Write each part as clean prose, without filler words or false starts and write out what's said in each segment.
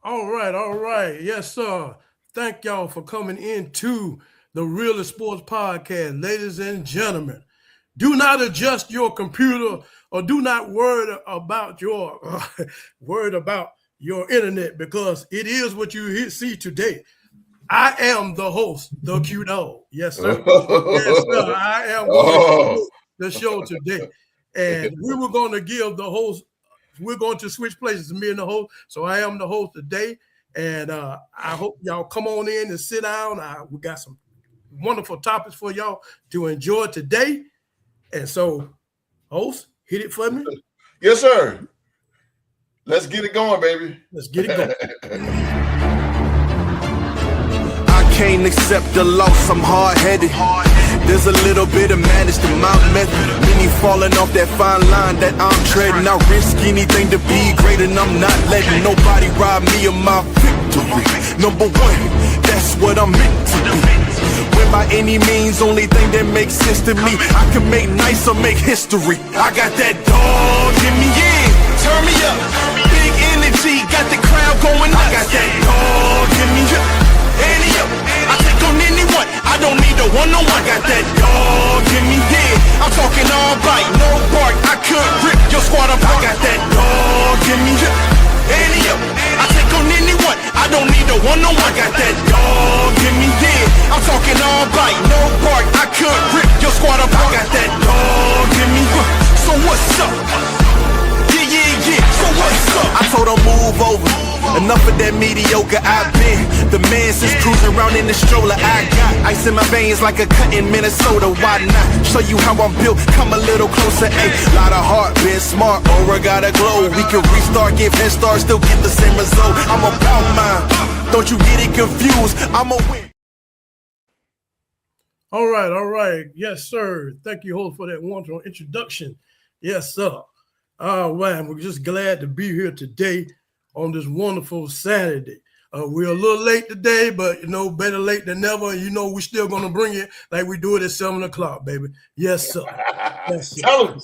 All right, all right. Yes, sir. Thank y'all for coming into the Real Sports Podcast, ladies and gentlemen. Do not adjust your computer or do not worry about your worried about your internet because it is what you see today. I am the host, the Q Dog. Yes, sir. Yes, sir. I am going to host the show today. And we were going to give the host, we're going to switch places, me and the host. So I am the host today. And I hope y'all come on in and sit down. We got some wonderful topics for y'all to enjoy today. And so, host, hit it for me. Yes, sir. Let's get it going, baby. Let's get it going. Can't accept the loss, I'm hard-headed. There's a little bit of madness to my method. Many falling off that fine line that I'm treading. I risk anything to be great, and I'm not letting nobody rob me of my victory. Number one, that's what I'm meant to be. When by any means, only thing that makes sense to me, I can make nice or make history. I got that dog in me, yeah. Turn me up, big energy, got the crowd going nuts. I got that dog in me, yeah. I take on anyone, I don't need a one-on-one. I got that dog in me, yeah. I'm talking all bite, no bark. I could rip your squad apart. I got that dog in me, yeah. I take on anyone, I don't need a one-on-one. I got that dog in me, yeah. I'm talking all bite, no bark. I could rip your squad apart. I got that dog in me, so what's up? Yeah, so what's up? I told her move over. Enough of that mediocre, I've been the man since cruising around in the stroller. I got ice in my veins like a cut in Minnesota. Why not show you how I'm built? Come a little closer, ayy. Lot of heart, been smart, aura got a glow. We can restart, give head start, still get the same result. I'm about mine, don't you get it confused, I'm a win. All right. Yes, sir. Thank you, host, for that wonderful introduction. Yes, sir. All right, we're just glad to be here today on this wonderful Saturday. We're a little late today, but, better late than never. We're still going to bring it like we do it at 7 o'clock, baby. Yes, sir. Yes, sir.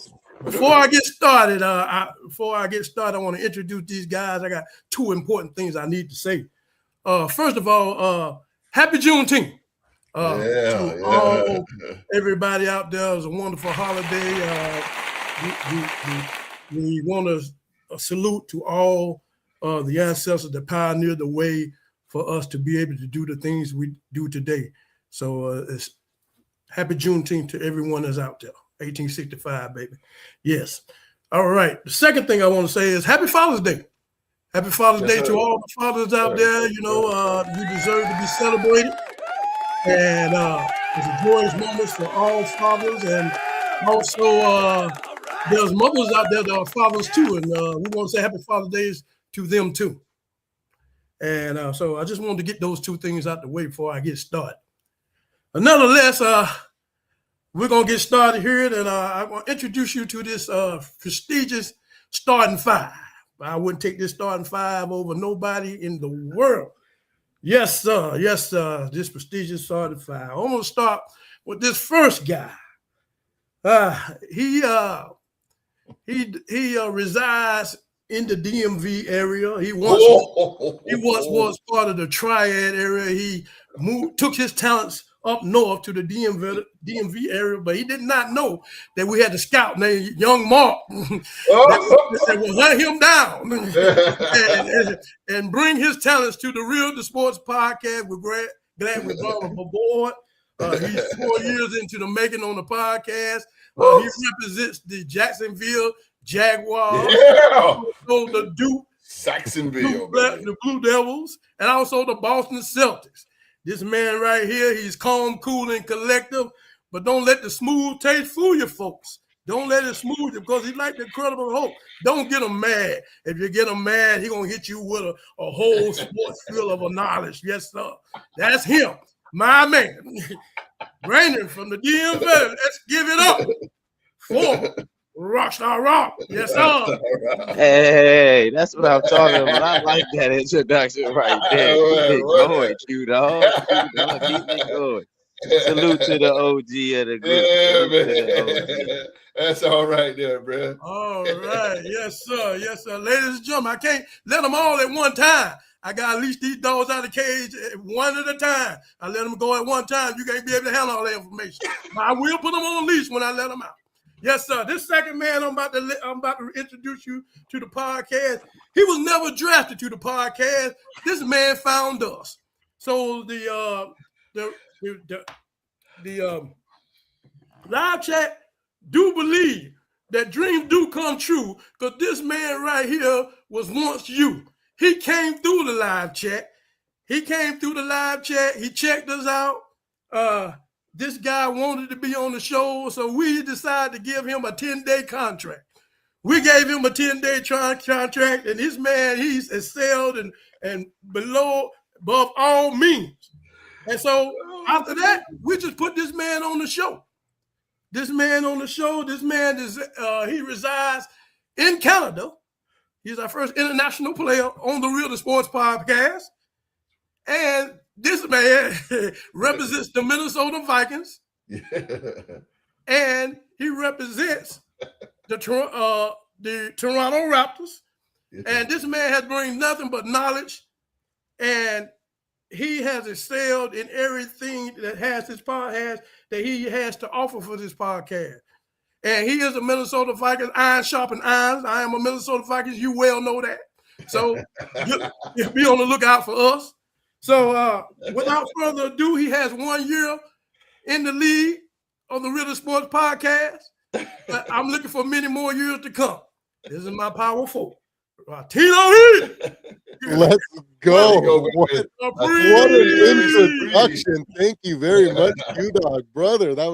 Before I get started, I want to introduce these guys. I got two important things I need to say. First of all, happy Juneteenth. Everybody out there, it was a wonderful holiday. We want to salute to all the ancestors that pioneered the way for us to be able to do the things we do today. So it's happy Juneteenth to everyone that's out there. 1865, baby. Yes. All right. The second thing I want to say is happy Father's Day. Happy Father's Day to all the fathers out there. You deserve to be celebrated. And it's a joyous moment for all fathers. And also there's mothers out there that are fathers too. And we want to say happy Father's Day to them too. And so I just wanted to get those two things out the way before I get started. Nonetheless, we're going to get started here, and I want to introduce you to this prestigious starting five. I wouldn't take this starting five over nobody in the world. Yes, sir. Yes, sir. This prestigious starting five. I'm going to start with this first guy. He resides in the DMV area. He once was part of the Triad area. He took his talents up north to the DMV area, but he did not know that we had a scout named Young Mark that will hunt him down and bring his talents to the Real Sports Podcast. We're glad we brought him aboard. He's 4 years into the making on the podcast. He represents the Jacksonville Jaguars, also the Duke, the Blue Devils, and also the Boston Celtics. This man right here, he's calm, cool, and collective, but don't let the smooth taste fool you, folks. Don't let it smooth you because he's like the Incredible Hulk. Don't get him mad. If you get him mad, he's going to hit you with a whole sports field of knowledge. Yes, sir. That's him, my man. Brandon from the DMV. Let's give it up for Rockstar Rock. Yes, sir. Hey, that's what I'm talking about. I like that introduction right there. Keep it going, Q-Dog. Keep it going. Salute to the OG of the group. Yeah, Salute to the man. That's all right there, bro. All right. Yes, sir. Yes, sir. Ladies and gentlemen, I can't let them all at one time. I got to release these dogs out of the cage one at a time. I let them go at one time. You can't be able to handle all that information. But I will put them on a leash when I let them out. Yes, sir. This second man I'm about to introduce you to the podcast. He was never drafted to the podcast. This man found us. So the live chat do believe that dreams do come true, because this man right here was once you. He came through the live chat. He checked us out. This guy wanted to be on the show, so we decided to give him a 10-day contract. We gave him a 10-day contract, and this man, he's excelled and above all means. And so after that, we just put this man on the show. This man is he resides in Canada. He's our first international player on the Real Sports Podcast. And this man represents the Minnesota Vikings. And he represents the Toronto Raptors. And this man has brought nothing but knowledge. And he has excelled in everything that has his podcast that he has to offer for this podcast. And he is a Minnesota Vikings, iron sharpen irons. I am a Minnesota Vikings. You well know that. So you'll be on the lookout for us. So without further ado, he has 1 year in the league on the Real Sports Podcast. But I'm looking for many more years to come. This is my power forward. Tino Heat. Let's go. What an introduction. Thank you very much, Q-Dog. Brother, that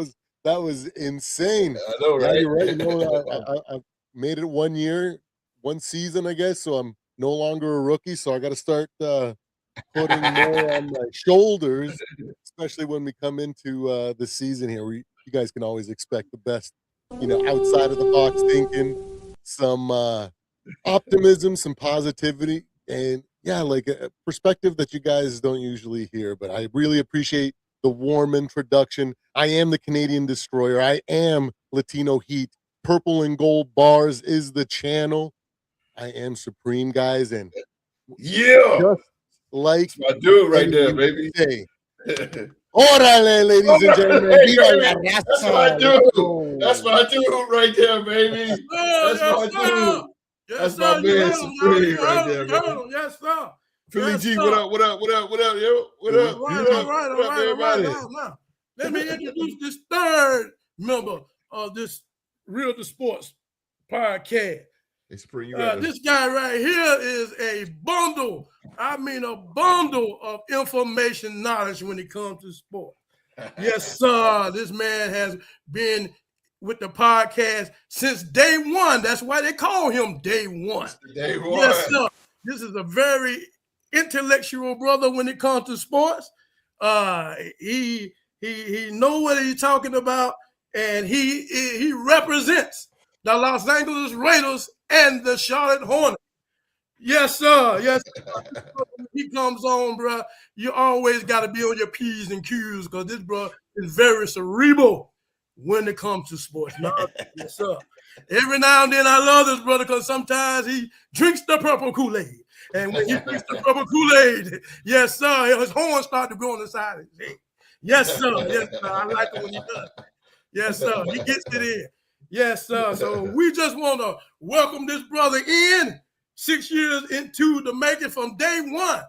was insane. I know, right? Yeah, you're right. You know, I made it 1 year, one season, I guess, so I'm no longer a rookie, so I got to start putting more on my shoulders, especially when we come into the season here. You guys can always expect the best, outside of the box thinking, some optimism, some positivity, and like a perspective that you guys don't usually hear. But I really appreciate the warm introduction. I am the Canadian Destroyer. I am Latino Heat. Purple and Gold Bars is the channel. I am Supreme, guys, and just like that's my dude right there, baby. Orale, ladies and gentlemen. That's my dude. That's my dude right there, baby. That's my dude. That's my man, Supreme, right there, man. Yes, sir. Philly G, what up, yo? What up? All right. Now, let me introduce this third member of this Real to Sports podcast. Hey, Supreme, this guy right here is a bundle. I mean, a bundle of information knowledge when it comes to sport. Yes, sir. This man has been with the podcast since day one. That's why they call him Day One. Day One. Yes, sir. This is a very intellectual brother when it comes to sports. He knows what he's talking about, and he represents the Los Angeles Raiders and the Charlotte Hornets. Yes, sir. Yes, sir. When he comes on, bro, you always got to be on your P's and Q's, because this bro is very cerebral when it comes to sports. Yes, sir. Every now and then I love this brother, because sometimes he drinks the purple Kool-Aid. And when he drinks the purple Kool-Aid, yes, sir, his horns start to go on the side of his head. Yes, sir. Yes, sir. I like it when he does. Yes, sir. He gets it in. Yes, sir. So we just want to welcome this brother in 6 years into the making from day one.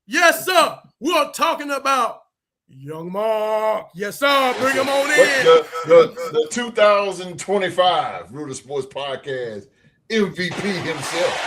Yes, sir. We're talking about Young Mark. Yes, sir. Bring him on in. The 2025 Real Sports Podcast MVP himself.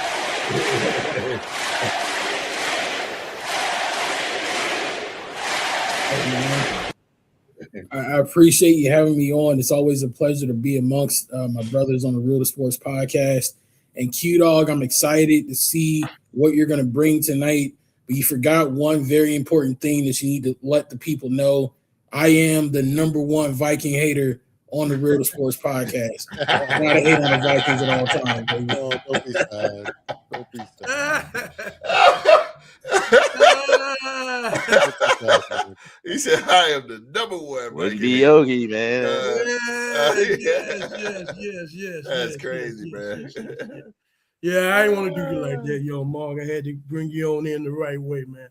I appreciate you having me on. It's always a pleasure to be amongst my brothers on the Real Sports Podcast. And Q-Dog, I'm excited to see what you're going to bring tonight. But you forgot one very important thing that you need to let the people know. I am the #1 Viking hater on the Real Sports Podcast. I gotta hate on the Vikings at all times, baby. Oh, don't be sad. Don't be sad. He said, I am the Wouldn't be Yogi, man. Yes. That's crazy, man. Yeah, I ain't want to do you like that, yo, Mark. I had to bring you on in the right way, man.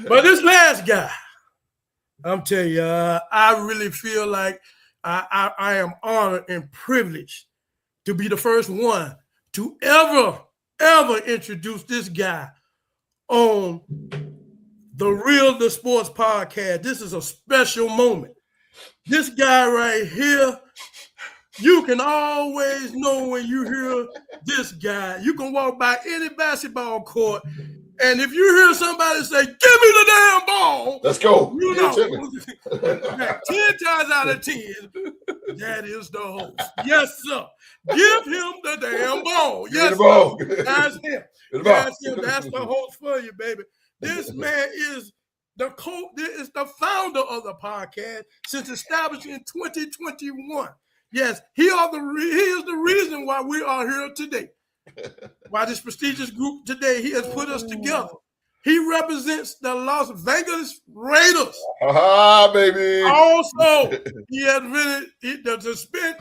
But this last guy, I'm telling you, I really feel like I am honored and privileged to be the first one to ever introduce this guy on the Sports Podcast. This is a special moment. This guy right here, you can always know when you hear this guy. You can walk by any basketball court, and if you hear somebody say, "Give me the damn ball," let's go. You know, 10 times out of 10, that is the host. Yes, sir. Give him the damn ball. Yes, sir. That's him. That's him. That's the host for you, baby. This man is the founder of the podcast since established in 2021. Yes, he is the reason why we are here today. Why this prestigious group today, he has put us together. He represents the Las Vegas Raiders. Baby. Also, he has been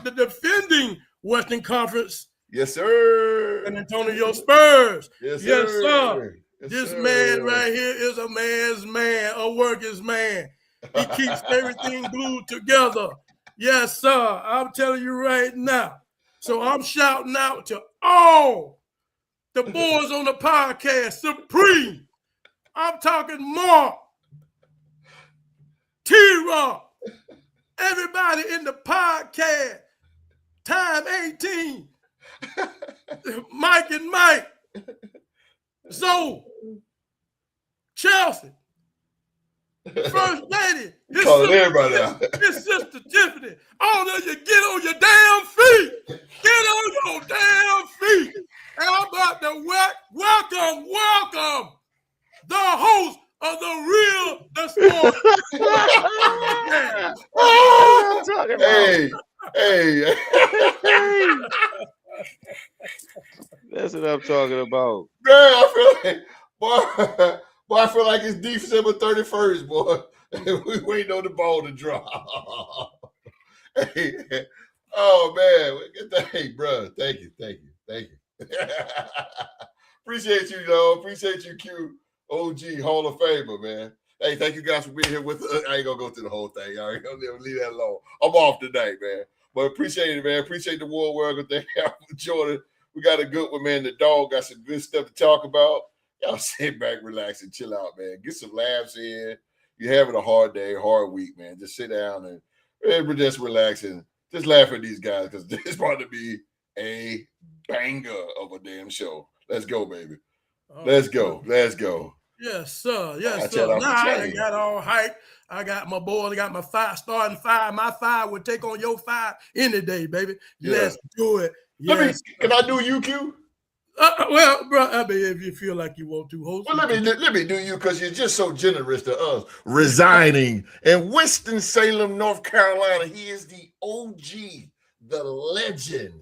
the defending Western Conference. Yes, sir. San Antonio Spurs. Yes, sir. This man right here is a man's man, a worker's man. He keeps everything glued together. Yes, sir. I'm telling you right now. So I'm shouting out to all the boys on the podcast, Supreme. I'm talking Mark, T-Rock, everybody in the podcast, Time 18, Mike and Mike, Zoe, Chelsea, First Lady, his sister Tiffany. All of you get on your damn feet. Get on your damn feet. And I'm about to welcome the host of the Sport. Hey. That's what I'm talking about. Man, I feel like it's December 31st, boy. We waiting on the ball to drop. Hey, oh man, hey, bro, thank you. Appreciate you, though. Appreciate you, Q. OG Hall of Famer, man. Hey, thank you guys for being here with us. I ain't gonna go through the whole thing. Y'all ain't gonna leave that alone. I'm off tonight, man. But appreciate it, man. Appreciate the world welcome. Thank you for joining. We got a good one, man. The dog got some good stuff to talk about. Y'all sit back, relax, and chill out, man. Get some laughs in. You're having a hard day, hard week, man. Just sit down and just relax and just laugh at these guys because this is about to be a banger of a damn show. Let's go, baby. Let's go. Yes, sir. I got all hype. I got my boys. I got my starting five. My five would take on your five any day, baby. Yeah. Let's do it. Yes. Can I do UQ? Well, bro, I mean, if you feel like you want to host. Well, let me do you because you're just so generous to us. Resigning in Winston-Salem, North Carolina. He is the OG, the legend.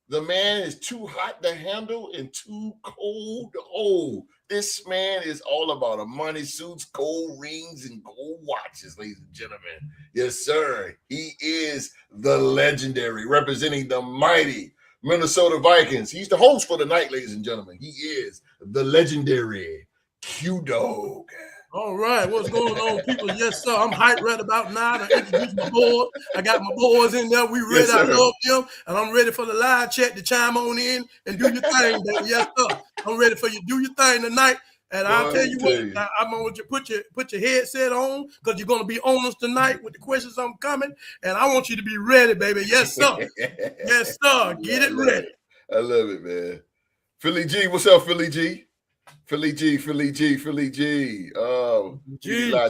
The man is too hot to handle and too cold to hold. This man is all about a money suits, gold rings, and gold watches, ladies and gentlemen. Yes, sir. He is the legendary, representing the mighty Minnesota Vikings. He's the host for the night, ladies and gentlemen. He is the legendary Q-Dog. All right, what's going on, people? Yes, sir. I'm hyped right about now to introduce my boys. I got my boys in there. We ready. Yes, I love them, and I'm ready for the live chat to chime on in and do your thing, baby. Yes, sir. I'm ready for you to do your thing tonight. And I'll tell you what, I'm going to put your headset on because you're going to be on us tonight with the questions I'm coming. And I want you to be ready, baby. Yes, sir. Yes, sir. Get it ready. I love it, man. Philly G, what's up, Philly G? Philly G. Live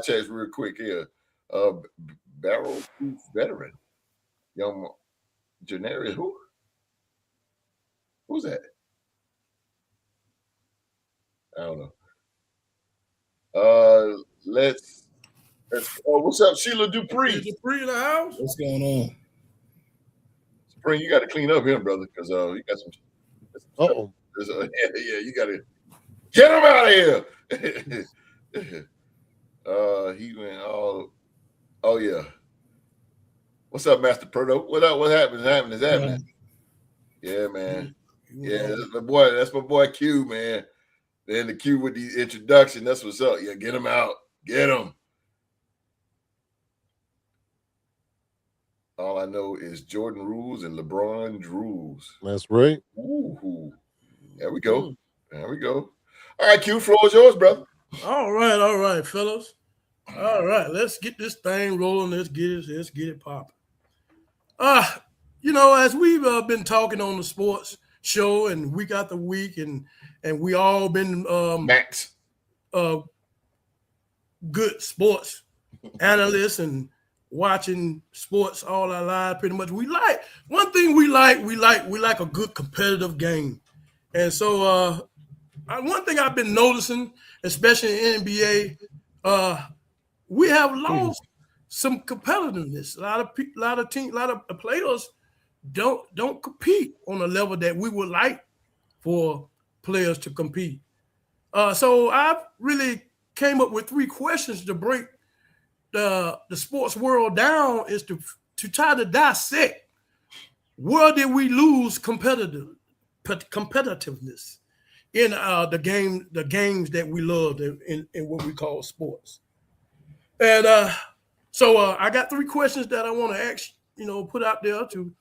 chats real quick here. Barrel Proof Veteran. Young Janarius, who? Who's that? I don't know. Let's what's up, Sheila Dupree? Dupree in the house? What's going on? Spring, you got to clean up him, brother, because you got some. Uh-oh. Yeah, you got to get him out of here. He went all. Oh yeah, What's up, Master Proto? What up? What happened? Is happening? Yeah, man. Yeah, that's my boy Q, man. Then the Q with the introduction. That's what's up. Yeah, get him out. Get him. All I know is Jordan rules and LeBron drools. That's right. Ooh. There we go. There we go. All right, Q, floor is yours, brother. All right, fellas. All right, let's get this thing rolling. Let's get it popping. As we've been talking on the sports show and week after week, and we all been Max, good sports analysts and watching sports all our lives. Pretty much, we like one thing. We like a good competitive game, and so one thing I've been noticing, especially in NBA, we have lost some competitiveness. A lot of players don't compete on a level that we would like for players to compete. So I've really came up with 3 questions to break the sports world down, is to try to dissect where did we lose competitiveness in the games that we loved in what we call sports. And so I got 3 questions that I want to ask, put out there to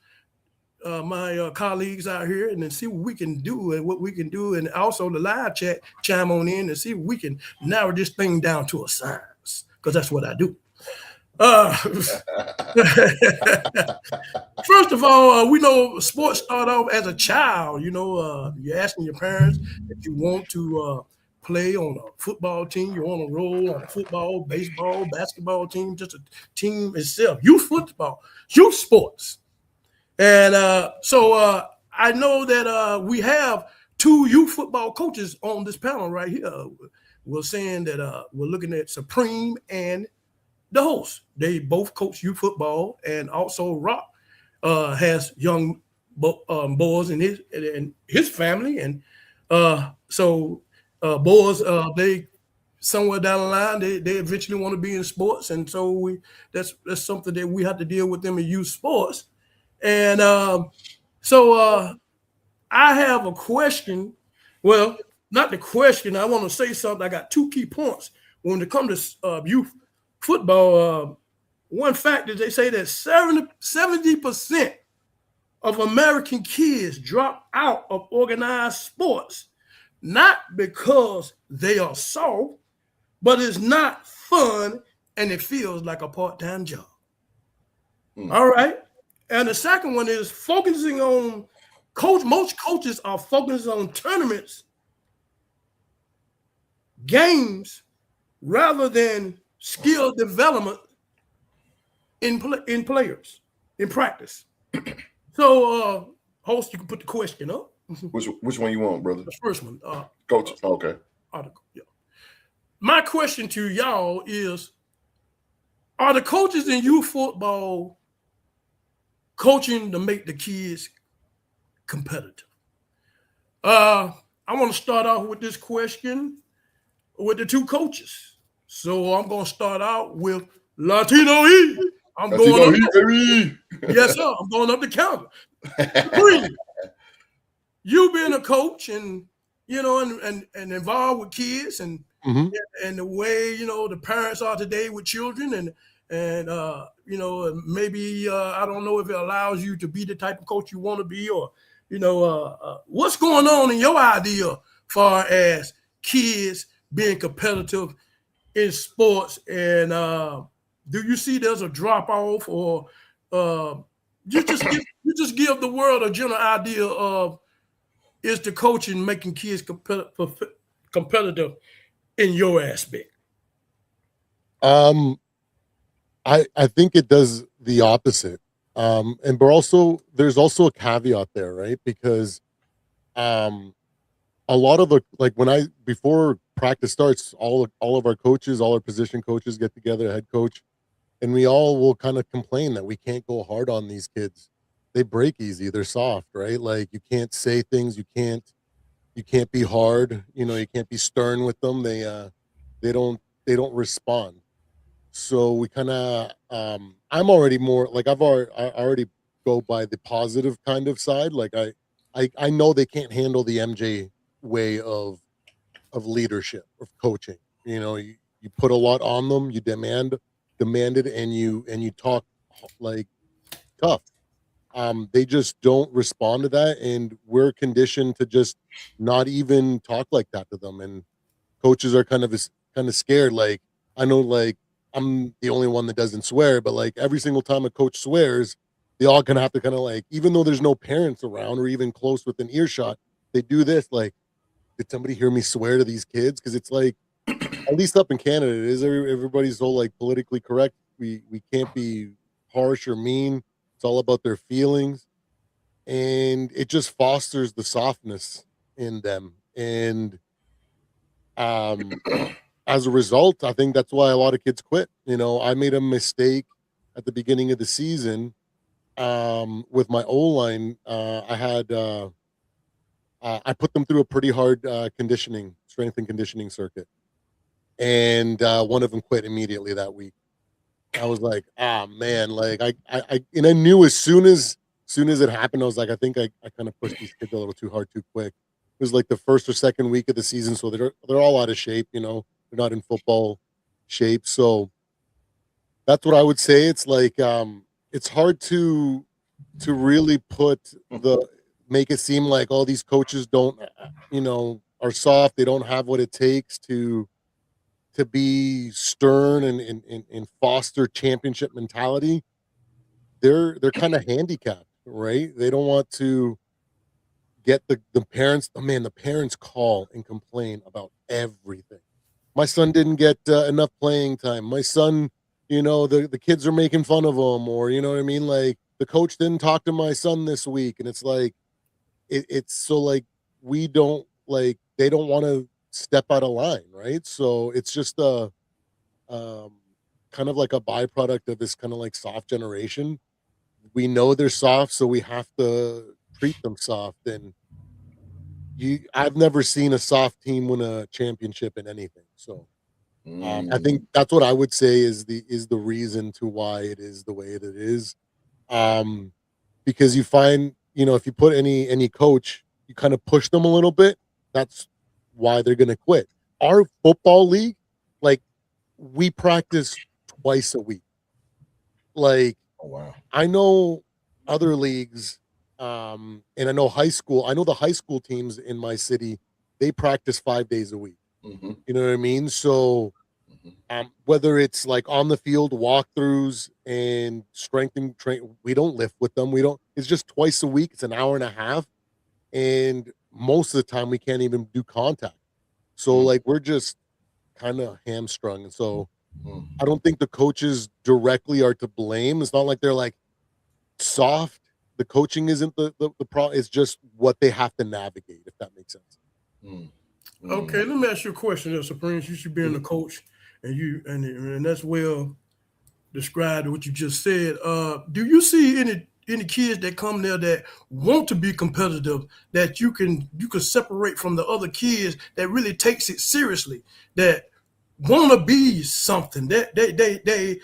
my colleagues out here, and then see what we can do and also the live chat chime on in and see if we can narrow this thing down to a science, because that's what I do. First of all, we know sports start off as a child. You're asking your parents if you want to play on a football team, you want to roll on a football, baseball, basketball team, just a team itself, youth football, youth sports. And so I know that we have 2 youth football coaches on this panel right here. We're saying that we're looking at Supreme and the host. They both coach youth football, and also Rock has young boys in his family, and so boys, they somewhere down the line they eventually want to be in sports, and so that's something that we have to deal with them in youth sports. And so I have a question. Well, not the question. I want to say something. I got 2 key points when it comes to youth football. One fact is they say that 70% of American kids drop out of organized sports, not because they are soft, but it's not fun and it feels like a part-time job. All right. And the second one is focusing on most coaches are focusing on tournaments, games, rather than skill development in players, in practice. So, host, you can put the question up. Which one you want, brother? The first one. Coach. Okay. Article. Yeah. My question to y'all is, are the coaches in youth football coaching to make the kids competitive? I want to start off with this question with the 2 coaches. So I'm going to start out with Latino E. Yes, sir. I'm going up the counter. You being a coach and and involved with kids and the way the parents are today with children, and maybe I don't know if it allows you to be the type of coach you want to be, or what's going on in your idea far as kids being competitive in sports, and do you see there's a drop off, or you just give the world a general idea of, is the coaching making kids competitive in your aspect? I think it does the opposite. And there's also a caveat there, right? Because a lot of before practice starts, all of our coaches, all our position coaches get together, head coach, and we all will kind of complain that we can't go hard on these kids. They break easy. They're soft, right? Like, you can't say things. You can't be hard. You can't be stern with them. They don't respond. So we kind of, I'm already more like I already go by the positive kind of side. Like I know they can't handle the MJ way of leadership, of coaching. You know, you put a lot on them, you demand it, and you talk like tough. They just don't respond to that, and we're conditioned to just not even talk like that to them. And coaches are kind of scared. Like I know, like I'm the only one that doesn't swear, but like every single time a coach swears, they all gonna have to kind of like, even though there's no parents around or even close within earshot, they do this like, did somebody hear me swear to these kids? Because it's like, at least up in Canada, it is everybody's so like politically correct. We can't be harsh or mean. It's all about their feelings, and it just fosters the softness in them. And um, as a result, I think that's why a lot of kids quit. You know, I made a mistake at the beginning of the season with my O line. I put them through a pretty hard strength and conditioning circuit, and one of them quit immediately that week. I was like, ah, man, like and I knew soon as it happened, I was like, I think I kind of pushed these kids a little too hard, too quick. It was like the first or second week of the season, so they're all out of shape. You know, they're not in football shape. So that's what I would say. It's like it's hard to really make it seem like all these coaches don't, are soft. They don't have what it takes to be stern and foster championship mentality. They're kind of handicapped, right? They don't want to get the parents. Oh man, the parents call and complain about everything. My son didn't get enough playing time. My son, the kids are making fun of him, or you know what I mean. Like the coach didn't talk to my son this week, and it's like it's so like we don't like they don't want to step out of line, right? So it's just a um, kind of like a byproduct of this kind of like soft generation. We know they're soft, so we have to treat them soft. And I've never seen a soft team win a championship in anything. So I think that's what I would say is the reason to why it is the way that it is. Um, because you find, if you put any coach, you kind of push them a little bit. That's why they're going to quit. Our football league, like we practice twice a week. Like, Oh wow. I know other leagues, and I know the high school teams in my city, they practice 5 days a week. Mm-hmm. You know what I mean? So whether it's like on the field walkthroughs and strength and train, we don't lift with them. We don't, it's just twice a week. It's an hour and a half. And most of the time we can't even do contact. So like we're just kind of hamstrung. And so I don't think the coaches directly are to blame. It's not like they're like soft. The coaching isn't the problem. It's just what they have to navigate, if that makes sense. Okay, let me ask you a question there, Supreme. You should be in the coach, and that's well described what you just said. Do you see any kids that come there that want to be competitive that you can separate from the other kids that really takes it seriously, that want to be something, that they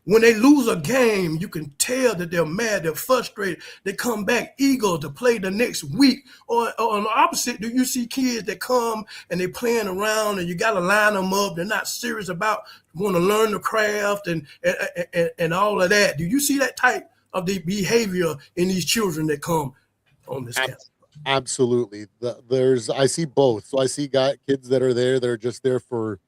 when they lose a game, you can tell that they're mad, they're frustrated, they come back eager to play the next week? Or on the opposite, do you see kids that come and they playing around and you got to line them up, they're not serious about want to learn the craft and all of that? Do you see that type of the behavior in these children that come on this campus? Absolutely. I see both. So I see kids that are there that are just there for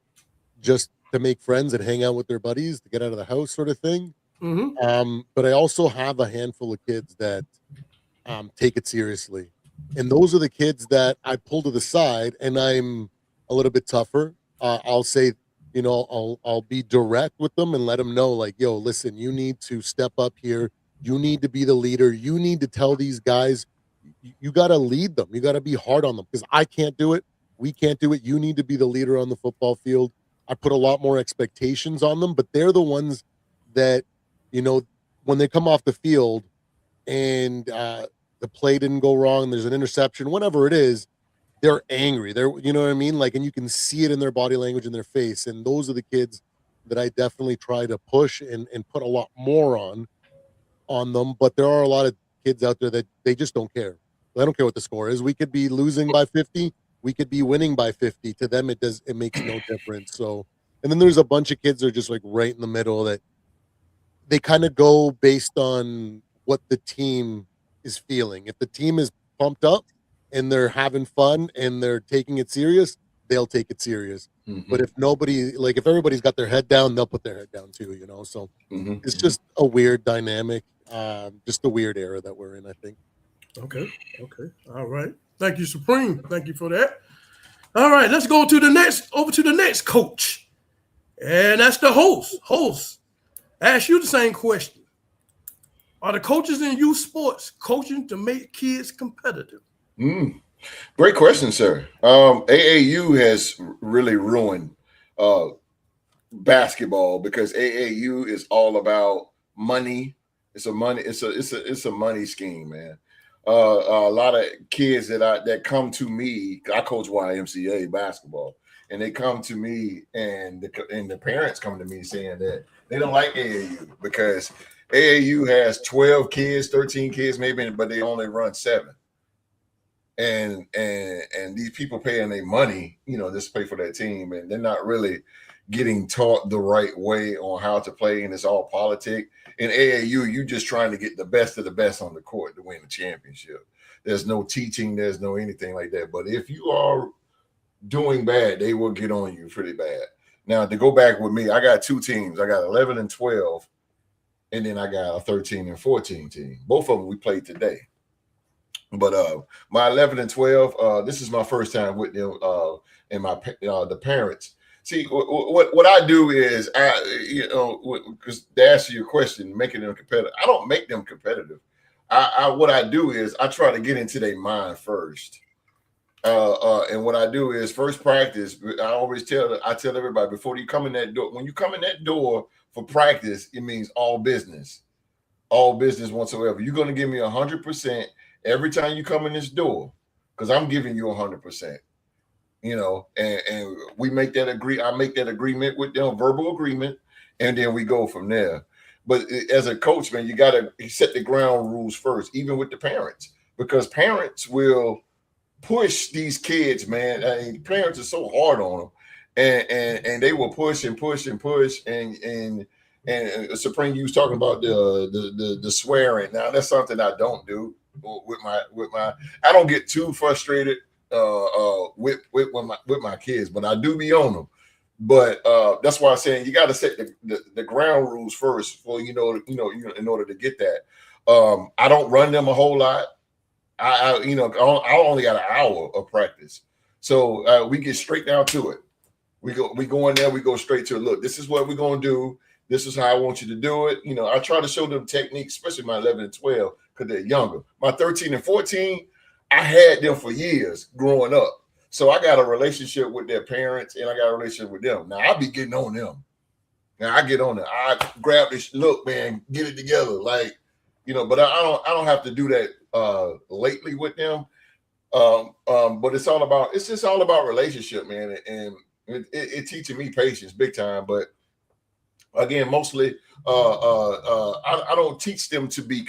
just to make friends and hang out with their buddies, to get out of the house, sort of thing. But I also have a handful of kids that take it seriously, and those are the kids that I pull to the side, and I'm a little bit tougher. I'll say, I'll be direct with them and let them know, like, yo, listen, you need to step up here. You need to be the leader. You need to tell these guys, you got to lead them. You got to be hard on them, because I can't do it. We can't do it. You need to be the leader on the football field. I put a lot more expectations on them, but they're the ones that, when they come off the field and the play didn't go wrong, there's an interception, whatever it is, they're angry. You know what I mean? Like, and you can see it in their body language, in their face. And those are the kids that I definitely try to push and put a lot more on them. But there are a lot of kids out there that they just don't care. They don't care what the score is. We could be losing by 50. We could be winning by 50. To them, it makes no difference. So, and then there's a bunch of kids that are just like right in the middle that they kind of go based on what the team is feeling. If the team is pumped up and they're having fun and they're taking it serious, they'll take it serious. Mm-hmm. But if everybody's got their head down, they'll put their head down too, So it's just a weird dynamic, just a weird era that we're in, I think. Okay. All right. Thank you, Supreme. Thank you for that. All right, let's go to the next coach. And that's the host. I ask you the same question. Are the coaches in youth sports coaching to make kids competitive? Great question, sir. AAU has really ruined basketball because AAU is all about money. It's a money scheme, man. A lot of kids that come to me, I coach YMCA basketball, and they come to me, and the parents come to me saying that they don't like AAU because AAU has 12 kids, 13 kids maybe, but they only run 7. And these people paying their money, just pay for their team, and they're not really getting taught the right way on how to play, and it's all politics. In AAU, you're just trying to get the best of the best on the court to win the championship. There's no teaching, there's no anything like that. But if you are doing bad, they will get on you pretty bad. Now, to go back with me, I got 2 teams. I got 11 and 12, and then I got a 13 and 14 team. Both of them we played today. But my 11 and 12, this is my first time with them and the parents. See, what I do is because to answer your question, making them competitive, I don't make them competitive. What I do is I try to get into their mind first. And what I do is first practice, I tell everybody before you come in that door, when you come in that door for practice, it means all business whatsoever. You're going to give me 100% every time you come in this door, because I'm giving you 100%. And we make that I make that agreement with them, verbal agreement, and then we go from there. But as a coach, man, you got to set the ground rules first, even with the parents, because parents will push these kids, man. Parents are so hard on them, and they will push and push and push. And Supreme, you was talking about the swearing. Now that's something I don't do with my. I don't get too frustrated with my kids, but I do be on them. But that's why I'm saying you got to set the ground rules first for in order to get that. I don't run them a whole lot. I only got an hour of practice, so we get straight down to it. We go in there, we go straight to it. Look, this is what we're gonna do. This is how I want you to do it. I try to show them techniques, especially my 11 and 12, because they're younger. My 13 and 14, I had them for years growing up. So I got a relationship with their parents, and I got a relationship with them. Now I be getting on them. Now I get on them. I grab this, look, man, get it together, but I don't have to do that lately with them. But it's just all about relationship, man, and it teaching me patience big time. But again, mostly I don't teach them to be.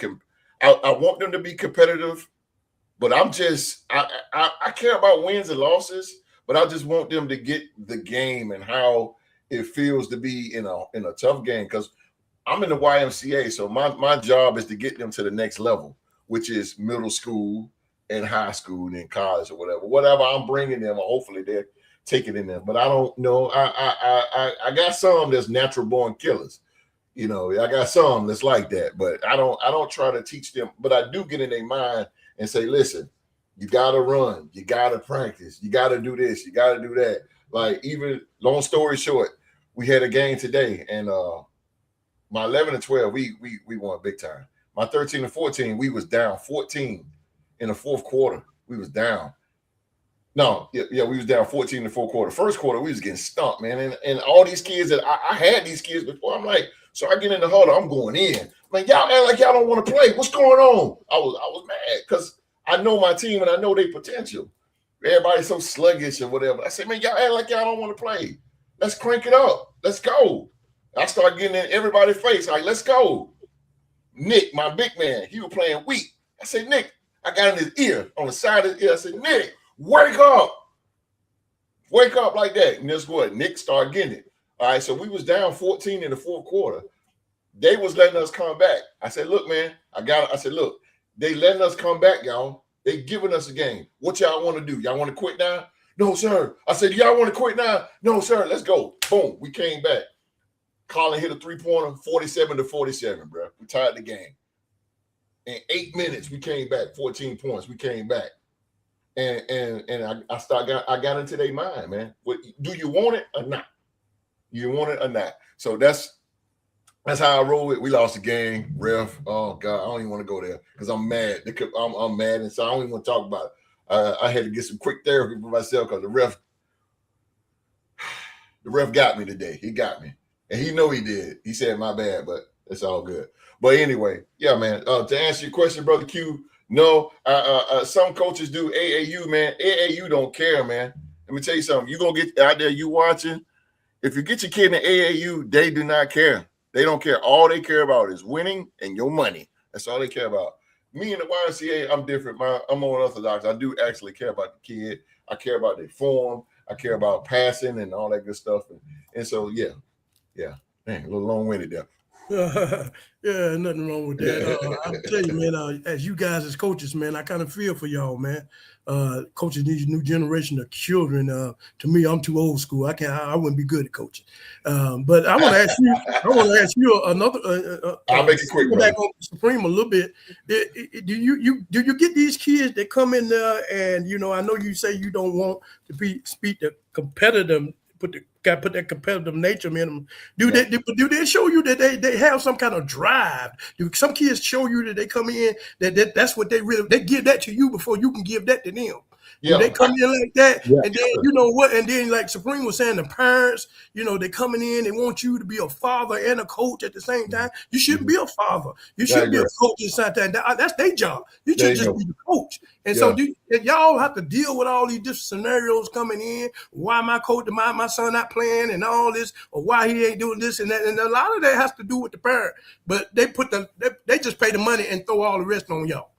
I want them to be competitive. But I care about wins and losses, but I just want them to get the game and how it feels to be in a tough game, because I'm in the YMCA, so my job is to get them to the next level, which is middle school and high school and then college or whatever I'm bringing them. Hopefully they're taking in there, but I don't know. I got some that's natural born killers. I got some that's like that, but I don't try to teach them, but I do get in their mind and say, listen, you got to run, you got to practice, you got to do this, you got to do that. Like, even long story short, we had a game today, and my 11 and 12, we won big time. My 13 and 14, we was down 14 in the fourth quarter. We was down. No, we was down 14 in the fourth quarter. First quarter, we was getting stumped, man. And all these kids that I had these kids before, I'm like, so I get in the huddle, I'm going in. Like, y'all act like y'all don't want to play. What's going on? I was mad because I know my team and I know their potential. Everybody's so sluggish or whatever. I said, man, y'all act like y'all don't want to play. Let's crank it up. Let's go. I start getting in everybody's face, like, let's go. Nick, my big man, he was playing weak. I said, Nick, I got in his ear, on the side of his ear. I said, Nick, wake up. Wake up like that. And guess what? Nick started getting it. All right, so we was down 14 in the fourth quarter. They was letting us come back. I said, look, man, I said, look, they letting us come back, y'all. They giving us a game. What y'all want to do? Y'all want to quit now? No, sir. I said, y'all want to quit now? No, sir. Let's go. Boom. We came back. Colin hit a 3-pointer, 47-47, bro. We tied the game. In 8 minutes, we came back, 14 points. We came back. And I got into their mind, man. Do you want it or not? You want it or not? So that's how I roll it. We lost the game, ref. Oh God, I don't even want to go there because I'm mad. I'm mad, and so I don't even want to talk about it. I had to get some quick therapy for myself because the ref got me today. He got me, and he know he did. He said my bad, but it's all good. But anyway, yeah, man. To answer your question, brother Q, no. Some coaches do AAU, man. AAU don't care, man. Let me tell you something. You gonna get out there, you watching. If you get your kid in AAU, they do not care. They don't care. All they care about is winning and your money. That's all they care about. Me and the YMCA, I'm different. I'm unorthodox. I do actually care about the kid. I care about their form. I care about passing and all that good stuff. And so, yeah. Man, a little long-winded there. Yeah, nothing wrong with that. I'll tell you, man, as you guys as coaches, man, I kind of feel for y'all, man. Coaches need a new generation of children. To me, I'm too old school. I wouldn't be good at coaching. But I want to ask you another. I'll make it quick. Back on Supreme a little bit. Do you get these kids that come in there and I know you say you don't want to speak the competitive. Put that competitive nature in them. Do they show you that they have some kind of drive? Do some kids show you that they come in that's what they give that to you before you can give that to them? Yeah. They come in like that, and then and then like Supreme was saying, the parents, they coming in, they want you to be a father and a coach at the same time. You shouldn't be a father. You shouldn't be a coach at the same time. That's their job. You should just be the coach. And so y'all have to deal with all these different scenarios coming in. Why my coach, my son not playing and all this, or why he ain't doing this and that. And a lot of that has to do with the parent. But they they just pay the money and throw all the rest on y'all.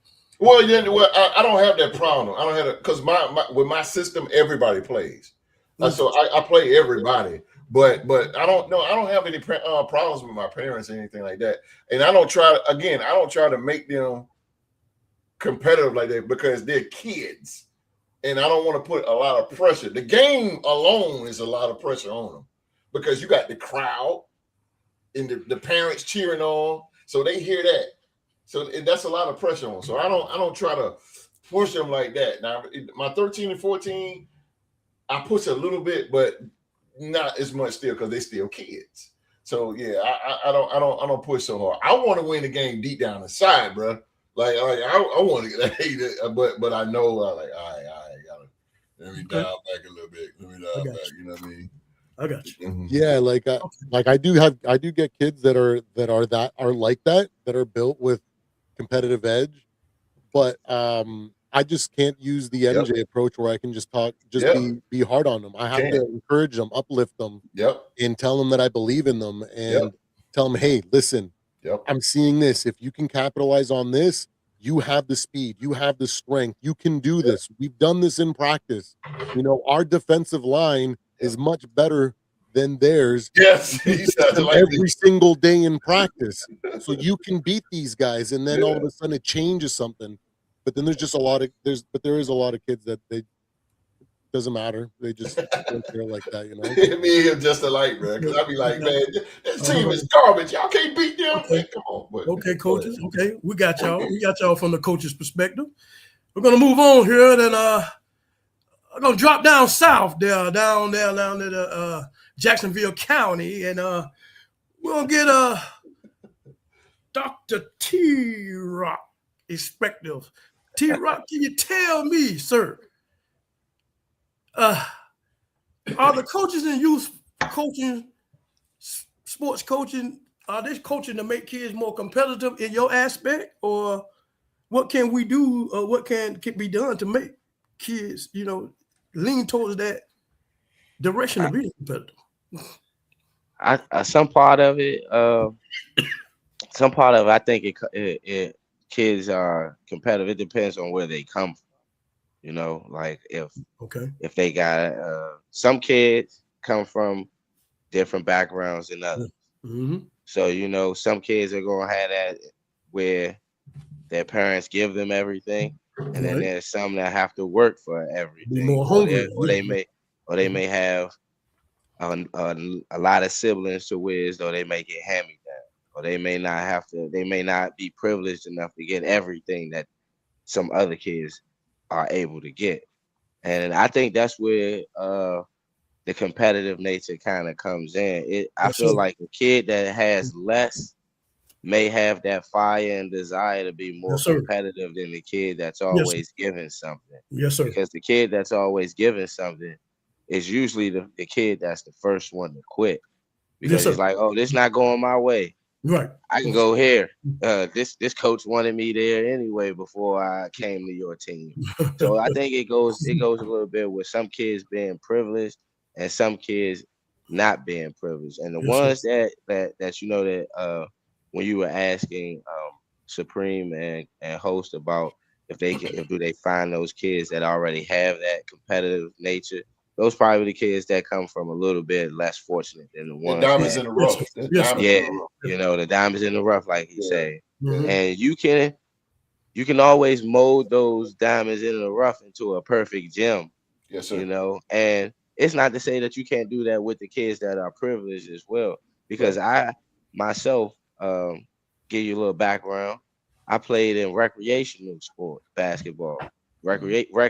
Well, I don't have that problem. I don't have it because with my system, everybody plays. So I play everybody. But I don't know. I don't have any problems with my parents or anything like that. And I don't try to make them competitive like that because they're kids. And I don't want to put a lot of pressure. The game alone is a lot of pressure on them because you got the crowd and the parents cheering on. So they hear that. So that's a lot of pressure on. So I don't try to push them like that. Now my 13 and 14, I push a little bit, but not as much still because they're still kids. So yeah, I don't push so hard. I want to win the game deep down inside, bro. Like I want to get hated, but I know like all right, gotta let me dial back a little bit. Let me dial back. You know what I mean? I got you. Mm-hmm. Yeah, like I do get kids that are like that are built with competitive edge, but I just can't use the MJ approach where I can just be hard on them. I have to encourage them, uplift them, and tell them that I believe in them, and tell them, hey, listen, I'm seeing this. If you can capitalize on this, you have the speed, you have the strength, you can do this. We've done this in practice. Our defensive line is much better than theirs. Yes, every single day in practice. So you can beat these guys, and then all of a sudden it changes something. But then there is a lot of kids that they doesn't matter. They just don't care like that, Me and him just alike, bro. Because I be like, man, this team is garbage. Y'all can't beat them. Okay. Man, come on. But, okay, coaches. Okay, we got y'all. We got y'all from the coach's perspective. We're gonna move on here, and I'm gonna drop down south there, down to Jacksonville County, and we're gonna get Dr. T-Rock perspective. T-Rock, can you tell me, sir, are the coaches in youth coaching, sports coaching, are they coaching to make kids more competitive in your aspect, or what can we do, or what can be done to make kids, lean towards that direction of being competitive? some part of it, I think it kids are competitive. It depends on where they come from. You know, like Okay. if they got some kids come from different backgrounds than others. Mm-hmm. So you know, some kids are gonna have that where their parents give them everything, and then Right. there's some that have to work for Be everything, more hungry. or they may have a lot of siblings to where as though they may get hand me down, or they may not be privileged enough to get everything that some other kids are able to get. And I think that's where the competitive nature kind of comes in. I Yes, sir. feel like a kid that has less may have that fire and desire to be more Yes, sir. competitive than the kid that's Yes, sir. always given something. Yes, sir. Because the kid that's always given something is usually the kid that's the first one to quit Yes, because he's sir. like, oh, this not going my way. Right. I can go here. This coach wanted me there anyway before I came to your team. So I think it goes a little bit with some kids being privileged and some kids not being privileged. And the Yes, sir. ones that you know that when you were asking Supreme and host about if do they find those kids that already have that competitive nature, those probably the kids that come from a little bit less fortunate than the The ones diamonds that in the Yes, rough. sir. That's Yes, sir. diamonds in yeah, the rough. you know, the diamonds in the rough, like he Yeah. say. Mm-hmm. And you can always mold those diamonds in the rough into a perfect gem, Yes, you sir. know. And it's not to say that you can't do that with the kids that are privileged as well. Right. Because I myself, give you a little background. I played in recreational sport, basketball, rec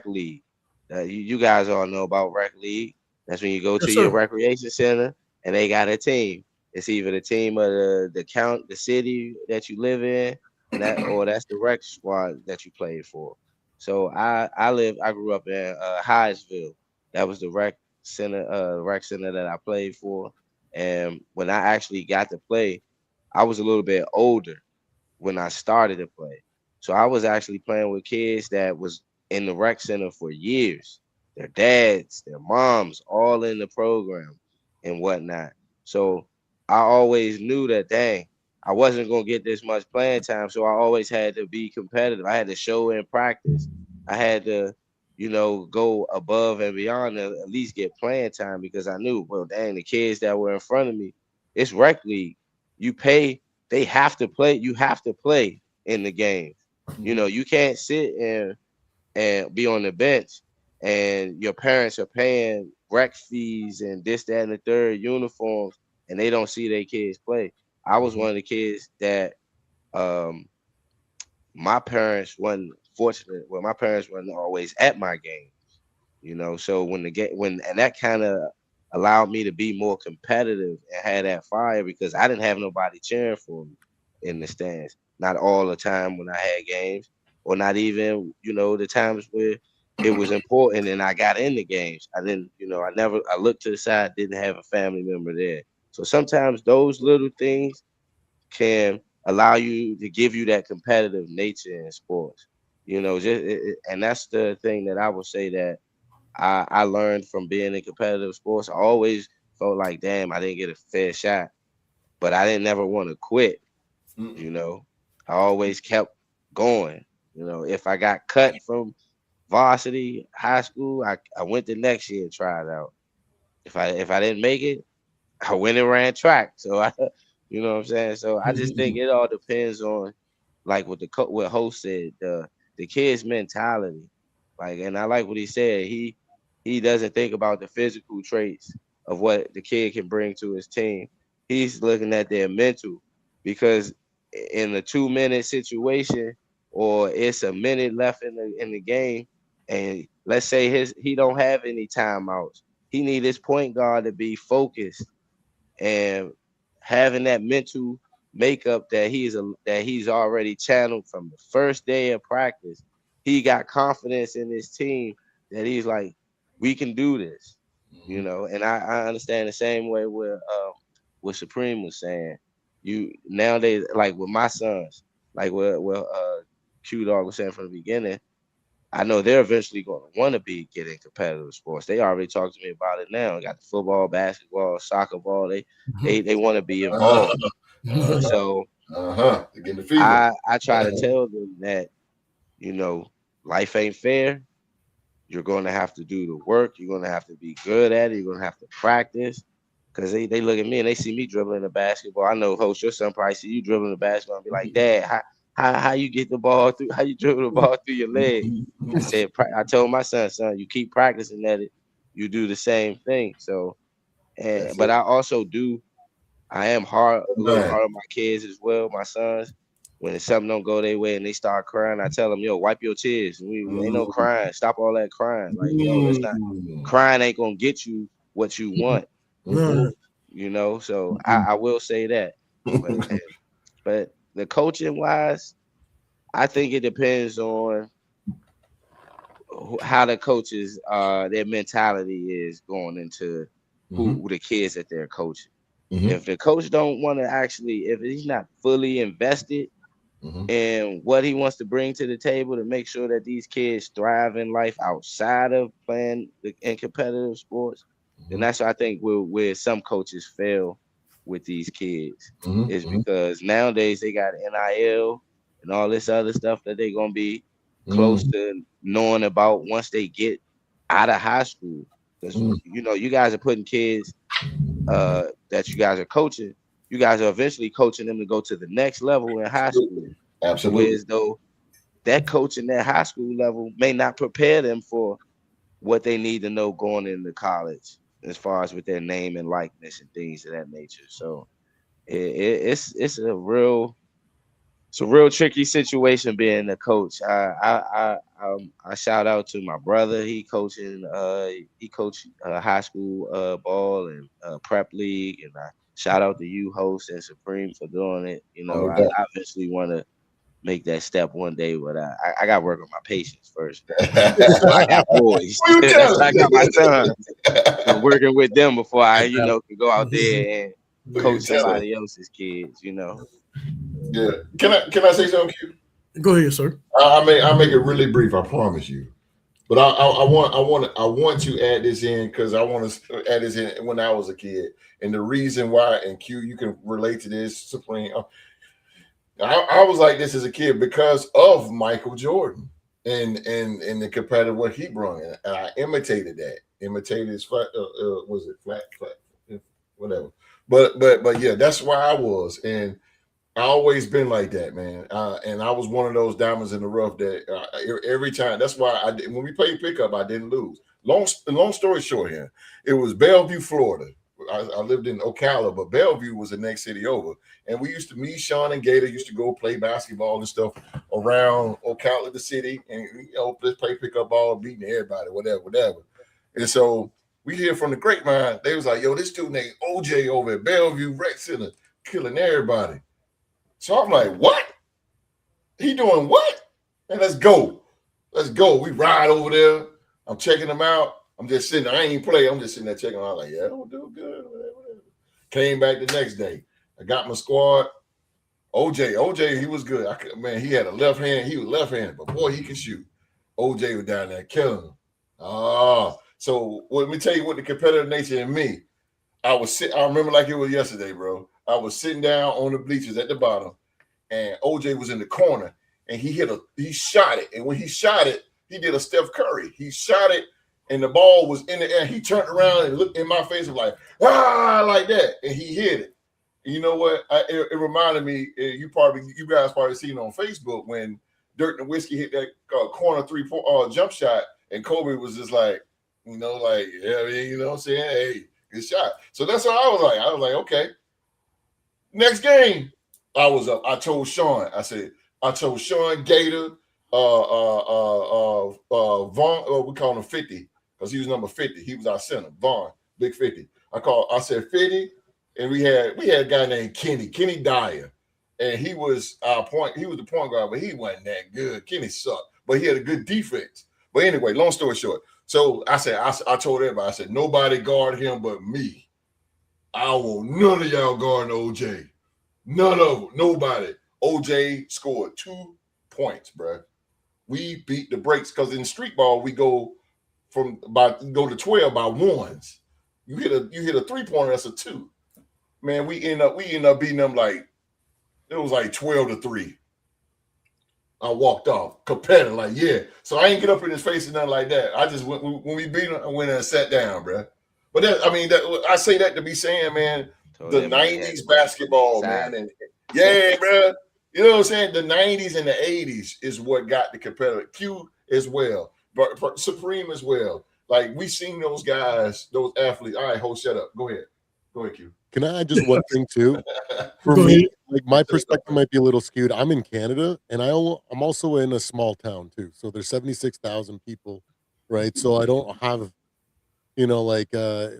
league. You guys all know about rec league. That's when you go to Yes, your sir. recreation center and they got a team. It's either the team of the city that you live in, and that's the rec squad that you played for. So I grew up in Hyattsville. That was the rec center that I played for. And when I actually got to play, I was a little bit older when I started to play. So I was actually playing with kids that was in the rec center for years. Their dads, their moms, all in the program and whatnot. So I always knew that dang, I wasn't gonna get this much playing time. So I always had to be competitive. I had to show in practice. I had to, go above and beyond to at least get playing time because I knew, well, dang, the kids that were in front of me, it's rec league. You pay they have to play. You have to play in the game. You know, you can't sit and be on the bench and your parents are paying rec fees and this, that, and the third uniforms and they don't see their kids play. I was one of the kids that um my parents wasn't fortunate. Well, my parents weren't always at my game. So and that kind of allowed me to be more competitive and had that fire because I didn't have nobody cheering for me in the stands, not all the time when I had games, or not even the times where it was important and I got in the games. I didn't, I looked to the side, didn't have a family member there. So sometimes those little things can allow you to give you that competitive nature in sports. And that's the thing that I would say that I learned from being in competitive sports. I always felt like, damn, I didn't get a fair shot, but I didn't never want to quit. Mm-mm. You know, I always kept going. If I got cut from varsity high school, I went the next year and tried out. If I didn't make it, I went and ran track. So you know what I'm saying. So I just think it all depends on like what host said, the kid's mentality. Like, and I like what he said. He doesn't think about the physical traits of what the kid can bring to his team. He's looking at their mental because in a 2-minute situation or it's a minute left in the game, and let's say he don't have any timeouts. He need his point guard to be focused and having that mental makeup that he's already channeled from the first day of practice. He got confidence in his team that he's like, we can do this, And I understand the same way with what Supreme was saying. You nowadays, like with my sons, like what Q Dog was saying from the beginning, I know they're eventually going to want to get in competitive sports. They already talked to me about it now. Got the football, basketball, soccer ball. They want to be involved. So Getting the fever. I try to tell them that, you know, life ain't fair. You're going to have to do the work. You're going to have to be good at it. You're going to have to practice. Because they look at me and they see me dribbling the basketball. I know, Host, your son probably see you dribbling the basketball and be like, Dad, how you get the ball through? How you dribble the ball through your leg? I told my son, you keep practicing at it, you do the same thing. So, but I am a little hard on my kids as well, my sons. When something don't go their way and they start crying, I tell them, yo, wipe your tears. Ain't no crying. Stop all that crying. Like, yo, it's not crying ain't gonna get you what you want. You know, so I will say that. But the coaching wise, I think it depends on how the coaches their mentality is going into who the kids that they're coaching. If the coach don't want to if he's not fully invested in what he wants to bring to the table to make sure that these kids thrive in life outside of playing in competitive sports, then that's what I think where some coaches fail with these kids is because nowadays they got NIL and all this other stuff that they're gonna be close to knowing about once they get out of high school. Because you know, you guys are putting kids that you guys are coaching, you guys are eventually coaching them to go to the next level in high school. Absolutely. Whereas though that coaching at high school level may not prepare them for what they need to know going into college, as far as with their name and likeness and things of that nature. So it's a real tricky situation being a coach. I shout out to my brother. He coached high school ball and prep league, and I shout out to you, Host and Supreme, for doing it. You know, I eventually want to make that step one day, but I got to work on my patience first. I got boys. I got my sons. I'm working with them before I, can go out there and coach somebody else's kids. You know. Yeah. Can I say something, Q? Go ahead, sir. I'll make it really brief. I promise you. But I want to add this in because I want to add this in when I was a kid, and the reason why. And Q, you can relate to this, Supreme. I was like this as a kid because of Michael Jordan and the competitive what he brought in, and I imitated that. Imitated his flat, whatever. But yeah, that's why I was, and I always been like that, man. And I was one of those diamonds in the rough that every time. That's why when we played pickup, I didn't lose. Long story short, here it was Bellevue, Florida. I lived in Ocala, but Bellevue was the next city over. And me, Sean, and Gator used to go play basketball and stuff around Ocala, the city, and let's play pickup ball, beating everybody, whatever. And so we hear from the grapevine, they was like, yo, this dude named OJ over at Bellevue Rec Center killing everybody. So I'm like, what? He doing what? And let's go. We ride over there. I'm checking him out. I'm just sitting there. I ain't even play. I'm just sitting there checking him out. Like, yeah, I'm doing good. Whatever. Came back the next day. I got my squad. OJ, he was good. He had a left hand. He was left-handed, but boy, he can shoot. OJ was down there killing him. So let me tell you what the competitive nature in me. I remember like it was yesterday, bro. I was sitting down on the bleachers at the bottom, and OJ was in the corner, and he shot it. And when he shot it, he did a Steph Curry. He shot it, and the ball was in the air. He turned around and looked in my face and was like, like that, and he hit it. And you know what? It reminded me. You guys probably seen on Facebook when Dirk Nowitzki hit that corner 3-point jump shot, and Kobe was just like, yeah, you know what I'm saying? Hey, good shot. So that's what I was like. I was like, okay. Next game, I was up. I told Sean, Gator, Vaughn, we call him 50 because he was number 50. He was our center, Vaughn, big 50. I said 50, and we had a guy named Kenny Dyer, and he was our point. He was the point guard, but he wasn't that good. Kenny sucked, but he had a good defense. But anyway, long story short, so I told everybody, I said, nobody guard him but me. I want none of y'all guarding OJ. None of them. Nobody. OJ scored 2 points, bro. we beat the brakes because in street ball we go to 12 by ones. You hit a 3-pointer, that's a 2. Man, we end up beating them like it was like 12-3. I walked off competitive, like yeah. So I ain't get up in his face and nothing like that. I just went when we beat him, I went and sat down, bro. But I say that to be saying, man, the 90s basketball, man, and yeah, bro. You know what I'm saying? The 90s and the 80s is what got the competitive. Q as well, but Supreme as well. Like we seen those guys, those athletes. All right, host, shut up. Go ahead, Q. Can I add just one thing too? For me, like my perspective might be a little skewed. I'm in Canada, and I'm also in a small town too. So there's 76,000 people, right? So I don't have, it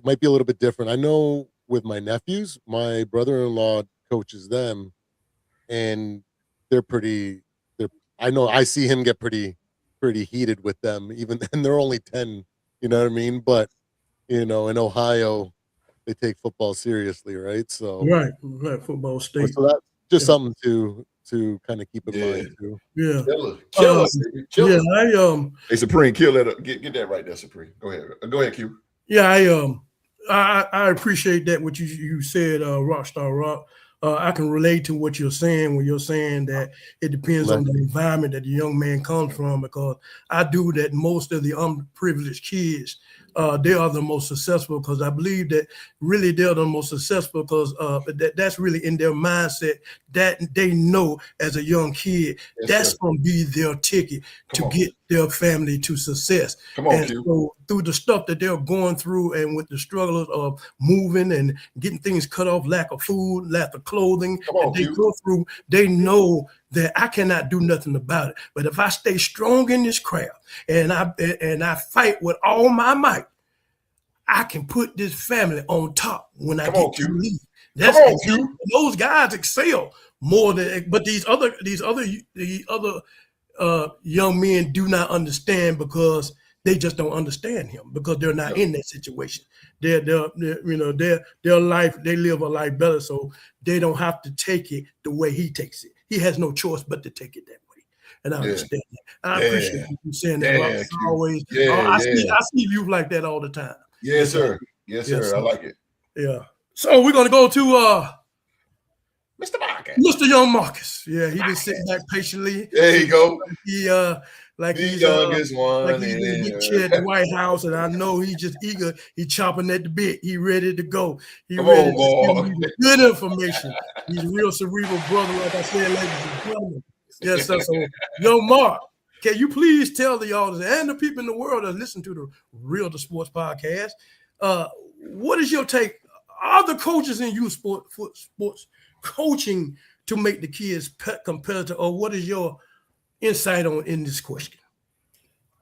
might be a little bit different. I know with my nephews, my brother-in-law coaches them, and I see him get pretty heated with them, and they're only 10, you know what I mean? But in Ohio, they take football seriously, right? So right, football state. So that's just something to kind of keep in mind too. Yeah, kill us. Yeah, hey Supreme, kill that. Get that right there, Supreme. Go ahead, Q. Yeah, I appreciate that what you said, Rockstar Rock. I can relate to what you're saying when you're saying that it depends on the environment that the young man comes from, because I do that most of the unprivileged kids, they are the most successful, because I believe that really they're the most successful because that's really in their mindset that they know as a young kid, that's going to be their ticket to get their family to success. So through the stuff that they're going through and with the struggles of moving and getting things cut off, lack of food, lack of clothing, they go through, they know that I cannot do nothing about it. But if I stay strong in this craft and I fight with all my might, I can put this family on top when I get to leave. Those guys excel more than, but these other young men do not understand, because they just don't understand him, because they're not in that situation. Their life, they live a life better, so they don't have to take it the way he takes it. He has no choice but to take it that way, and I understand that. I appreciate you saying that. I see you like that all the time. Yes, sir. Yes, sir. I like it. Yeah. So we're gonna go to Mr. Marcus. Mr. Young Marcus. Yeah, he just sitting back patiently. There you go. He's youngest one. Like he's in the big chair at the White House, and I know he's just eager. He's chopping at the bit. He ready to go. He ready to give you good information. He's a real cerebral brother, like I said, ladies and gentlemen. Yes, sir. So, Young Mark, can you please tell the audience and the people in the world that listen to the Real to Sports podcast, what is your take? Are the coaches in youth sports coaching to make the kids competitive, or what is your insight in this question?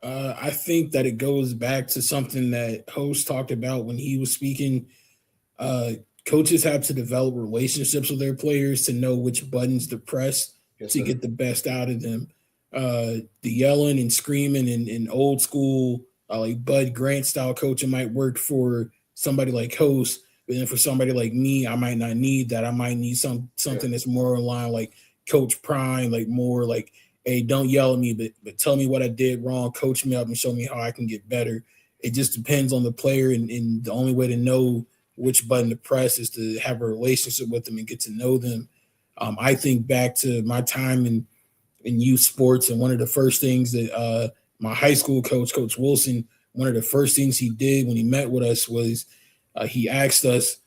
I think that it goes back to something that Host talked about when he was speaking. Coaches have to develop relationships with their players to know which buttons to press to get the best out of them. The yelling and screaming and old school, like Bud Grant style coaching might work for somebody like Host, but then for somebody like me, I might not need that. I might need something that's more in line like Coach Prime, like more like, hey, don't yell at me, but tell me what I did wrong, coach me up and show me how I can get better. It just depends on the player, and the only way to know which button to press is to have a relationship with them and get to know them. I think back to my time in youth sports, and one of the first things that my high school coach, Coach Wilson, one of the first things he did when he met with us was he asked us,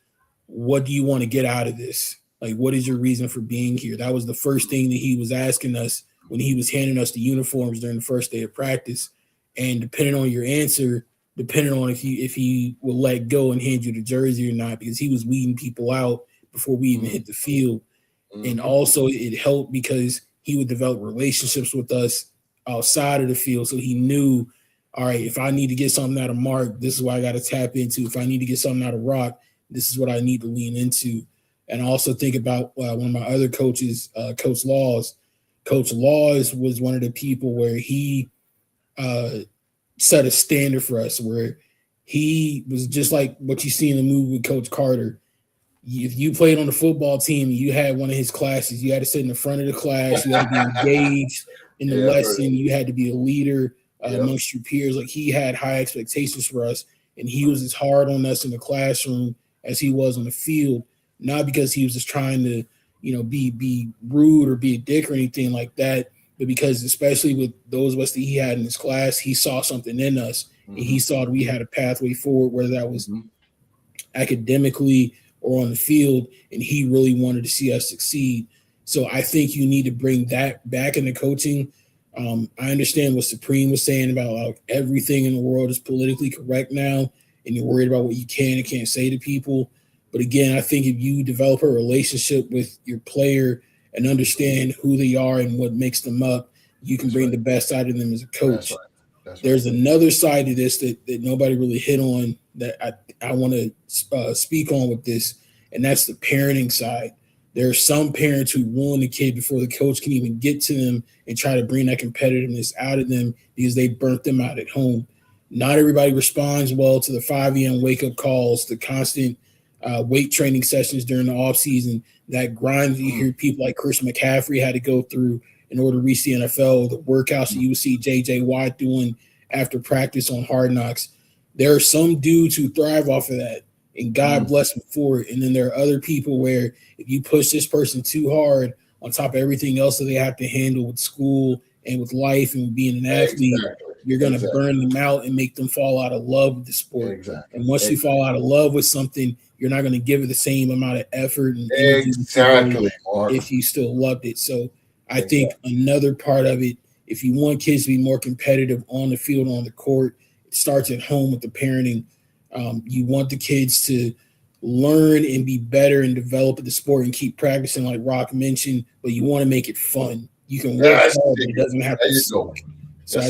what do you want to get out of this? Like, what is your reason for being here? That was the first thing that he was asking us when he was handing us the uniforms during the first day of practice. And depending on your answer, depending on if he will let go and hand you the jersey or not, because he was weeding people out before we even hit the field. And also it helped because he would develop relationships with us outside of the field. So he knew, all right, if I need to get something out of Mark, this is what I got to tap into. If I need to get something out of Rock, this is what I need to lean into. And also think about one of my other coaches, Coach Laws. Coach Laws was one of the people where he set a standard for us, where he was just like what you see in the movie with Coach Carter. If you played on the football team and you had one of his classes, you had to sit in the front of the class, you had to be engaged, in the lesson. You had to be a leader amongst your peers. Like, he had high expectations for us, and he was as hard on us in the classroom as he was on the field, not because he was just trying to, be rude or be a dick or anything like that, but because, especially with those of us that he had in his class, he saw something in us, and he saw that we had a pathway forward, whether that was academically or on the field, and he really wanted to see us succeed. So I think you need to bring that back into coaching. I understand what Supreme was saying about like everything in the world is politically correct now, and you're worried about what you can and can't say to people. But again, I think if you develop a relationship with your player and understand who they are and what makes them up, you can bring the best out of them as a coach. There's another side to this that nobody really hit on that I want to speak on with this, and that's the parenting side. There are some parents who ruin the kid before the coach can even get to them and try to bring that competitiveness out of them because they burnt them out at home. Not everybody responds well to the 5 a.m. wake-up calls, the constant weight training sessions during the offseason, that grind that you hear people like Chris McCaffrey had to go through in order to reach the NFL, the workouts that you would see J.J. Watt doing after practice on Hard Knocks. There are some dudes who thrive off of that, and God bless them for it. And then there are other people where if you push this person too hard on top of everything else that they have to handle with school and with life and being an athlete, you're going to burn them out and make them fall out of love with the sport. And once you fall out of love with something, you're not going to give it the same amount of effort and energy if you still loved it. So I think another part of it, if you want kids to be more competitive on the field, on the court, it starts at home with the parenting. You want the kids to learn and be better and develop at the sport and keep practicing, like Rock mentioned, but you want to make it fun. You can work hard, but it doesn't have to suck. So I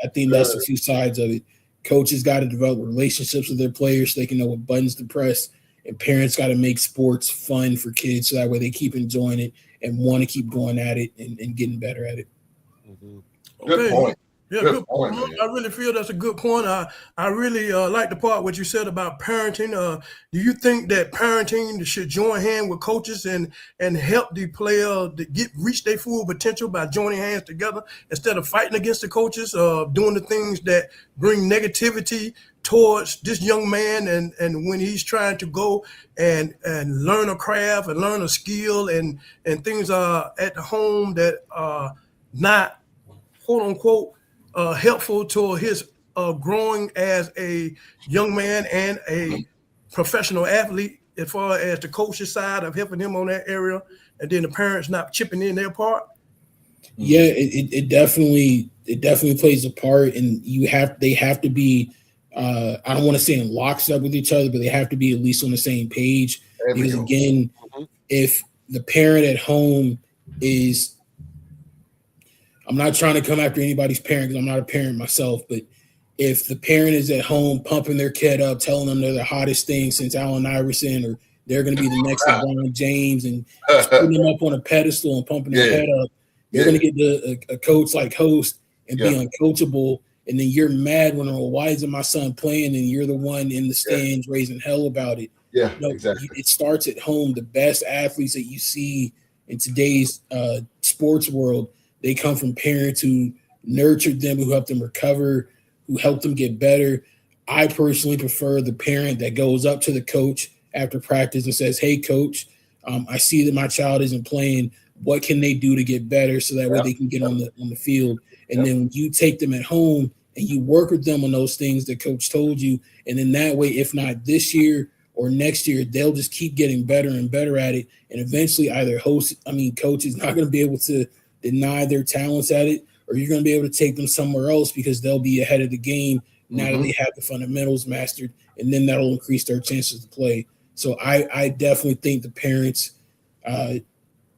think that's the two sides of it. Coaches got to develop relationships with their players so they can know what buttons to press, and parents got to make sports fun for kids so that way they keep enjoying it and want to keep going at it and getting better at it. Good point. Yeah, good point. I really feel that's a good point. I really like the part what you said about parenting. Do you think that parenting should join hands with coaches and help the player to reach their full potential by joining hands together instead of fighting against the coaches, doing the things that bring negativity towards this young man and when he's trying to go and learn a craft and learn a skill and things are at the home that are not quote unquote helpful to his growing as a young man and a professional athlete, as far as the coach's side of helping him on that area, and then the parents not chipping in their part? Yeah, it definitely plays a part, and they have to be I don't want to say in lockstep with each other, but they have to be at least on the same page. Because again, if the parent at home is, I'm not trying to come after anybody's parent because I'm not a parent myself, but if the parent is at home pumping their kid up, telling them they're the hottest thing since Allen Iverson, or they're going to be the next LeBron James, and putting them up on a pedestal and pumping their head up, you're going to get a coach like host and be uncoachable. And then you're mad when, why isn't my son playing? And you're the one in the stands raising hell about it. Exactly. It starts at home. The best athletes that you see in today's sports world, they come from parents who nurtured them, who helped them recover, who helped them get better. I personally prefer the parent that goes up to the coach after practice and says, "Hey, coach, I see that my child isn't playing. What can they do to get better so that way they can get on the field?" And then when you take them at home and you work with them on those things that coach told you, and in that way, if not this year or next year, they'll just keep getting better and better at it. And eventually either coach is not going to be able to deny their talents at it, or you're going to be able to take them somewhere else because they'll be ahead of the game now that they have the fundamentals mastered, and then that'll increase their chances to play. So I definitely think the parents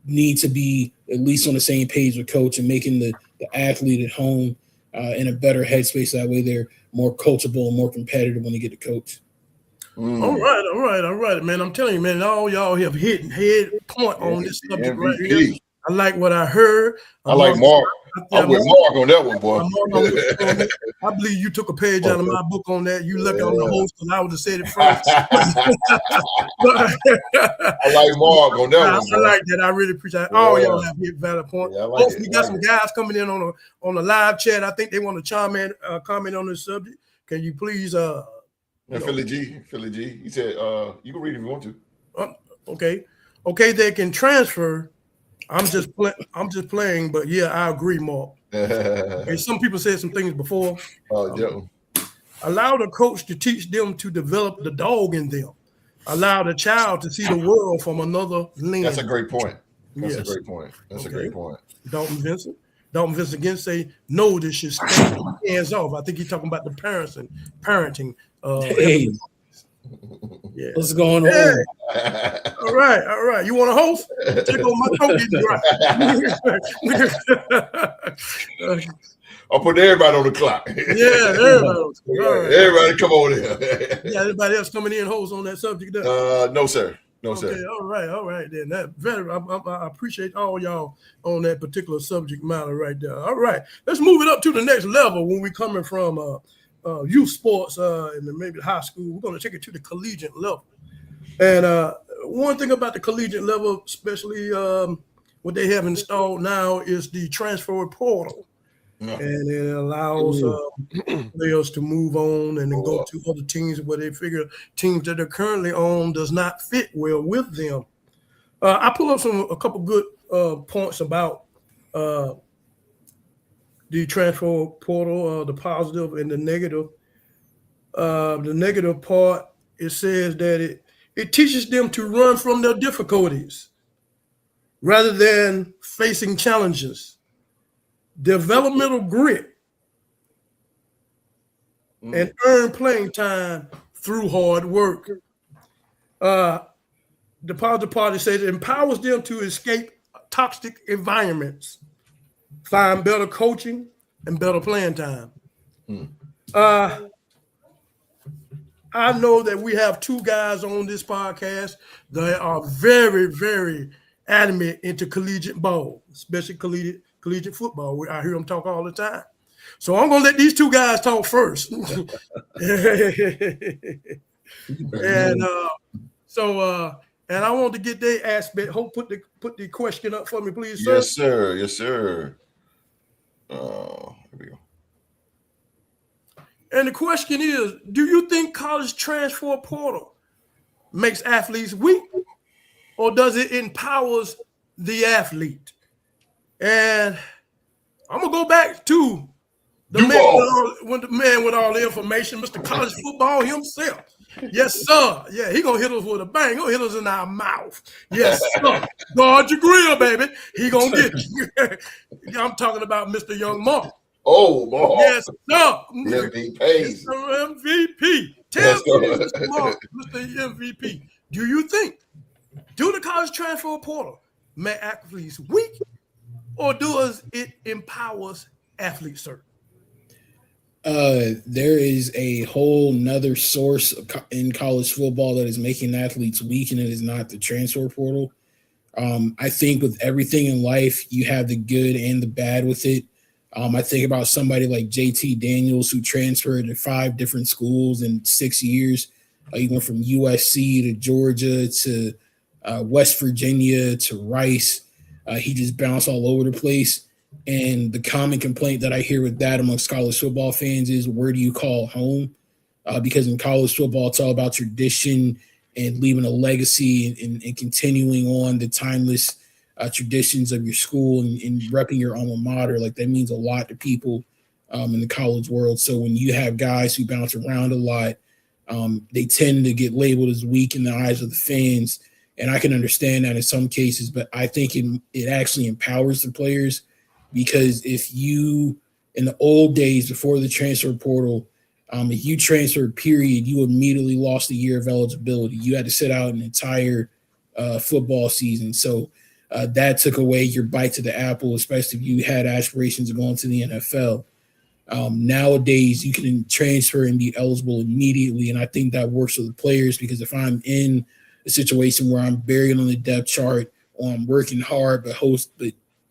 need to be at least on the same page with coach and making the athlete at home in a better headspace. That way they're more coachable and more competitive when they get to coach. All right, man. I'm telling you, man, all y'all have hit head point on this subject right here. I like what I heard. I like Mark. I'm with Mark on that one, boy. I believe you took a page out of my book on that. You lucky on the host, and I would have said it first. I like Mark on that one, boy. I like that. I really appreciate it. All y'all have hit valid point. Yeah, like we got some guys coming in on the live chat. I think they want to comment on this subject. Can you please Philly G. He said, you can read if you want to. Okay, they can transfer. I'm just playing, but yeah, I agree, Mark. Okay, some people said some things before. Allow the coach to teach them to develop the dog in them. Allow the child to see the world from another lens. That's a great point. That's a great point. Dalton Vincent again say no, this should stay hands off. I think he's talking about the parenting. Hey. Yeah. What's going on? Hey. All right. You want to host? Check on my coat getting right. I'll put everybody on the clock. Yeah, everybody. Right. Everybody come on in. Yeah, anybody else coming in host on that subject? No, sir. Okay, all right. Then I appreciate all y'all on that particular subject matter right there. All right, let's move it up to the next level when we're coming from youth sports and maybe high school. We're going to take it to the collegiate level. And one thing about the collegiate level, especially what they have installed now, is the transfer portal. Yeah. And it allows players to move on and then go to other teams where they figure teams that they're currently on does not fit well with them. I pull up a couple good points about the transfer portal, the positive and the negative. The negative part, it says that it teaches them to run from their difficulties rather than facing challenges. Developmental grit and earn playing time through hard work. The positive part says it empowers them to escape toxic environments, find better coaching and better playing time. I know that we have two guys on this podcast that are very, very adamant into collegiate ball, especially collegiate football. I hear them talk all the time. So I'm going to let these two guys talk first. And I want to get their aspect. Hope put the question up for me, please, sir. Yes, sir. Here we go. And the question is, do you think college transfer portal makes athletes weak, or does it empowers the athlete? And I'm gonna go back to the man with all the information, Mr. College Football himself. Yes, sir. Yeah, he gonna hit us with a bang. He gonna hit us in our mouth. Yes, sir. Guard your grill, baby. He gonna get you. I'm talking about Mr. Young Mark. Oh, Mark. Yes, sir. MVP. Mr. MVP. Tell me, Mr. Mark, Mr. MVP, do you think the college transfer portal make athletes weak, or does it empowers athletes, sir? There is a whole nother source in college football that is making athletes weak, and it is not the transfer portal. I think with everything in life, you have the good and the bad with it. I think about somebody like JT Daniels, who transferred to 5 different schools in 6 years. He went from USC to Georgia to West Virginia to Rice. He just bounced all over the place. And the common complaint that I hear with that amongst college football fans is, where do you call home? Because in college football, it's all about tradition and leaving a legacy and continuing on the timeless traditions of your school and repping your alma mater. Like, that means a lot to people in the college world. So when you have guys who bounce around a lot, they tend to get labeled as weak in the eyes of the fans. And I can understand that in some cases, but I think it actually empowers the players, because if you, in the old days before the transfer portal, if you transferred, period, you immediately lost a year of eligibility. You had to sit out an entire football season. So that took away your bite to the apple, especially if you had aspirations of going to the NFL. Nowadays, you can transfer and be eligible immediately, and I think that works for the players, because if I'm in a situation where I'm buried on the depth chart on working hard, but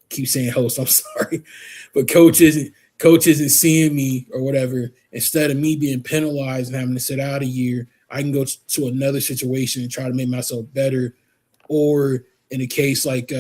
keep saying host, I'm sorry, but coaches and seeing me or whatever, instead of me being penalized and having to sit out a year, I can go to another situation and try to make myself better. Or in a case like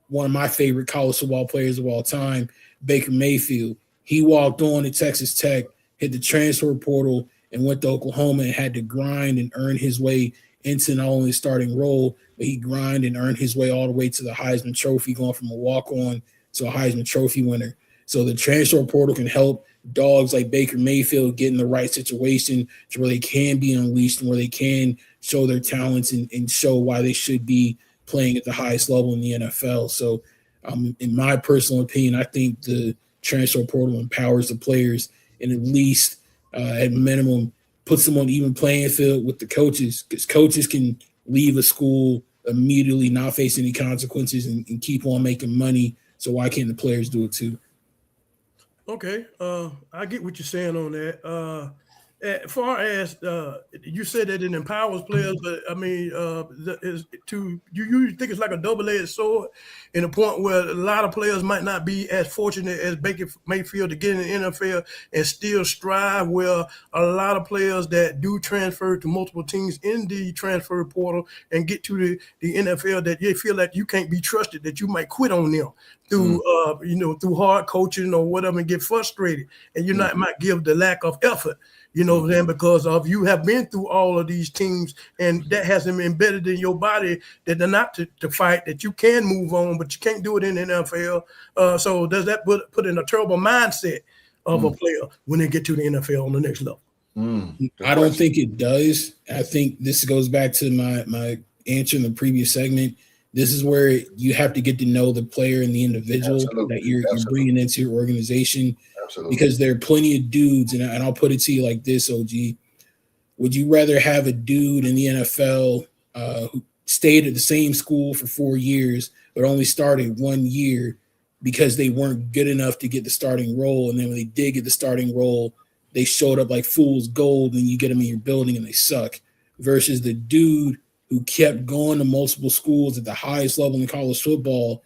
one of my favorite college football players of all time, Baker Mayfield, he walked on to Texas Tech, hit the transfer portal, and went to Oklahoma and had to grind and earn his way into not only starting role, but he grind and earned his way all the way to the Heisman Trophy, going from a walk-on to a Heisman Trophy winner. So the transfer portal can help dogs like Baker Mayfield get in the right situation to where they can be unleashed and where they can show their talents and show why they should be playing at the highest level in the NFL. So in my personal opinion, I think the transfer portal empowers the players and at least at minimum puts them on even playing field with the coaches, because coaches can leave a school immediately, not face any consequences, and keep on making money. So why can't the players do it too? Okay, I get what you're saying on that. As far as you said that it empowers players, but I mean, you think it's like a double-edged sword, in a point where a lot of players might not be as fortunate as Baker Mayfield to get in the NFL and still strive. Where a lot of players that do transfer to multiple teams in the transfer portal and get to the NFL, that they feel that you can't be trusted, that you might quit on them through through hard coaching or whatever, and get frustrated, and you might give the lack of effort. You know what I'm saying? Because of you have been through all of these teams, and that has them embedded in your body that they're not to fight, that you can move on, but you can't do it in the NFL. So does that put in a terrible mindset of a player when they get to the NFL on the next level? I don't think it does. I think this goes back to my answer in the previous segment. This is where you have to get to know the player and the individual that you're bringing into your organization. Absolutely. Because there are plenty of dudes, and I'll put it to you like this, OG. Would you rather have a dude in the NFL who stayed at the same school for 4 years but only started 1 year because they weren't good enough to get the starting role, and then when they did get the starting role, they showed up like fool's gold, and you get them in your building and they suck, versus the dude who kept going to multiple schools at the highest level in college football,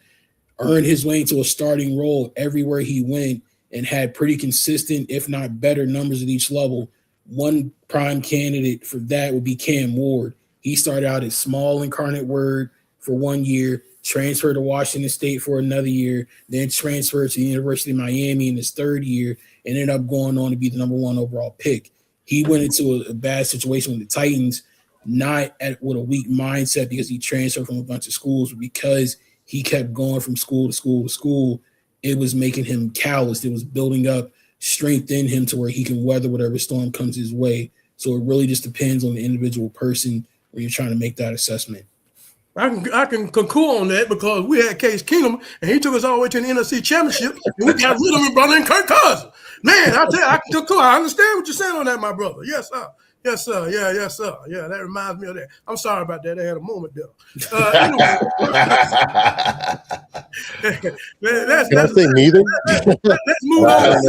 earned his way into a starting role everywhere he went, and had pretty consistent, if not better, numbers at each level. One prime candidate for that would be Cam Ward. He started out at small Incarnate Word for 1 year, transferred to Washington State for another year, then transferred to the University of Miami in his third year, and ended up going on to be the number 1 overall pick. He went into a bad situation with the Titans, not with a weak mindset because he transferred from a bunch of schools, but because he kept going from school to school to school. It was making him calloused. It was building up strength in him to where he can weather whatever storm comes his way. So it really just depends on the individual person when you're trying to make that assessment. I can concur on that, because we had Case Keenum, and he took us all the way to the NFC Championship, and we got rid of his brother and Kirk Cousins. Man, I tell you, I can concur. I understand what you're saying on that, my brother. Yes, sir. Yes, sir. Yeah, yes, sir. Yeah, that reminds me of that. I'm sorry about that. I had a moment there. Anyway, let's move on.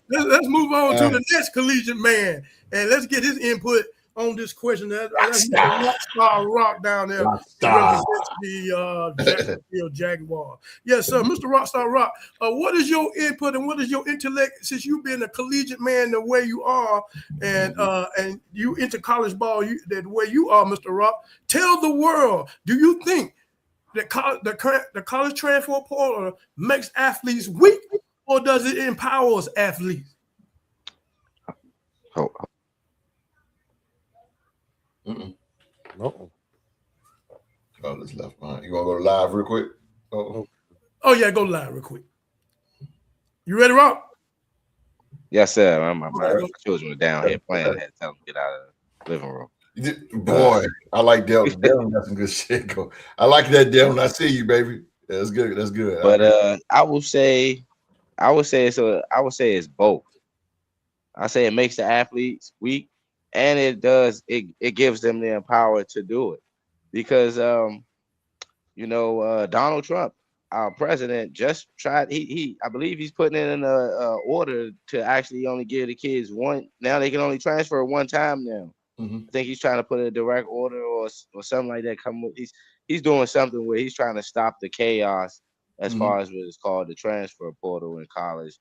Let's move on to the next collegiate man, and let's get his input on this question. That's Rockstar Rock down there, represents the Jacksonville Jaguars. Yes, sir, Mr. Rockstar Rock. What is your input and what is your intellect, since you've been a collegiate man the way you are, and you into college ball the way you are, Mr. Rock? Tell the world, do you think that the college transfer portal makes athletes weak, or does it empower athletes? No. Oh, this left behind. You want to go live real quick? Oh yeah, go live real quick. You ready, Rob? Yes, sir. My children were down here playing. I had to tell them to get out of the living room. Boy, I like Delvin. Delvin got some good shit go. I like that, Delvin. I see you, baby. That's good. That's good. But I would say it's both. I say it makes the athletes weak, and it gives them the power to do it, because Donald Trump, our president, just tried. I believe he's putting in an order to actually only give the kids one. Now they can only transfer one time now. I think he's trying to put a direct order or something like that. he's doing something where he's trying to stop the chaos as Mhm. far as what is called the transfer portal in college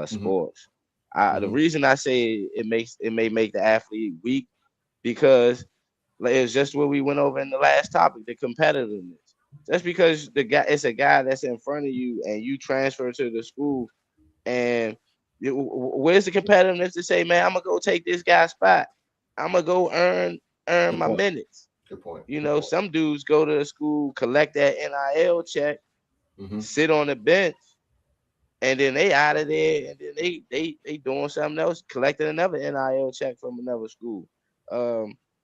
sports. The Mhm. reason I say it may make the athlete weak because like, it's just what we went over in the last topic, the competitiveness. Just because it's a guy that's in front of you and you transfer to the school, and where's the competitiveness to say, man, I'm gonna go take this guy's spot. I'm gonna go earn Good my point. minutes. Good point. You Good know, point. some dudes go to the school, collect that NIL check, Mhm. sit on the bench, and then they out of there, and then they doing something else, collecting another NIL check from another school.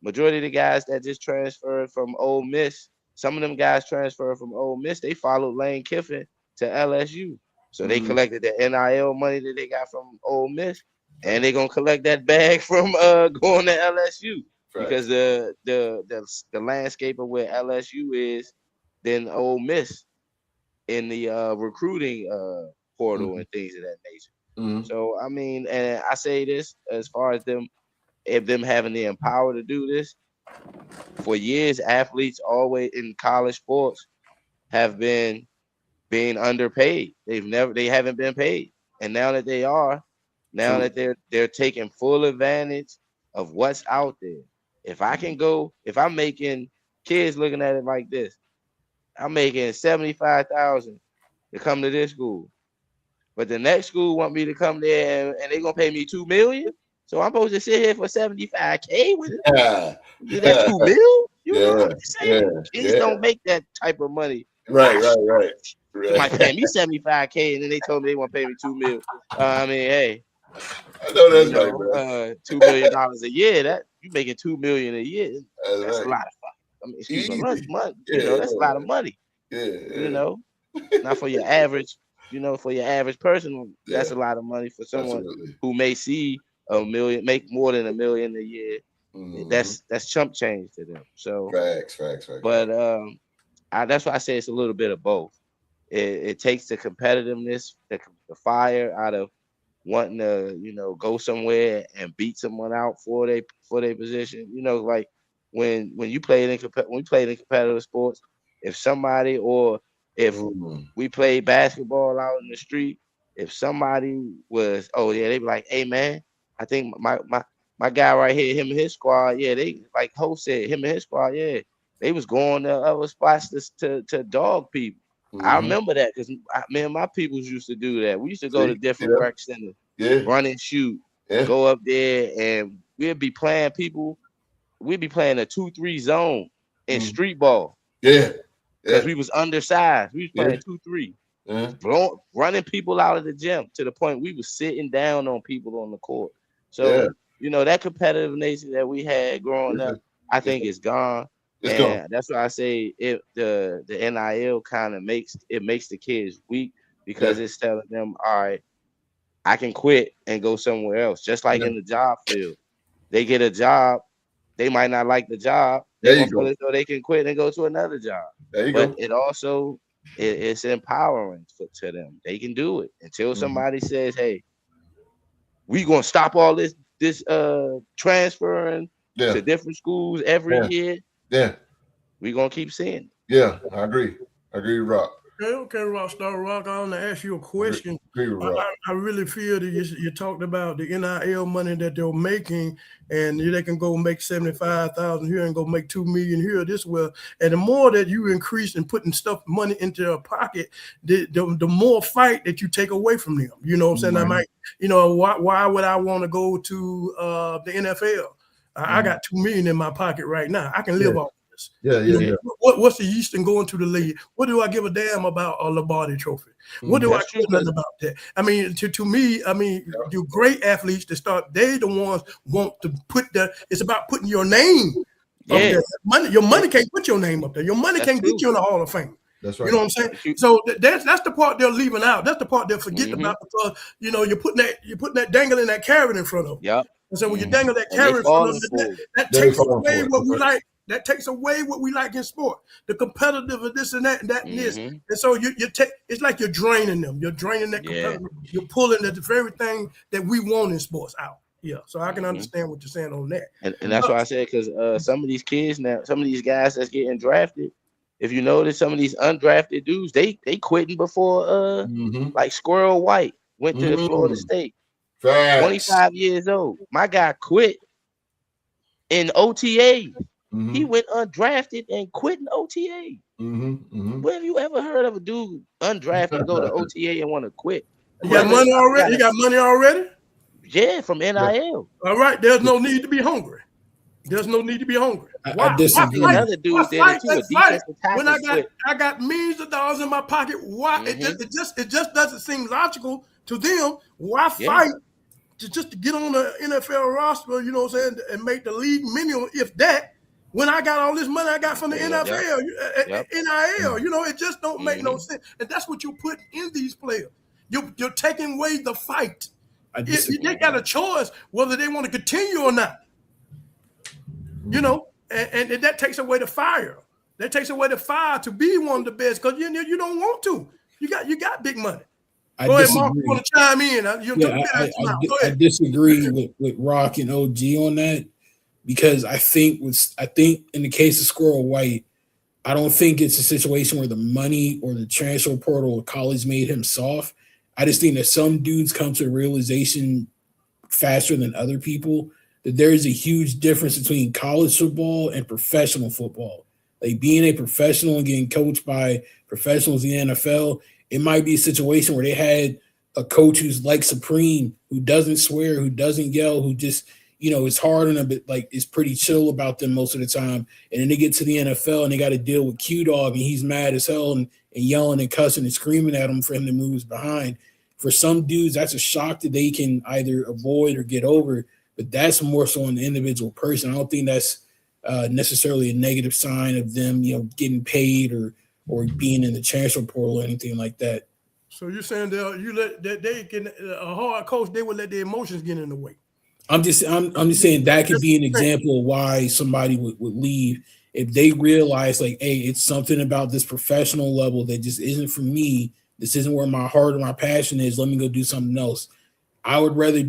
Majority of the guys that just transferred from Ole Miss, some of them guys transferred from Ole Miss, they followed Lane Kiffin to LSU. So they Mhm. collected the NIL money that they got from Ole Miss, and they're gonna collect that bag from going to LSU because the landscape of where LSU is than Ole Miss in the recruiting portal Mhm. and things of that nature. Mhm. So I mean, and I say this as far as them, if them having the empower to do this, for years, athletes always in college sports have been being underpaid. They haven't been paid. And now that they are, now True. that they're taking full advantage of what's out there. If I can go, if I'm making kids looking at it like this, I'm making 75,000 to come to this school. But the next school want me to come there and they're gonna pay me $2 million. So I'm supposed to sit here for 75K with it. Yeah. That's $2 million. You know what Yeah. I'm saying? Kids Yeah. don't make that type of money. Right. Right. Somebody Right. paying me 75K and then they told me they want to pay me $2 million. I mean, hey, I know you that's right, know, bro. $2 million a year. That you making $2 million a year. That's That's a right. lot of fun. I mean, excuse me, Easy. money. Yeah. You know, that's a lot of money. Yeah. You Yeah. know, not for your average. You know, for your average person, that's Yeah. a lot of money. For someone Absolutely. who may see a million, make more than $1 million a year, Mhm. that's chump change to them. So, Facts. but that's why I say it's a little bit of both. It takes the competitiveness, the fire out of wanting to, you know, go somewhere and beat someone out for their position. You know, like when you played when we played in competitive sports, if somebody or if Mhm. we played basketball out in the street, if somebody was, oh yeah, they be like, hey man, I think my guy right here, him and his squad, yeah, they like Ho said, him and his squad, yeah, they was going to other spots to dog people. I Mhm. remember that because me and my peoples used to do that. We used to go to See? different Yeah. rec centers, Yeah. run and shoot, Yeah. go up there, and we'd be playing people. We'd be playing a 2-3 zone in Mhm. street ball Yeah. because Yeah. we was undersized. We was Yeah. playing 2-3, Uh-huh. running people out of the gym to the point we was sitting down on people on the court. Yeah. So you know that competitive nature that we had growing Yeah. up, I It's think is gone. it's gone. And that's why I say the NIL kind of makes the kids weak because Yeah. it's telling them, all right, I can quit and go somewhere else. Just like Yeah. in the job field, they get a job, they might not like the job, they're There you gonna feel go. as though they can quit and go to another job. There you But go. it also it's empowering to them. They can do it until Mhm. somebody says, "Hey, we gonna stop all this transferring Yeah. to different schools every Yeah. year." Yeah. We gonna keep seeing it. Yeah. I agree. I agree with Rock. Okay, Rockstar Rock. I want to ask you a question. Agree with I, Rock. I really feel that you talked about the NIL money that they're making, and they can go make 75,000 here and go make 2 million here this well. And the more that you increase and putting money into their pocket, the more fight that you take away from them. You know what I'm saying? I Mhm. might, you know, why would I want to go to the NFL? I got 2 million in my pocket right now. I can live Yeah. off this. Yeah. You Yeah. know, what's the use in going to the league? What do I give a damn about a Lombardi trophy? What do I That's care true. nothing about that? I mean, to me, I mean, you great athletes to start, they the ones want to put it's about putting your name up Yeah, there. Money, your money can't put your name up there. Your money that's can't get true. you in the Hall of Fame. That's You right. know what I'm saying? But you, So that's the part they're leaving out. That's the part they're forgetting mm-hmm. about because you know you're putting that dangling that carrot in front of them. Yep. And so when you Mhm. dangle that And they carrot in front of falling them, for it. that They takes falling away for it. what we That's right. like. That takes away what we like in sport, the competitive and this and that and that and this. Mm-hmm. And so you take it's like you're draining them. You're draining that Yeah. competitive. You're pulling the very thing that we want in sports out. Yeah. So I can Mm-hmm. understand what you're saying on that. And that's why I said because some of these kids now, some of these guys that's getting drafted, if you notice some of these undrafted dudes, they quitting before like Squirrel White went to Florida State. Facts. 25 years old. My guy quit in OTA. He went undrafted and quit in OTA. When have you ever heard of a dude undrafted go to OTA and want to quit? You got money already? You got money already? Yeah, from NIL. All right, there's no need to be hungry. There's no need to be hungry. I disagree. Another dude did it too. A defensive When tackle I got millions of dollars in my pocket, why it just doesn't seem logical to them. Why fight to get on the NFL roster, you know what I'm saying, and make the league minimum, if that, when I got all this money I got from the NFL, NIL, you know, it just don't make no sense. And that's what you're putting in these players. You're taking away the fight. They got a choice whether they want to continue or not. You know, and that takes away the fire. That takes away the fire to be one of the best, because you don't want to. You got big money. Go ahead, Mark. You want to chime in? I disagree with Rock and OG on that, because I think in the case of Squirrel White, I don't think it's a situation where the money or the transfer portal or college made him soft. I just think that some dudes come to the realization faster than other people that there is a huge difference between college football and professional football. Like being a professional and getting coached by professionals in the NFL, it might be a situation where they had a coach who's like Supreme, who doesn't swear, who doesn't yell, who just, you know, it's hard on them, but like is pretty chill about them most of the time. And then they get to the NFL and they got to deal with Q-Dog, and he's mad as hell and yelling and cussing and screaming at him for him to move his behind. For some dudes, that's a shock that they can either avoid or get over, but that's more so on the individual person. I don't think that's necessarily a negative sign of them, you know, getting paid or being in the transfer portal or anything like that. So you're saying that they can, a hard coach, they would let their emotions get in the way. I'm just saying that could be an example of why somebody would leave if they realize, like, hey, it's something about this professional level that just isn't for me. This isn't where my heart or my passion is. Let me go do something else. I would rather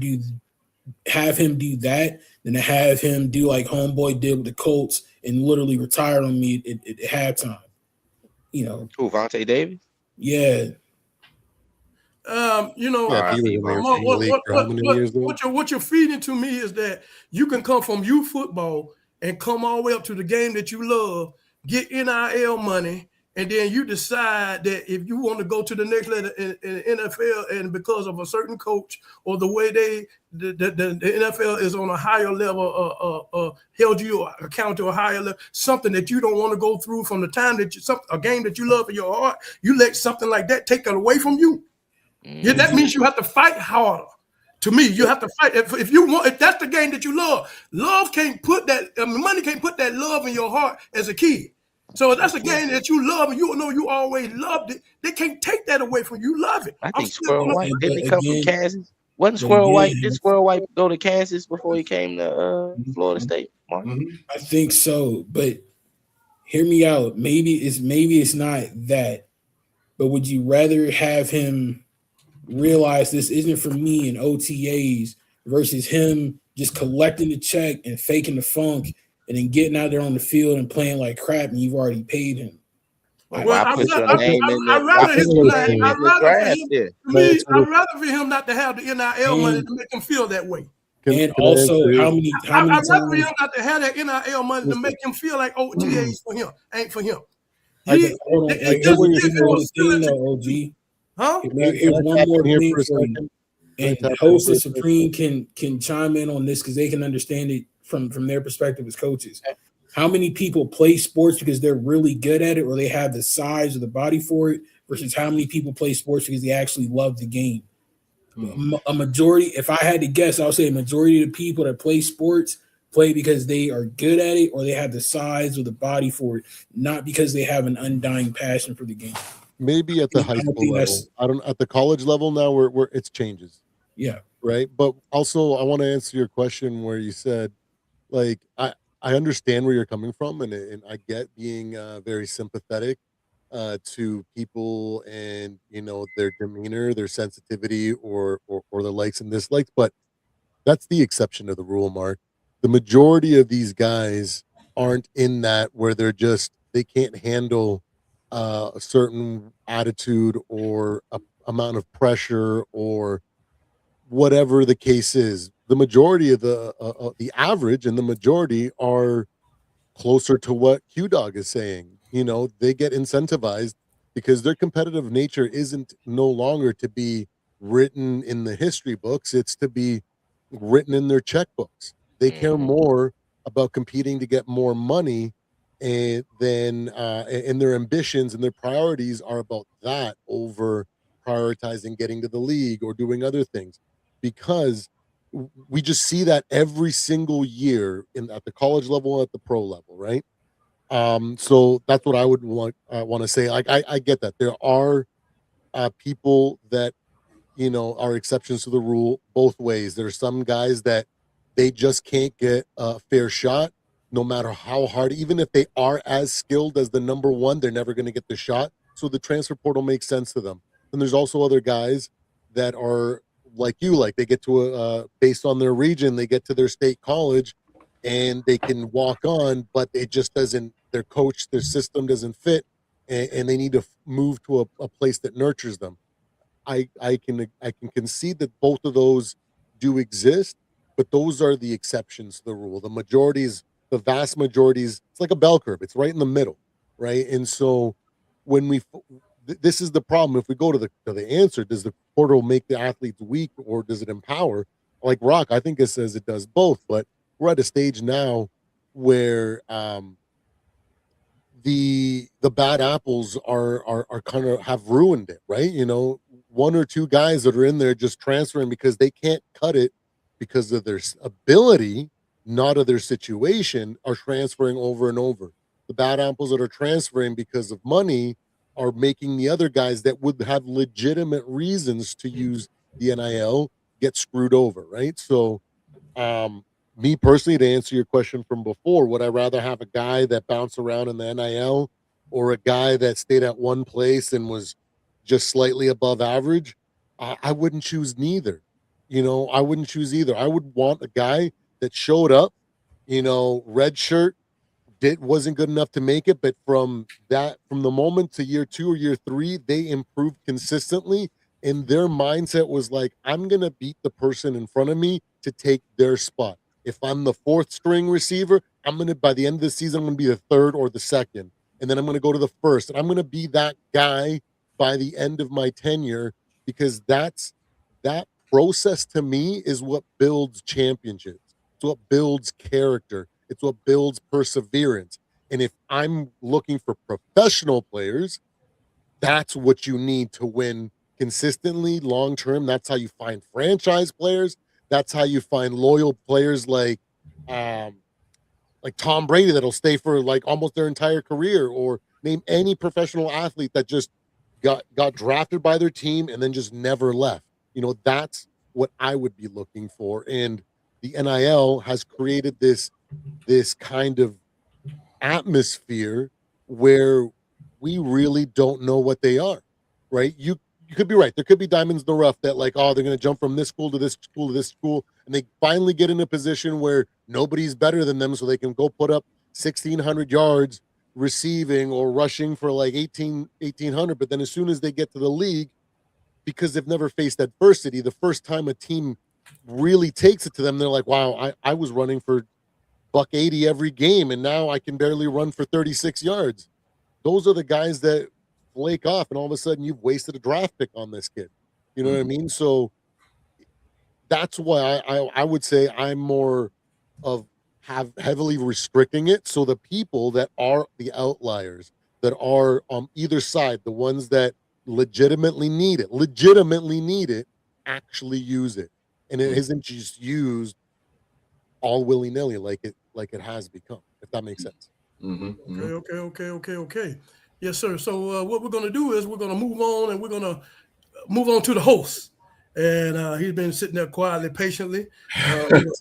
have him do that than to have him do like Homeboy did with the Colts and literally retire on me at halftime. You know, who, Vontae Davis? Yeah. You know, what you're feeding to me is that you can come from youth football and come all the way up to the game that you love, get NIL money, and then you decide that if you want to go to the next level in NFL, and because of a certain coach or the way the NFL is on a higher level, held you account to a higher level, something that you don't want to go through from the time that a game that you love in your heart, you let something like that take it away from you. Yeah, that means you have to fight harder. To me, you have to fight. If that's the game that you love, can't put that. Money can't put that love in your heart as a kid. So if that's a game that you love and you know you always loved it, they can't take that away from you. You love it. I think Squirrel White didn't he come from Kansas? Wasn't Squirrel White? Did Squirrel White go to Kansas before he came to Florida State? Mark? I think so, but hear me out. Maybe it's not that, but would you rather have him realize this isn't for me in OTAs versus him just collecting the check and faking the funk and then getting out there on the field and playing like crap and you've already paid him? I'd rather for him not to have the NIL money to make him feel that way. And also, how many I'd rather for him not to have that NIL money to make him feel like OTAs for him ain't for him. OG. Huh? Here's one more thing for you. And host and Supreme can chime in on this because they can understand it from their perspective as coaches. How many people play sports because they're really good at it or they have the size or the body for it versus how many people play sports because they actually love the game? A majority, if I had to guess, I would say a majority of the people that play sports play because they are good at it or they have the size or the body for it, not because they have an undying passion for the game. Maybe at the high school level. At the college level now where it's changes. Yeah. Right. But also I want to answer your question where you said, like, I understand where you're coming from and I get being very sympathetic to people and, you know, their demeanor, their sensitivity or their likes and dislikes. But that's the exception to the rule, Mark. The majority of these guys aren't in that where they they can't handle a certain attitude or a amount of pressure or whatever the case is. The majority of the average and the majority are closer to what Q Dog is saying. You know, they get incentivized because their competitive nature isn't no longer to be written in the history books, it's to be written in their checkbooks. They care more about competing to get more money and their ambitions and their priorities are about that over prioritizing getting to the league or doing other things because we just see that every single year at the college level and at the pro level, right? So that's what I would want to say. Like I get that there are people that are exceptions to the rule both ways. There's some guys that they just can't get a fair shot, no matter how hard. Even if they are as skilled as the number one, they're never going to get the shot. So the transfer portal makes sense to them. And there's also other guys that are like you, like they get to based on their region, they get to their state college, and they can walk on, but it just doesn't. Their coach, their system doesn't fit, and they need to move to a place that nurtures them. I can concede that both of those do exist, but those are the exceptions to the rule. The vast majorities, it's like a bell curve. It's right in the middle, right? And so when this is the problem. If we go to the answer, does the portal make the athletes weak or does it empower? Like Rock, I think it says it does both, but we're at a stage now where the bad apples are kind of have ruined it, right? One or two guys that are in there just transferring because they can't cut it because of their ability, not of their situation, are transferring over and over. The bad apples that are transferring because of money are making the other guys that would have legitimate reasons to use the NIL get screwed over, right? So me personally, to answer your question from before, would I rather have a guy that bounced around in the NIL or a guy that stayed at one place and was just slightly above average? I wouldn't choose neither. I wouldn't choose either. I would want a guy that showed up, red shirt, wasn't good enough to make it, but from the moment to year 2 or year 3, they improved consistently, and their mindset was like, I'm gonna beat the person in front of me to take their spot. If I'm the 4th string receiver, by the end of the season, I'm gonna be the 3rd or the 2nd, and then I'm gonna go to the 1st, and I'm gonna be that guy by the end of my tenure, because that process to me is what builds championships. It's what builds character. It's what builds perseverance. And if I'm looking for professional players, that's what you need to win consistently, long term. That's how you find franchise players. That's how you find loyal players like Tom Brady that'll stay for like almost their entire career, or name any professional athlete that just got drafted by their team and then just never left. That's what I would be looking for. And the NIL has created this kind of atmosphere where we really don't know what they are, right? You could be right. There could be diamonds in the rough that they're going to jump from this school to this school to this school, and they finally get in a position where nobody's better than them, so they can go put up 1,600 yards receiving or rushing for like 1,800. But then as soon as they get to the league, because they've never faced adversity, the first time a team really takes it to them, they're like, wow, I was running for $180 every game, and now I can barely run for 36 yards. Those are the guys that flake off, and all of a sudden you've wasted a draft pick on this kid. You know what I mean? So that's why I would say I'm more of heavily restricting it. So the people that are the outliers, that are on either side, the ones that legitimately need it, actually use it. And it isn't just used all willy-nilly like it has become, if that makes sense. Okay. Yes, sir. So what we're going to do is we're going to move on, and we're going to move on to the host. And he's been sitting there quietly, patiently.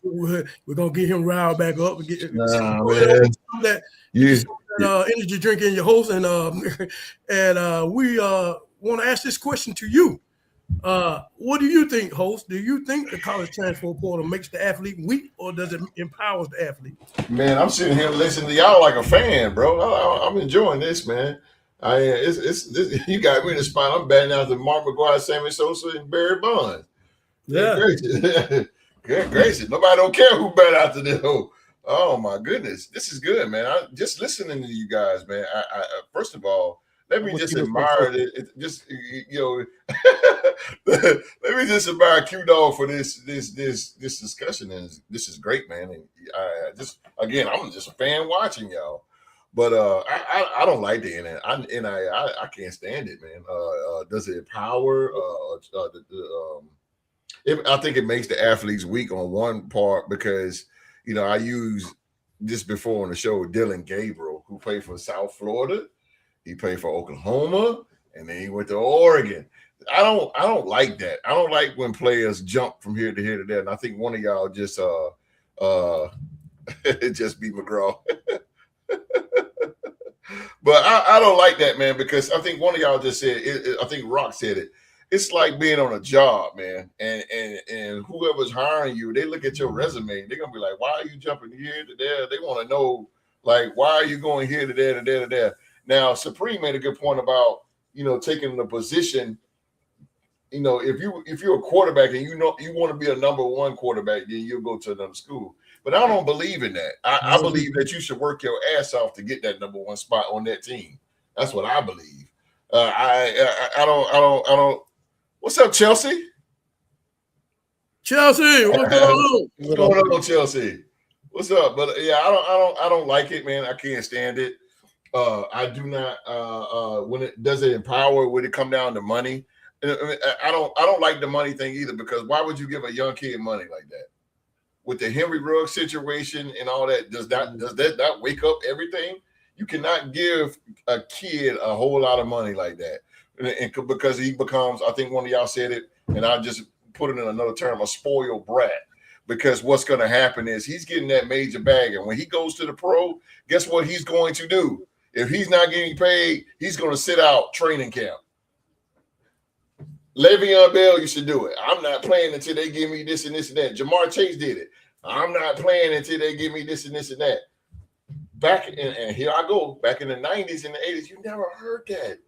We're going to get him riled back up and get that energy drink in your host. And we want to ask this question to you. What do you think, host? Do you think the college transfer portal makes the athlete weak, or does it empowers the athlete? Man, I'm sitting here listening to y'all like a fan, bro. I'm enjoying this, man. You got me in the spot. I'm batting out to Mark McGuire, Sammy Sosa, and Barry Bonds. Yeah. Good gracious. Nobody don't care who bat out to them. Oh my goodness. This is good, man. I just listening to you guys, man. I first of all, let me just admire it. Just let me just admire Q Dog for this discussion. And this is great, man. And I'm just a fan watching y'all. But I don't like the NIL. I can't stand it, man. Does it empower? I think it makes the athletes weak on one part because, I used this before on the show, Dylan Gabriel, who played for South Florida. He played for Oklahoma, and then he went to Oregon. I don't like that. I don't like when players jump from here to here to there. And I think one of y'all just just beat McGraw. But I don't like that, man, because I think one of y'all just said I think Rock said it. It's like being on a job, man, and whoever's hiring you, they look at your resume. They're gonna be like, "Why are you jumping here to there?" They want to know, like, why are you going here to there to there to there? Now, Supreme made a good point about taking the position. If you're a quarterback and you want to be a number one quarterback, then you'll go to another school. But I don't believe in that. I believe that you should work your ass off to get that number one spot on that team. That's what I believe. I don't. What's up, Chelsea? Chelsea, what's going on? What's going on, Chelsea? What's up? But yeah, I don't like it, man. I can't stand it. I do not. When it does it empower? Would it come down to money? I don't like the money thing either, because why would you give a young kid money like that? With the Henry Ruggs situation and all that, does that not wake up everything? You cannot give a kid a whole lot of money like that, and because he becomes, I think one of y'all said it, and I just put it in another term, a spoiled brat. Because what's going to happen is he's getting that major bag, and when he goes to the pro, guess what he's going to do? If he's not getting paid, he's going to sit out training camp. Le'Veon Bell used to do it. I'm not playing until they give me this and this and that. Jamar Chase did it. I'm not playing until they give me this and this and that. And here I go. Back in the 90s and the 80s, you never heard that.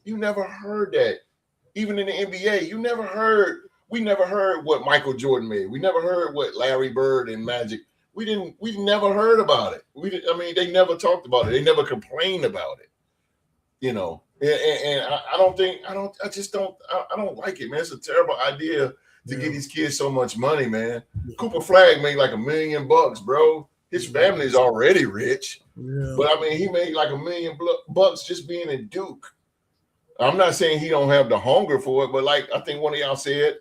You never heard that. Even in the NBA, we never heard what Michael Jordan made. We never heard what Larry Bird and Magic. We never heard about it. They never talked about it. They never complained about it. And I don't like it, man. It's a terrible idea to get these kids so much money, man. Cooper Flagg made like $1 million, bro. His family's already rich. Yeah. But he made like $1 million just being in Duke. I'm not saying he don't have the hunger for it, but like I think one of y'all said,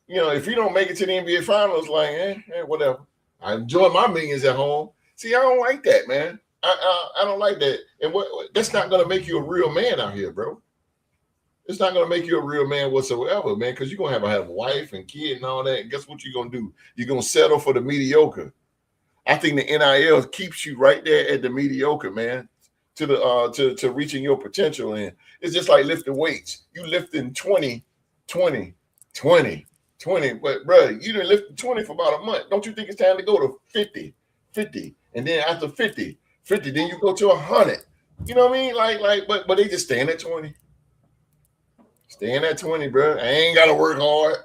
if you don't make it to the NBA Finals, like, whatever. I enjoy my millions at home. See, I don't like that, man. I don't like that. And that's not going to make you a real man out here, bro. It's not going to make you a real man whatsoever, man, because you're going to have a wife and kid and all that. And guess what you're going to do? You're going to settle for the mediocre. I think the NIL keeps you right there at the mediocre, man, to reaching your potential. And it's just like lifting weights. You lifting 20. But, bro, you didn't lift 20 for about a month. Don't you think it's time to go to 50? And then after 50, then you go to 100. You know what I mean? Like, but they just staying at 20. Staying at 20, bro. I ain't got to work hard.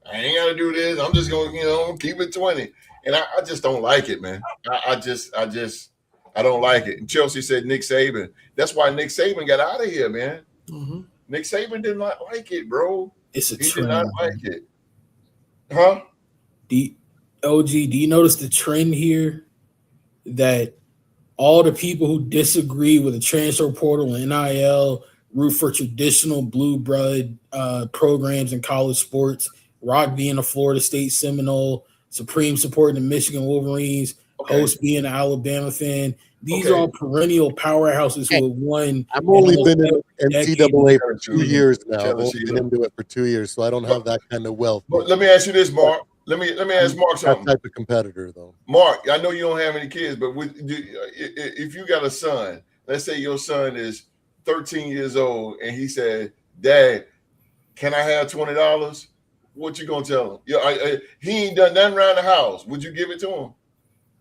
I ain't got to do this. I'm just going to, keep it 20. And I just don't like it, man. I don't like it. And Chelsea said Nick Saban. That's why Nick Saban got out of here, man. Mm-hmm. Nick Saban did not like it, bro. He did not like it. Huh? OG, do you notice the trend here that all the people who disagree with the transfer portal and NIL root for traditional blue blood programs in college sports? Rock being a Florida State Seminole, Supreme supporting the Michigan Wolverines, Host being an Alabama fan. These are all perennial powerhouses who have won. I've only been in NCAA for 2 years now. I've only been into it for 2 years, so I don't have that kind of wealth. But let me ask you this, Mark. Let me ask Mark something. That type of competitor, though. Mark, I know you don't have any kids, but if you got a son, let's say your son is 13 years old, and he said, "Dad, can I have $20? What you gonna tell him? Yeah, he ain't done nothing around the house. Would you give it to him?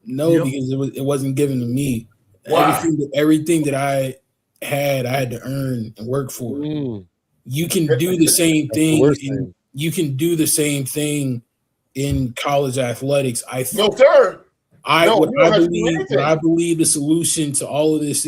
No, because it wasn't given to me. Why? Everything that I had to earn and work for. You can do the same thing. You can do the same thing in college athletics. No, sir. I believe the solution to all of this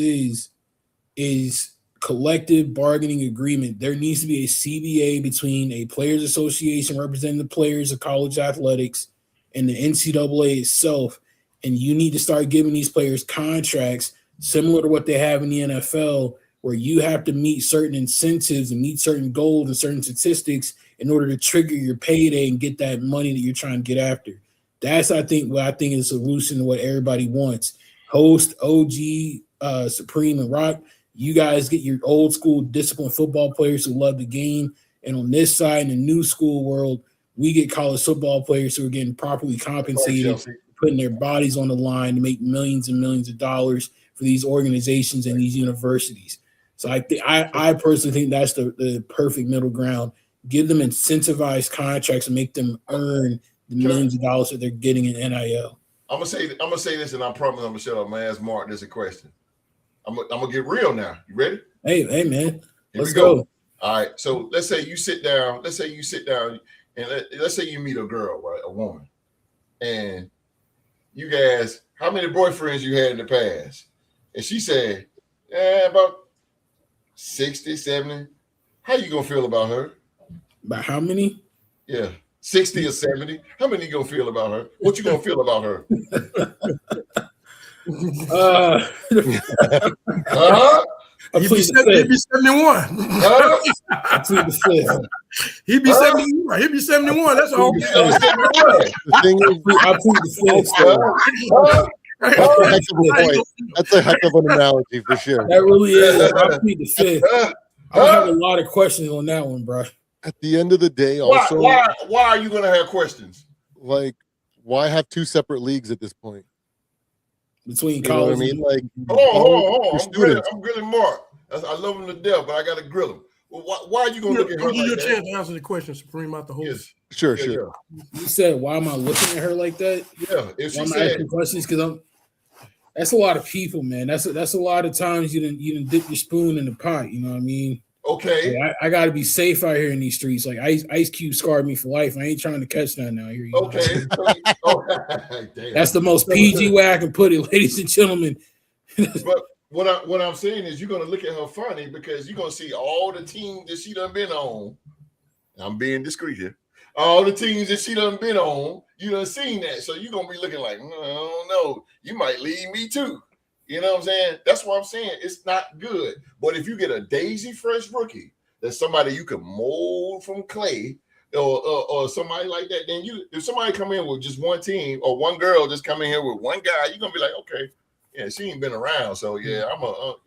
is collective bargaining agreement. There needs to be a CBA between a players association representing the players of college athletics and the NCAA itself. And you need to start giving these players contracts similar to what they have in the NFL, where you have to meet certain incentives and meet certain goals and certain statistics in order to trigger your payday and get that money that you're trying to get after. That's, what I think is a solution to what everybody wants. Host, OG, Supreme, and Rock, you guys get your old school disciplined football players who love the game. And on this side, in the new school world, we get college football players who are getting properly compensated, putting their bodies on the line to make millions and millions of dollars for these organizations and these universities. So I personally think that's the perfect middle ground. Give them incentivized contracts and make them earn the millions of dollars that they're getting in NIL. I'm gonna say this, and I promise I'm gonna shut up. I'm gonna ask Mark this a question. I'm gonna get real now. You ready? Hey man, let's go. All right. So let's say you sit down, and let's say you meet a girl, right, a woman, and you guys, how many boyfriends you had in the past? And she said, about 60, 70. How you gonna feel about her? About how many? Yeah. 60 or 70. How many you gonna feel about her? What you gonna feel about her? He'd be 71. I plead the fifth. He'd be 71. He'd be 71. That's all. The thing is, I plead the fifth. That's a heck of an analogy for sure. That really is. I plead the fifth. I have a lot of questions on that one, bro. At the end of the day, also, why are you gonna have questions? Like, why have two separate leagues at this point? Between You know college, what I mean? Like, hold on. I'm grilling Mark. I love him to death, but I gotta grill him. Well, why are you gonna look at her? I'll give you a like chance to answer the question, Supreme, out the host. Yes. Sure. You said, why am I looking at her like that? Yeah. If she I'm said asking questions because that's a lot of people, man. That's a lot of times you didn't dip your spoon in the pot. You know what I mean? Okay. Like, I got to be safe out here in these streets. Like Ice Cube scarred me for life. I ain't trying to catch nothing out here. Okay. Damn. That's the most PG way I can put it, ladies and gentlemen. But what I'm saying is, you're gonna look at her funny because you're gonna see all the teams that she done been on. I'm being discreet here. All the teams that she done been on, you done seen that. So you're gonna be looking like, I don't know, you might leave me too. You know what I'm saying? That's what I'm saying. It's not good. But if you get a daisy fresh rookie, that's somebody you can mold from clay, or somebody like that, then if somebody come in with just one team or one girl just come in here with one guy, you're gonna be like, okay, yeah, she ain't been around, so yeah,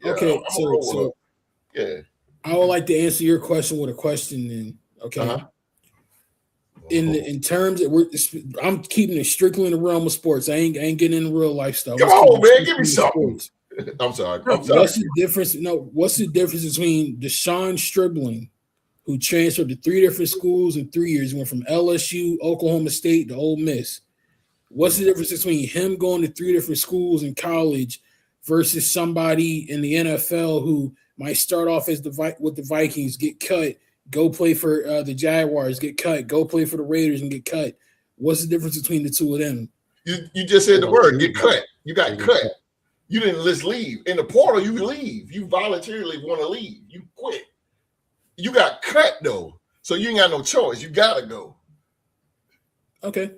okay. So yeah, I would like to answer your question with a question. Then, okay. In terms of I'm keeping it strictly in the realm of sports. I ain't getting into real life stuff. Come on, man, give me something. I'm sorry. What's the difference? What's the difference between Deshaun Stribling, who transferred to 3 different schools in 3 years, went from LSU, Oklahoma State to Ole Miss? What's the difference between him going to 3 different schools in college versus somebody in the NFL who might start off as with the Vikings, get cut, go play for the Jaguars, get cut, go play for the Raiders and get cut? What's the difference between the two of them? You just said the word, get cut. You got cut. You didn't just leave. In the portal, you leave. You voluntarily want to leave. You quit. You got cut, though. So you ain't got no choice. You got to go. Okay.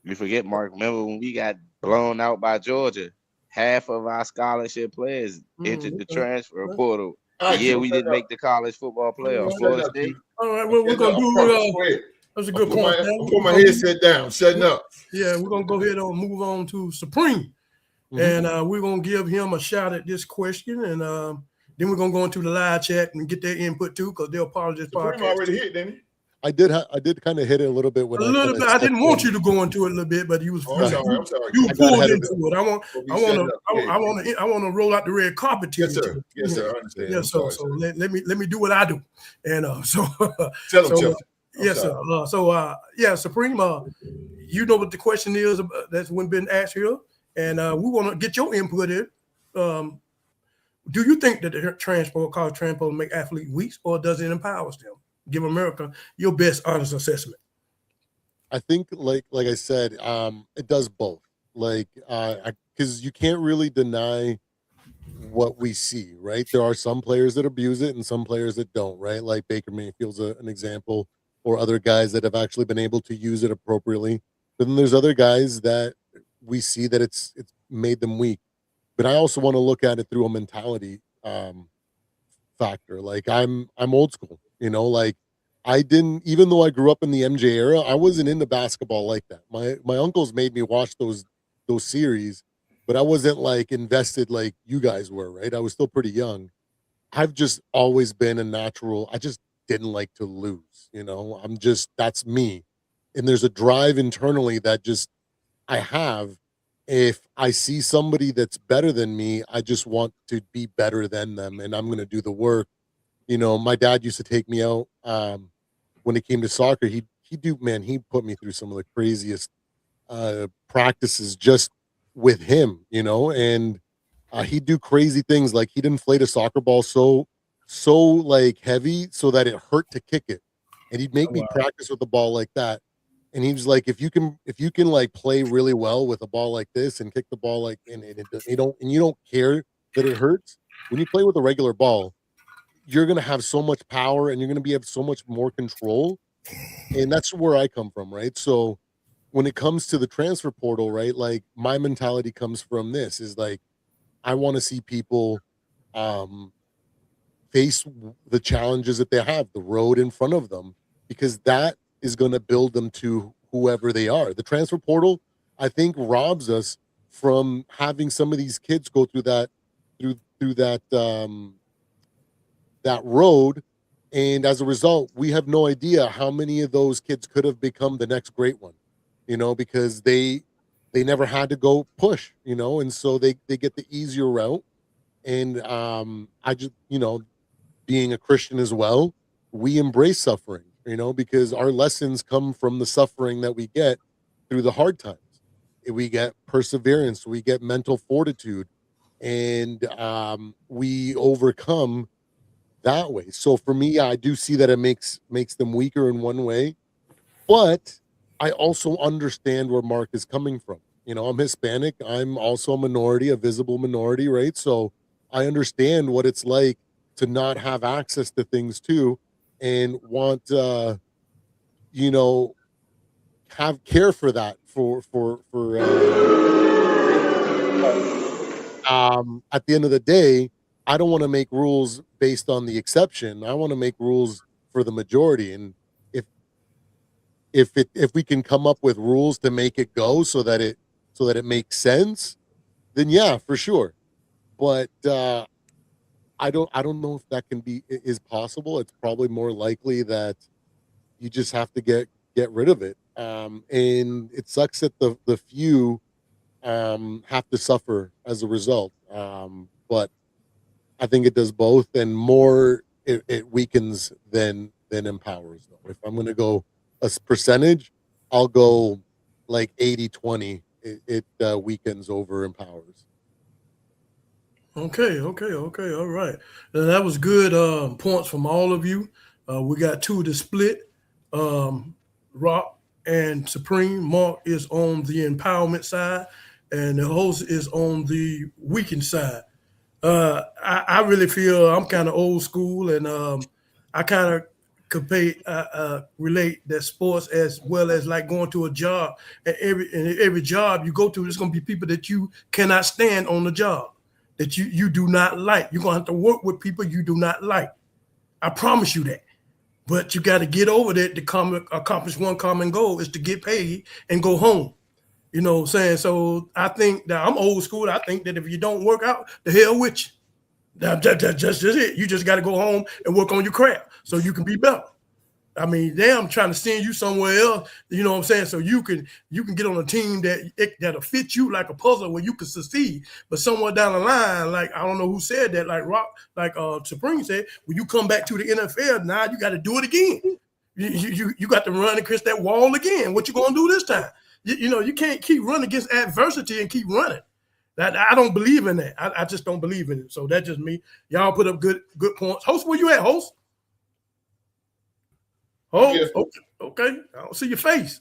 You forget, Mark, remember when we got blown out by Georgia? Half of our scholarship players entered the transfer portal. We didn't make the college football playoff. Florida State. All right, well, we're going to do that's a good point. Put my headset down. Shutting up. Yeah, we're going to go ahead and move on to Supreme. And we're going to give him a shot at this question. And then we're going to go into the live chat and get their input too, because they're part of this podcast. Supreme already hit, didn't he? I did kind of hit it a little bit when A little bit. I didn't want you to go into it a little bit, but you was Oh, I'm sorry. you I got pulled ahead of into it. I want to roll out the red carpet to Yes, you. sir. Yes, sir. I understand. Yeah, I'm sorry, sir. let me do what I do, and so Tell him, so Tim. yes, sir. Supreme. You know what the question is that's been asked here, and we want to get your input in. Do you think that the college transport make athletes weak, or does it empower them? Give America your best honest assessment. I think like I said, it does both. Like, because you can't really deny what we see, right? There are some players that abuse it and some players that don't, right? Like Baker Mayfield's an example, or other guys that have actually been able to use it appropriately. But then there's other guys that we see that it's made them weak. But I also want to look at it through a mentality factor. Like I'm old school, like I didn't, even though I grew up in the MJ era, I wasn't into basketball like that. My uncles made me watch those series, but I wasn't like invested like you guys were, right? I was still pretty young. I've just always been a natural. I just didn't like to lose, that's me. And there's a drive internally that just I have. If I see somebody that's better than me, I just want to be better than them, and I'm going to do the work. My dad used to take me out when it came to soccer. He put me through some of the craziest practices just with him, and he'd do crazy things like he'd inflate a soccer ball so like heavy so that it hurt to kick it, and he'd make me practice with the ball like that. And he was like, if you can like play really well with a ball like this and kick the ball like and you don't care that it hurts, when you play with a regular ball, you're gonna have so much power and you're gonna have so much more control. And that's where I come from, right? So when it comes to the transfer portal, right, like my mentality comes from this is like I want to see people face the challenges that they have, the road in front of them, because that is going to build them to whoever they are. The transfer portal, I think, robs us from having some of these kids go through that that road, and as a result, we have no idea how many of those kids could have become the next great one, because they never had to go push, and so they get the easier route. And I just, being a Christian as well, we embrace suffering, because our lessons come from the suffering that we get through the hard times. We get perseverance, we get mental fortitude, and we overcome that way. So for me, I do see that it makes them weaker in one way, but I also understand where Mark is coming from. I'm Hispanic. I'm also a minority, a visible minority, right? So I understand what it's like to not have access to things too, and want have care for that at the end of the day, I don't want to make rules based on the exception. I want to make rules for the majority. And if we can come up with rules to make it go so that it makes sense, then yeah, for sure. But I don't know if that is possible. It's probably more likely that you just have to get rid of it. And it sucks that the few have to suffer as a result. But I think it does both, and more it weakens than empowers. Though, if I'm going to go a percentage, I'll go like 80-20. It weakens over empowers. Okay, all right. That was good points from all of you. We got two to split. Rock and Supreme. Mark is on the empowerment side, and the host is on the weekend side. I really feel I'm kind of old school, and I kind of relate that sports as well as like going to a job. And every job you go to, there's going to be people that you cannot stand on the job, that you do not like. You're going to have to work with people you do not like. I promise you that. But you got to get over that to accomplish one common goal is to get paid and go home. You know what I'm saying? So I think that I'm old school. I think that if you don't work out, the hell with you. That's just it. You just got to go home and work on your craft so you can be better. I mean, I'm trying to send you somewhere else. You know what I'm saying? So you can get on a team that'll fit you like a puzzle where you can succeed. But somewhere down the line, like I don't know who said that, like Supreme said, when you come back to the NFL, now you got to do it again. You got to run against that wall again. What you gonna do this time? You can't keep running against adversity and keep running. I don't believe in that. I just don't believe in it. So that's just me. Y'all put up good points. Host, where you at, host? Oh, yeah. Okay. I don't see your face.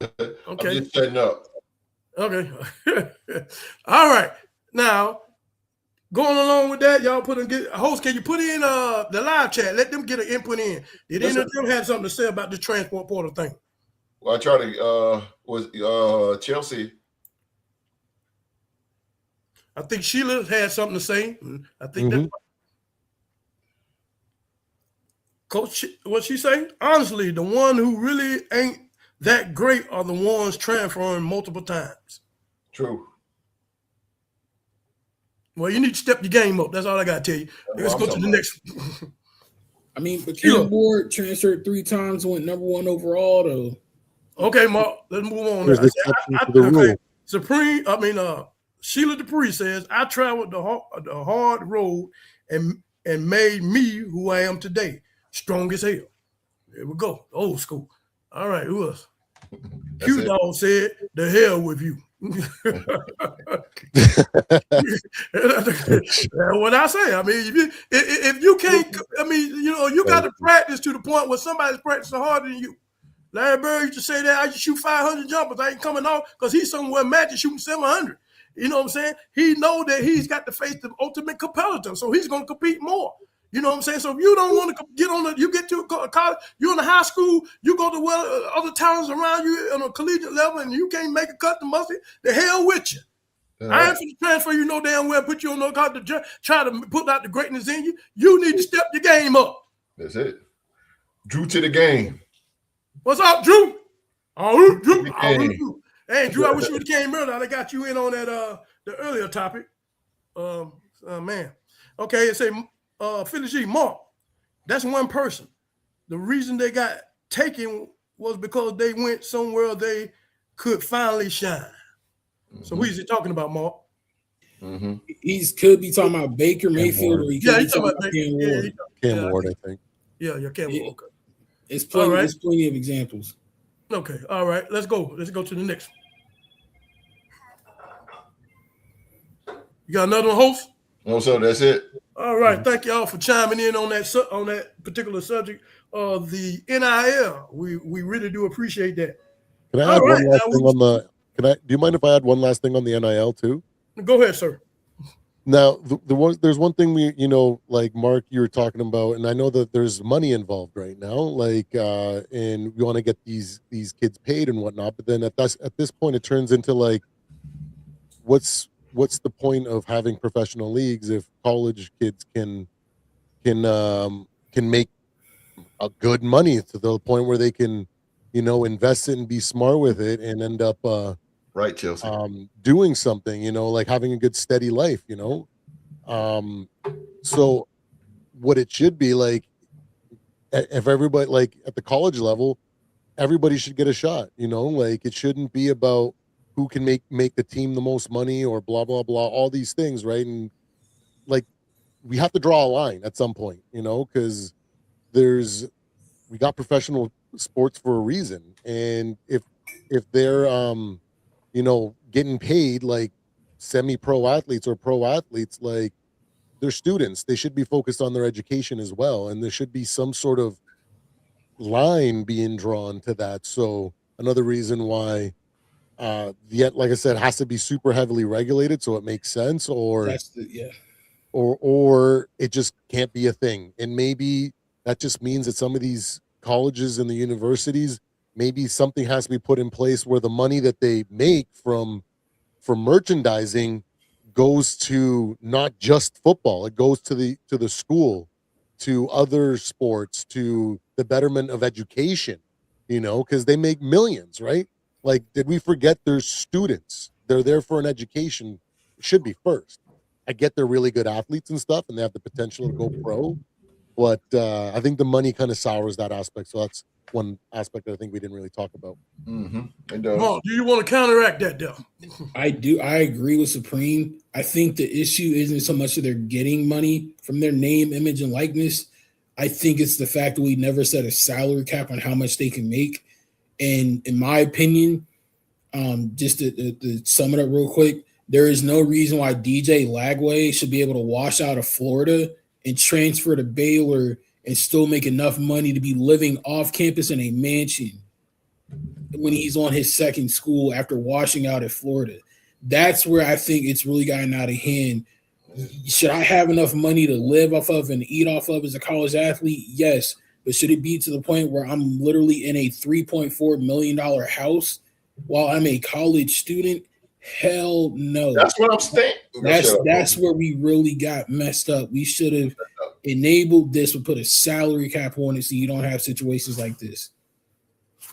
Okay. I'm just setting up. Okay. All right. Now, going along with that, y'all host, can you put in the live chat? Let them get an input in. Did any of them have something to say about the transport portal thing? Well, I tried to was Chelsea. I think Sheila had something to say. I think that Coach, what she say? Honestly, the one who really ain't that great are the ones transferring multiple times. True. Well, you need to step your game up. That's all I got to tell you. Let's go to the next. I mean, but Ken Ward transferred 3 times, went number 1 overall, though. Okay, Mark, let's move on. There's exception to the rule. Supreme, Sheila Dupree says, I traveled the hard road and made me who I am today. Strong as hell. There we go. Old school. All right, who else? Q Dog said, the hell with you. What I say, I mean, if you can't, I mean, you got to practice to the point where somebody's practicing harder than you. Larry Bird used to say that I used to shoot 500 jumpers. I ain't coming off because he's somewhere magic shooting 700. You know what I'm saying? He know that he's got to face the ultimate competitor, so he's going to compete more. You know what I'm saying? So if you don't want to get you get to a college, you're in a high school, you go to other talents around you on a collegiate level, and you can't make a cut to mustard, the hell with you. I ain't finna transfer you no damn well, put you on no card to try to put out the greatness in you. You need to step your game up. That's it. Drew to the game. What's up, Drew? Drew. Hey, Drew, I wish you would have came earlier. I got you in on that the earlier topic. Man. Okay, it say Philly G, Mark, that's one person. The reason they got taken was because they went somewhere they could finally shine. Mm-hmm. So who is he talking about, Mark? Mm-hmm. He could be talking about Baker Mayfield, or he could be talking about Cam Ward. Cam Ward, I think. Yeah, Cam Ward. Okay. There's plenty of examples. Okay, all right. Let's go. Let's go to the next one. You got another one, host? No, so that's it. All right. Thank y'all for chiming in on that particular subject of the NIL. We really do appreciate that. Can I add one last thing on the? Do you mind if I add one last thing on the NIL too? Go ahead, sir. Now, there's one thing like Mark, you were talking about, and I know that there's money involved right now, like, and we want to get these kids paid and whatnot. But then at this point, it turns into like, what's the point of having professional leagues if college kids can make a good money to the point where they can, invest it and be smart with it and end up right, Chelsea, doing something, like having a good steady life, so what it should be like, if everybody, like at the college level, everybody should get a shot, like it shouldn't be about who can make the team the most money or blah, blah, blah, all these things. Right. And like, we have to draw a line at some point, because we got professional sports for a reason. And if they're, getting paid like semi-pro athletes or pro athletes, like they're students, they should be focused on their education as well. And there should be some sort of line being drawn to that. So another reason why, yet, like I said, has to be super heavily regulated so it makes sense, or it just can't be a thing. And maybe that just means that some of these colleges and the universities, maybe something has to be put in place where the money that they make from merchandising goes to not just football, it goes to the school, to other sports, to the betterment of education, because they make millions, right? Like, did we forget there's students? They're there for an education. It should be first. I get they're really good athletes and stuff, and they have the potential to go pro. But I think the money kind of sours that aspect. So that's one aspect that I think we didn't really talk about. It does. Mark, do you want to counteract that, though? I do. I agree with Supreme. I think the issue isn't so much that they're getting money from their name, image, and likeness. I think it's the fact that we never set a salary cap on how much they can make. And in my opinion, just to sum it up real quick, there is no reason why DJ Lagway should be able to wash out of Florida and transfer to Baylor and still make enough money to be living off campus in a mansion when he's on his second school after washing out at Florida. That's where I think it's really gotten out of hand. Should I have enough money to live off of and eat off of as a college athlete? Yes. But should it be to the point where I'm literally in a $3.4 million house while I'm a college student? Hell no. That's what I'm saying. That's where we really got messed up. We should have enabled this or put a salary cap on it so you don't have situations like this.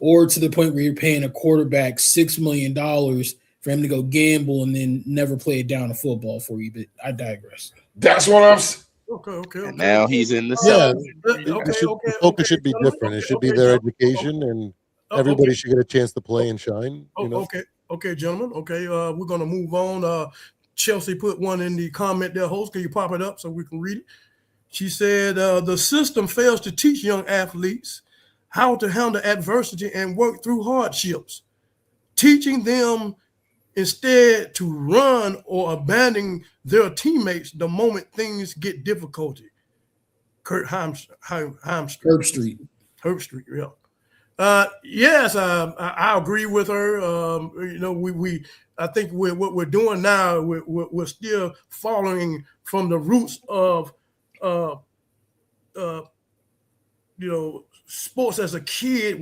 Or to the point where you're paying a quarterback $6 million for him to go gamble and then never play it down to football for you. But I digress. That's what I'm saying. Okay. Now he's in the The focus should be different. It should be their education, and everybody should get a chance to play and shine. Okay, gentlemen. Okay, we're gonna move on. Chelsea put one in the comment there. Host, can you pop it up so we can read it? She said the system fails to teach young athletes how to handle adversity and work through hardships, teaching them instead to run or abandon their teammates the moment things get difficulty. Herb Street, yeah. Yes, I agree with her. I think what we're doing now, we're still following from the roots of, sports as a kid.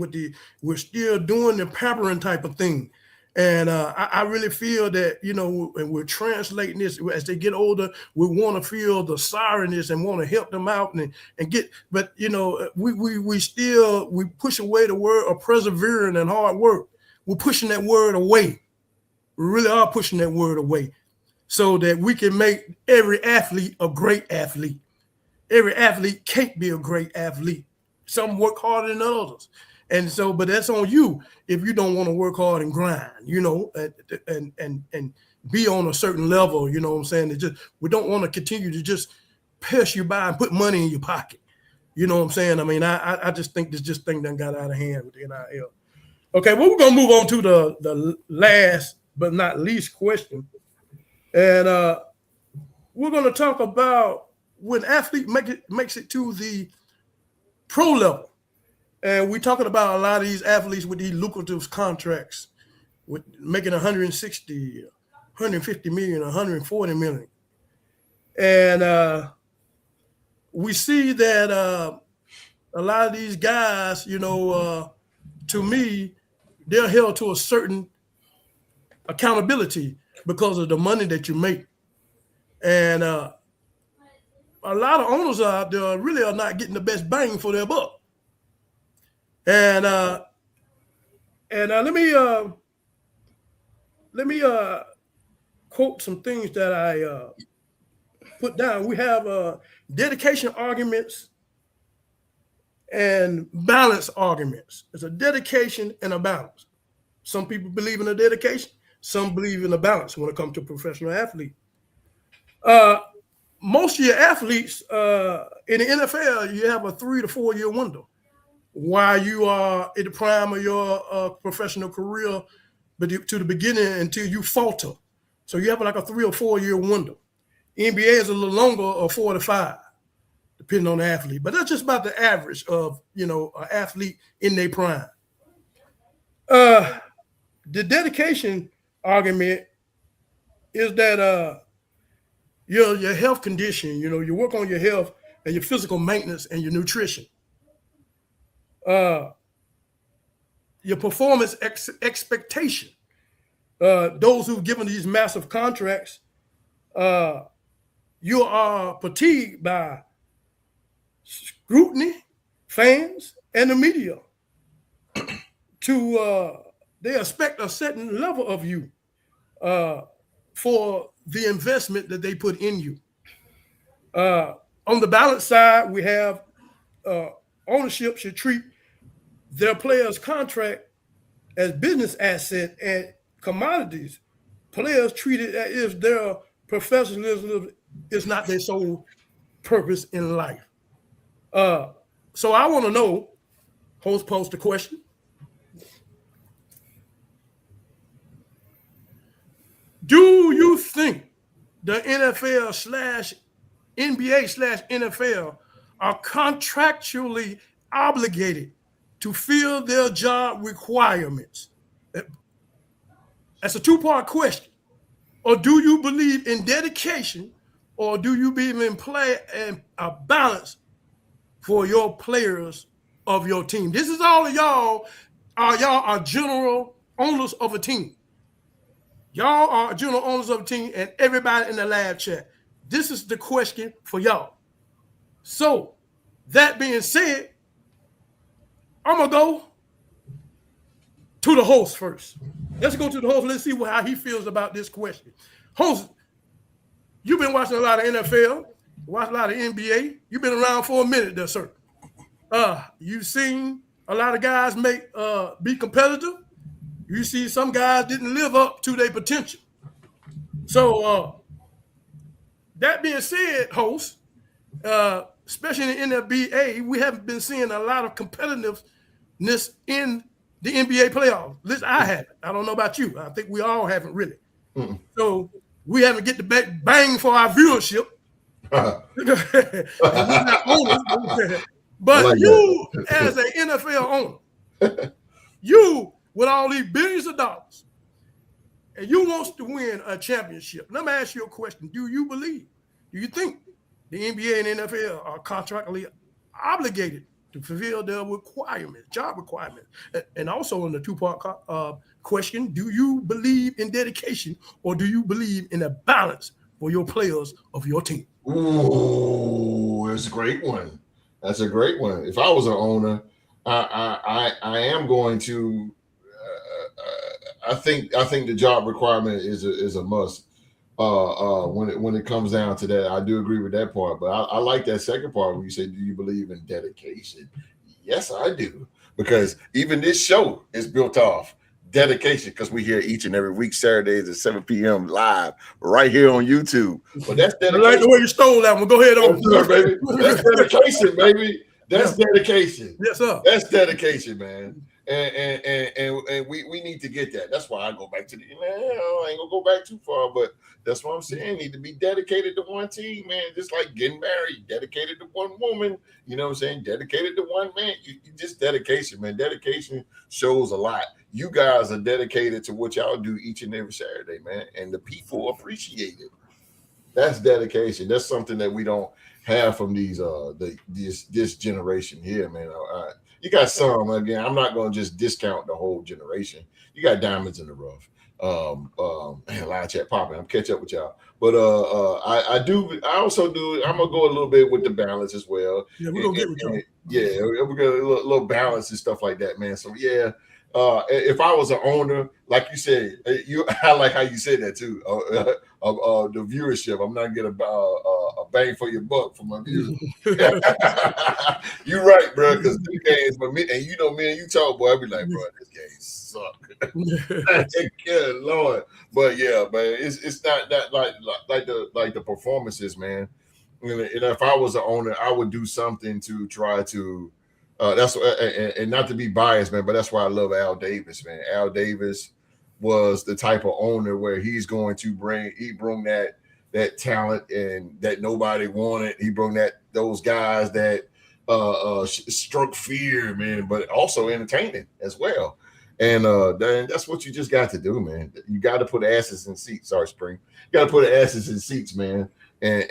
We're still doing the pampering type of thing. And I really feel that, and we're translating this as they get older, we want to feel the sorrowness and want to help them out and get, but we push away the word of persevering and hard work. We're pushing that word away. We really are pushing that word away so that we can make every athlete a great athlete. Every athlete can't be a great athlete. Some work harder than others. And so, but that's on you if you don't want to work hard and grind, and be on a certain level, you know what I'm saying? We don't want to continue to just pass you by and put money in your pocket. You know what I'm saying? I mean, I just think this thing done got out of hand with the NIL. Okay, well, we're going to move on to the last but not least question. And we're going to talk about when athlete makes it to the pro level. And we're talking about a lot of these athletes with these lucrative contracts, with making 160, 150 million, 140 million. And we see that a lot of these guys, to me, they're held to a certain accountability because of the money that you make. And a lot of owners out there really are not getting the best bang for their buck. And let me quote some things that I put down. We have dedication arguments and balance arguments. There's a dedication and a balance. Some people believe in a dedication. Some believe in a balance when it comes to a professional athlete. Most of your athletes in the NFL, you have a 3 to 4 year window while you are at the prime of your professional career, but to the beginning until you falter. So you have like a 3 or 4 year window. NBA is a little longer, or 4 to 5, depending on the athlete. But that's just about the average of, an athlete in their prime. The dedication argument is that your health condition, you work on your health and your physical maintenance and your nutrition. Your performance expectation. Those who've given these massive contracts, you are fatigued by scrutiny, fans, and the media. They expect a certain level of you for the investment that they put in you. On the balance side, we have ownership should treat their players' contract as business asset and commodities. Players treated as if their professionalism is not their sole purpose in life. So I want to know, host posed the question. Do you think the NFL / NBA / NFL are contractually obligated to fill their job requirements? That's a two-part question. Or do you believe in dedication, or do you believe in play and a balance for your players of your team? This is all of y'all. Y'all are general owners of a team. Y'all are general owners of a team, and everybody in the live chat. This is the question for y'all. So, that being said, I'm gonna go to the host first. Let's go to the host. Let's see how he feels about this question. Host, you've been watching a lot of NFL, watched a lot of NBA. You've been around for a minute there, sir. You've seen a lot of guys be competitive. You see some guys didn't live up to their potential. So that being said, host, especially in the NBA, we haven't been seeing a lot of competitiveness in the NBA playoffs. At least I haven't. I don't know about you. I think we all haven't really. Mm-mm. So we haven't get the bang for our viewership. But like you, as an NFL owner, you with all these billions of dollars, and you want to win a championship. Let me ask you a question. Do you think the NBA and NFL are contractually obligated to fulfill their requirements, job requirements? And also in the two-part question, do you believe in dedication, or do you believe in a balance for your players of your team? Ooh, that's a great one. That's a great one. If I was an owner, I am going to. I think the job requirement is a must. When it comes down to that, I do agree with that part. But I like that second part when you say, "Do you believe in dedication?" Yes, I do, because even this show is built off dedication, because we here each and every week, Saturdays at 7 p.m. live right here on YouTube. But that's dedication. I like the way you stole that one. Go ahead on, sir, baby. That's dedication, baby. That's dedication. Yes, sir. That's dedication, man. And we need to get that. That's why I go back to I ain't gonna go back too far, but that's what I'm saying. Need to be dedicated to one team, man. Just like getting married, dedicated to one woman. You know what I'm saying? Dedicated to one man. You just dedication, man. Dedication shows a lot. You guys are dedicated to what y'all do each and every Saturday, man, and the people appreciate it. That's dedication. That's something that we don't have from this generation here, man. You got some, again, I'm not going to just discount the whole generation. You got diamonds in the rough. Man, live chat popping. I'm catch up with y'all. But I also do, I'm going to go a little bit with the balance as well. Yeah, we're going to get with y'all. Yeah, we're going to a little balance and stuff like that, man. So, yeah. If I was an owner, like you said, I like how you said that too. The viewership, I'm not getting a bang for your buck for my viewers. You're right, bro. Because these games, but me and me and you talk, boy, I be like, bro, this game suck. Good Lord, but yeah, man, it's not that like the performances, man. And if I was an owner, I would do something to try to. That's and not to be biased, man, but that's why I love Al Davis, man. Al Davis was the type of owner where he's going to bring that talent and that nobody wanted. He brought those guys that struck fear, man, but also entertaining as well. And that's what you just got to do, man. You got to put asses in seats. Sorry, Spring. You got to put asses in seats, man. And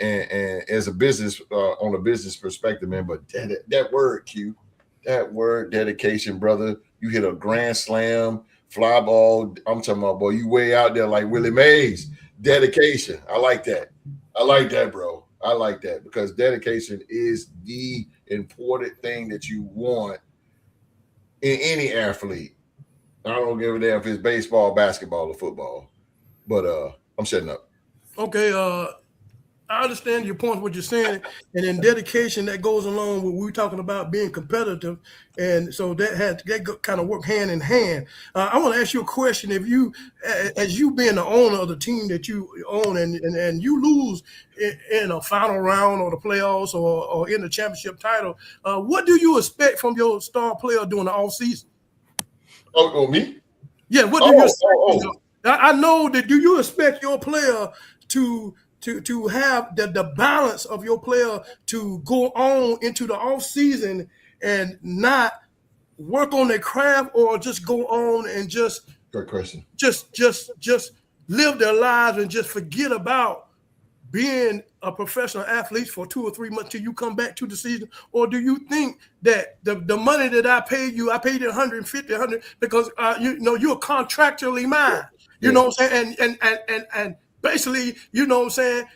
as a business, on a business perspective, man. But that word, Q. That word dedication, brother. You hit a grand slam, fly ball. I'm talking about, boy, you way out there like Willie Mays. Dedication. I like that. I like that, bro. I like that, because dedication is the important thing that you want in any athlete. I don't give a damn if it's baseball, basketball, or football. But I'm shutting up. Okay. I understand your point, what you're saying, and in dedication that goes along with we're talking about being competitive, and so that kind of work hand in hand. I want to ask you a question: if you, as you being the owner of the team that you own, and you lose in a final round or the playoffs or in the championship title, what do you expect from your star player during the off season? Oh, me? Yeah, what do you expect? I know that. Do you expect your player to have the balance of your player to go on into the off season and not work on their craft, or just go on and just Good question. Just live their lives and just forget about being a professional athlete for 2 or 3 months till you come back to the season? Or do you think that the money that I paid you 150, 100 because you're contractually mine? You know what I'm saying? And basically, you know what I'm saying?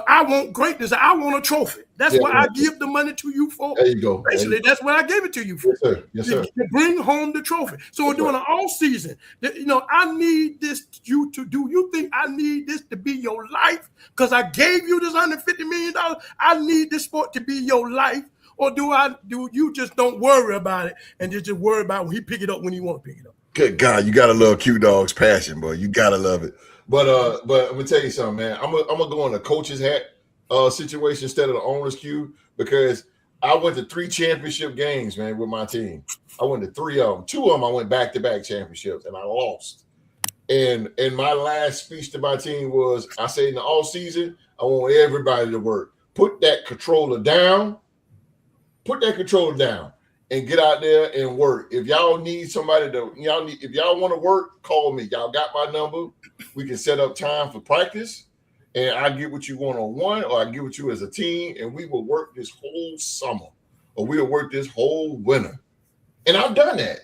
I want greatness. I want a trophy. That's what I give the money to you for. There you go. Basically, that's what I gave it to you for. Yes, sir. Yes, sir. To bring home the trophy. So during the off season, I need this you to do. You think I need this to be your life? Because I gave you this $150 million. I need this sport to be your life. Or do you just don't worry about it and just worry about when he pick it up when he want to pick it up? Good God, you gotta love Q Dog's passion, boy. You gotta love it. But I'm gonna tell you something, man. I'm gonna go in the coach's hat situation instead of the owner's Q, because I went to 3 championship games, man, with my team. I went to 3 of them. 2 of them I went back-to-back championships, and I lost. And my last speech to my team was, I said in the off season, I want everybody to work. Put that controller down. And get out there and work. If y'all need somebody if y'all want to work, call me. Y'all got my number. We can set up time for practice, and I get what you one-on-one, or I get what you as a team, and we will work this whole summer, or we'll work this whole winter. And I've done that.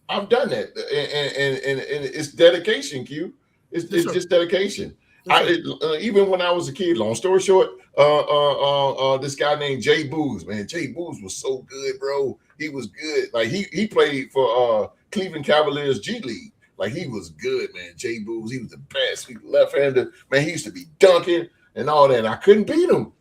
And it's dedication, Q. It's just dedication. Even when I was a kid, long story short, this guy named Jay Booz, man. Jay Booz was so good, bro. He was good. Like he played for Cleveland Cavaliers G League. Like he was good, man. Jay Booz, he was the best. He left-handed, man. He used to be dunking and all that. And I couldn't beat him.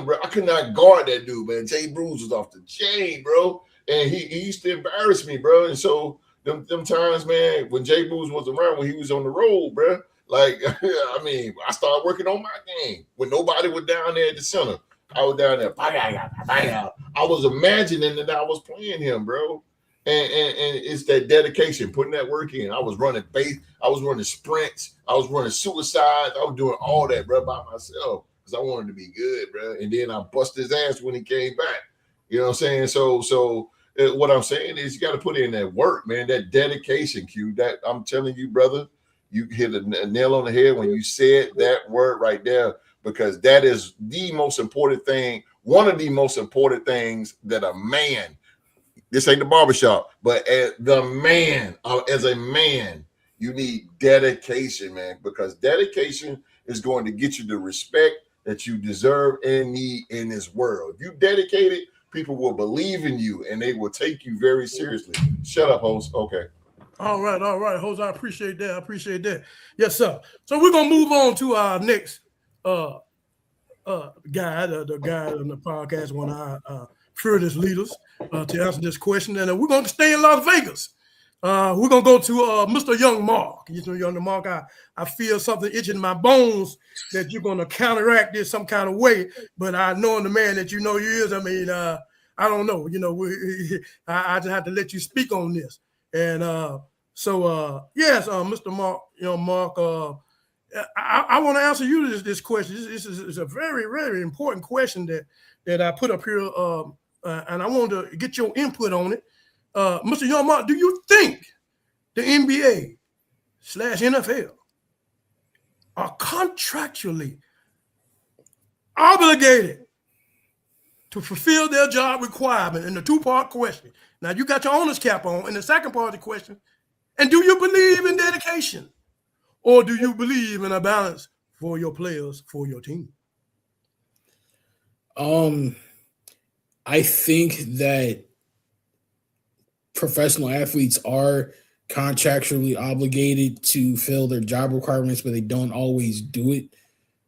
Bro. I could not guard that dude, man. Jay Booz was off the chain, bro. And he used to embarrass me, bro. And so them times, man, when Jay Booz was around, when he was on the road, bro. Like, I mean, I started working on my game when nobody was down there at the center. I was down there. I was imagining that I was playing him, bro. And it's that dedication, putting that work in. I was running base. I was running sprints. I was running suicides. I was doing all that, bro, by myself because I wanted to be good, bro. And then I busted his ass when he came back. You know what I'm saying? So what I'm saying is you got to put in that work, man, that dedication, Q. That I'm telling you, brother. You hit a nail on the head when you said that word right there, because that is the most important thing, one of the most important things that a man, this ain't the barbershop, but as a man, you need dedication, man, because dedication is going to get you the respect that you deserve and need in this world. If you dedicate it, people will believe in you and they will take you very seriously. Shut up, host. Okay. All right, Jose, I appreciate that. Yes, sir. So we're gonna move on to our next guy, the guy on the podcast, one of our fearless leaders, to answer this question. And we're gonna stay in Las Vegas. We're gonna go to Mr. Young Mark. Young Mark, I feel something itching in my bones that you're gonna counteract this some kind of way. But I knowing the man that you know you is, I mean, I don't know. I just have to let you speak on this. And yes, Mr. Mark, Mark, I want to answer you this question. This is a very, very important question that I put up here, and I want to get your input on it. Mr. Young Mark, do you think the NBA/NFL are contractually obligated to fulfill their job requirement? In the 2-part question. Now, you got your owner's cap on in the second part of the question. And do you believe in dedication? Or do you believe in a balance for your players, for your team? I think that professional athletes are contractually obligated to fill their job requirements, but they don't always do it.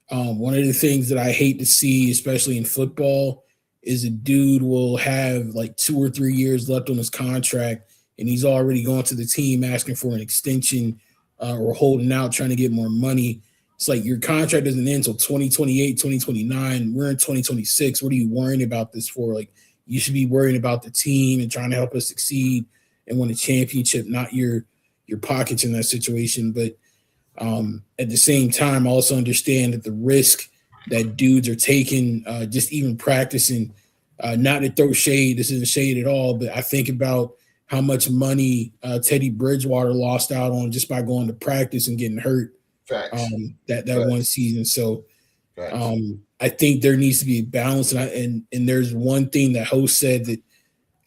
One of the things that I hate to see, especially in football, is a dude will have like 2 or 3 years left on his contract, and he's already going to the team asking for an extension or holding out, trying to get more money. It's like your contract doesn't end until 2028, 2029. We're in 2026. What are you worrying about this for? Like, you should be worrying about the team and trying to help us succeed and win a championship, not your pockets in that situation. But at the same time, I also understand that the risk that dudes are taking, just even practicing, not to throw shade, this isn't shade at all, but I think about how much money Teddy Bridgewater lost out on just by going to practice and getting hurt that Facts. one season. So I think there needs to be a balance. And there's one thing that host said that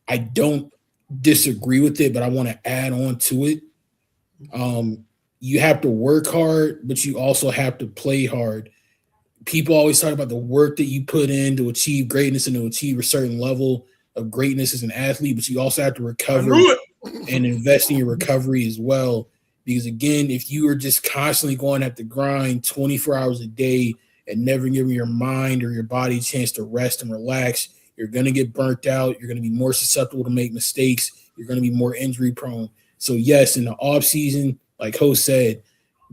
I don't disagree with it, but I want to add on to it. You have to work hard, but you also have to play hard. People always talk about the work that you put in to achieve greatness and to achieve a certain level of greatness as an athlete, but you also have to recover and invest in your recovery as well. Because again, if you are just constantly going at the grind 24 hours a day and never giving your mind or your body a chance to rest and relax, you're going to get burnt out. You're going to be more susceptible to make mistakes. You're going to be more injury prone. So yes, in the off season, like host said,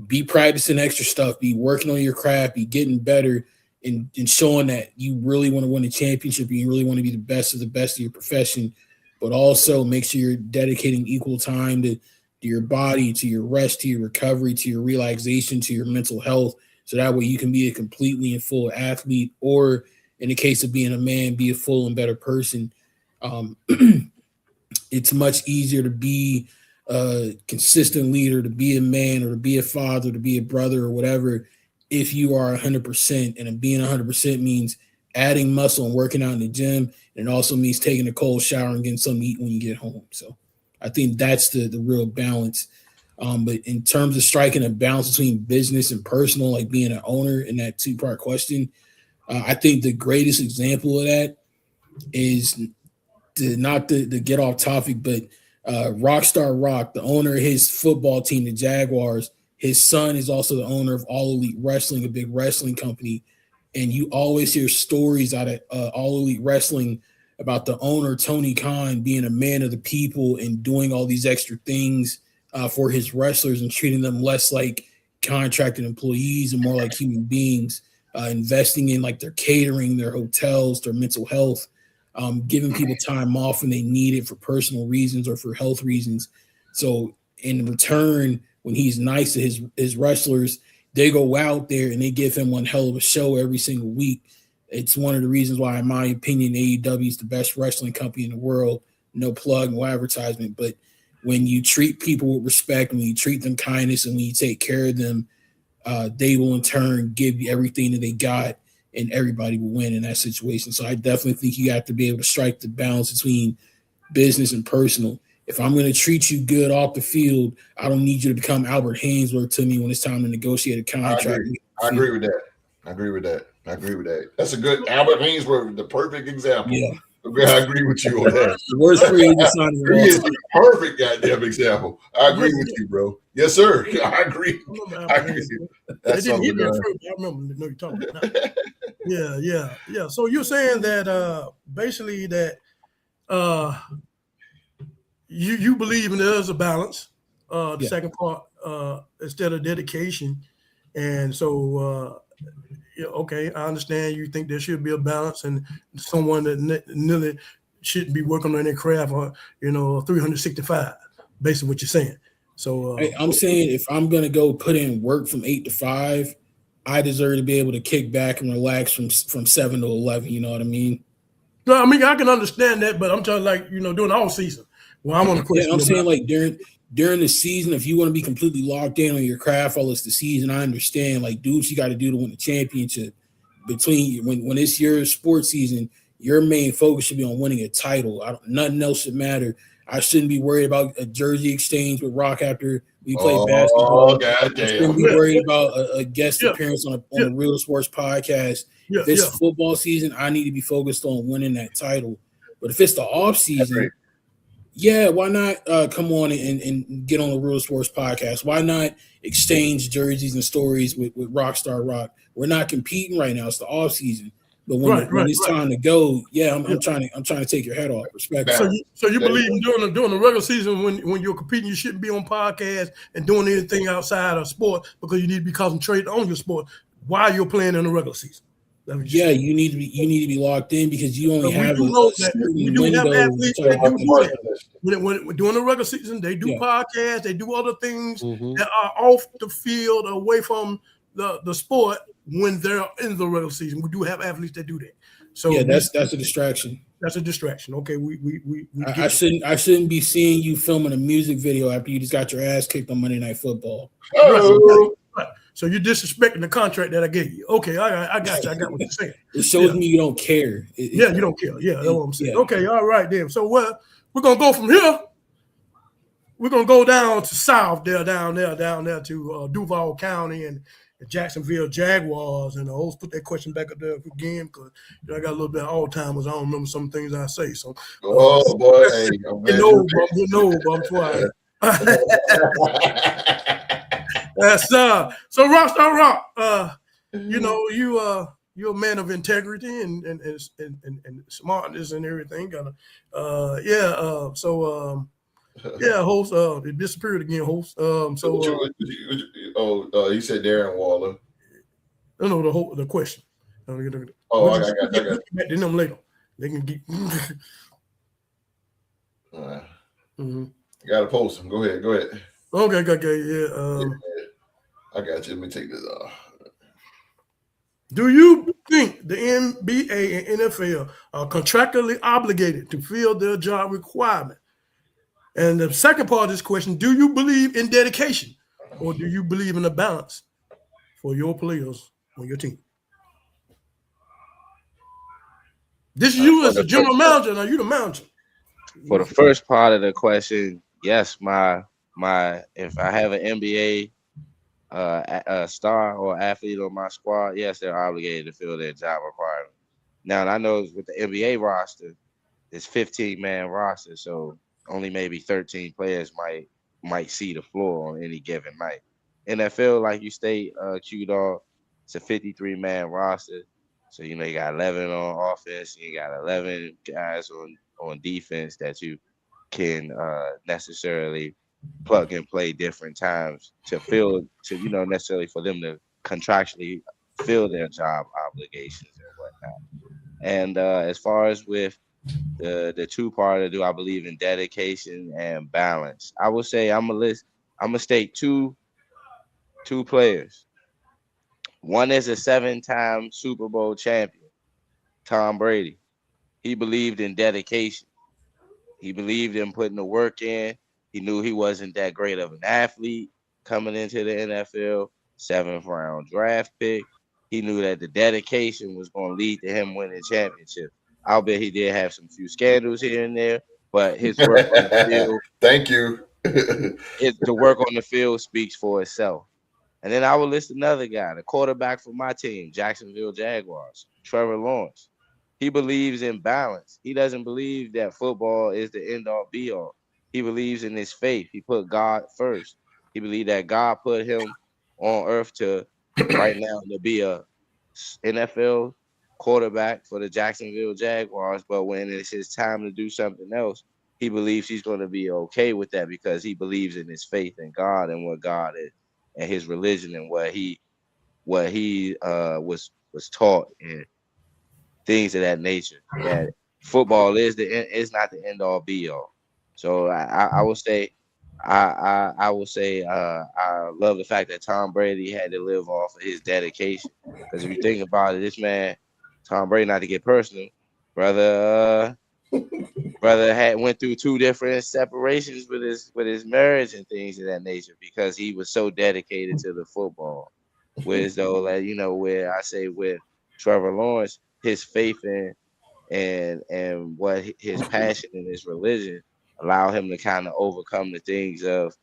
be practicing extra stuff, be working on your craft, be getting better, and showing that you really want to win a championship and you really want to be the best of your profession. But also make sure you're dedicating equal time to your body, to your rest, to your recovery, to your relaxation, to your mental health. So that way you can be a completely and full athlete, or in the case of being a man, be a full and better person. It's much easier to be a consistent leader, to be a man, or to be a father, to be a brother, or whatever, if you are 100%. And being 100% means adding muscle and working out in the gym. And it also means taking a cold shower and getting something to eat when you get home. So I think that's the real balance. But in terms of striking a balance between business and personal, like being an owner in that 2-part question, I think the greatest example of that is not to get off topic, but Rockstar Rock, the owner of his football team, the Jaguars, his son is also the owner of All Elite Wrestling, a big wrestling company. And you always hear stories out of All Elite Wrestling about the owner, Tony Khan, being a man of the people and doing all these extra things for his wrestlers and treating them less like contracted employees and more like human beings, investing in like their catering, their hotels, their mental health, giving people time off when they need it for personal reasons or for health reasons. So in return, when he's nice to his wrestlers, they go out there and they give him one hell of a show every single week. It's one of the reasons why, in my opinion, AEW is the best wrestling company in the world. No plug, no advertisement. But when you treat people with respect, when you treat them kindness, and when you take care of them, they will in turn give you everything that they got, and everybody will win in that situation. So I definitely think you have to be able to strike the balance between business and personal. If I'm going to treat you good off the field, I don't need you to become Albert Hainsworth to me when it's time to negotiate a contract. I agree with that. That's a good Albert Hainsworth, the perfect example. Yeah. I agree with you on that. The worst free agent signing of all He is time. the perfect goddamn example. I agree with you, bro. Yes, sir. I agree. They didn't hit that first. I remember. No, you're talking about that. Yeah. So you're saying that basically that you believe in there's a balance. The second part, instead of dedication, and so okay, I understand. You think there should be a balance, and someone that nearly shouldn't be working on their craft, or 365. Basically, what you're saying. So I'm saying if I'm gonna go put in work from 8 to 5, I deserve to be able to kick back and relax from 7 to 11. You know what I mean? No, I mean I can understand that, but I'm talking like during all season. Well, I'm on the question. I'm saying like during the season, if you want to be completely locked in on your craft while it's the season, I understand. Like, dudes, you got to do to win the championship. Between when it's your sports season, your main focus should be on winning a title. Nothing else should matter. I shouldn't be worried about a jersey exchange with Rock after we play basketball. I shouldn't be worried about a guest appearance on a Real Sports podcast. If it's football season, I need to be focused on winning that title. But if it's the off season, why not come on and get on the Real Sports podcast? Why not exchange jerseys and stories with Rockstar Rock? we're not competing right now. It's the off season. But when Right, it's time to go, I'm trying to take your head off. Respect. So you believe during the regular season when you're competing, you shouldn't be on podcasts and doing anything outside of sport because you need to be concentrated on your sport while you're playing in the regular season. Yeah, you need to be locked in because you only have a certain we do window. have athletes that do that. When during the regular season, they do podcasts, they do other things that are off the field, away from the sport when they're in the regular season. We do have athletes that do that. So yeah, that's a distraction. That's a distraction. Okay, I shouldn't be seeing you filming a music video after you just got your ass kicked on Monday Night Football. Right. So you're disrespecting the contract that I gave you. Okay, I got you. I got what you're saying. It shows me you don't care. You don't care. Yeah, that's what I'm saying. Okay, all right then. So we're gonna go from here. We're gonna go down to south there, down there to Duval County and the Jacksonville Jaguars, and the host put that question back up there again because I got a little bit of Alzheimer's. I don't remember some things I say. So, boy, hey, you know, I'm trying. Yes, so Rockstar Rock, you know, you're a man of integrity and smartness and everything. Host, it disappeared again, host. He said Darren Waller. No, the question. I got back to them later. They can get. Got to post them. Go ahead. Okay, yeah. I got you. Let me take this off. Do you think the NBA and NFL are contractually obligated to fill their job requirement? And the second part of this question, do you believe in dedication or do you believe in a balance for your players on your team? This is you as a general manager. Now you the manager. For the first part of the question, yes, my if I have an NBA a star or athlete on my squad, yes, they're obligated to fill their job requirement. Now, I know with the NBA roster, it's 15-man roster, so only maybe 13 players might see the floor on any given night. NFL, like you state, Q-Dog, it's a 53-man roster. So, you got 11 on offense, you got 11 guys on defense that you can necessarily plug and play different times to necessarily for them to contractually fill their job obligations and whatnot. And as far as with the two-parter, do I believe in dedication and balance? I would say I'm gonna state two players. One is a 7-time Super Bowl champion, Tom Brady. He believed in dedication. He believed in putting the work in. He knew he wasn't that great of an athlete coming into the NFL, 7th round draft pick. He knew that the dedication was going to lead to him winning championship. I'll bet he did have some few scandals here and there, but his work on the field. Thank you. The work on the field speaks for itself. And then I will list another guy, the quarterback for my team, Jacksonville Jaguars, Trevor Lawrence. He believes in balance. He doesn't believe that football is the end-all, be-all. He believes in his faith. He put God first. He believed that God put him on earth to right now to be a NFL quarterback for the Jacksonville Jaguars. But when it's his time to do something else, he believes he's going to be okay with that because he believes in his faith in God and what God is and his religion and what he was taught and things of that nature. That football is not the end all be all. So I would say I love the fact that Tom Brady had to live off of his dedication. Because if you think about it, this man, Tom Brady, not to get personal, brother went through 2 different separations with his marriage and things of that nature because he was so dedicated to the football. Whereas though, where I say with Trevor Lawrence, his faith and what his passion and his religion allow him to kind of overcome the things of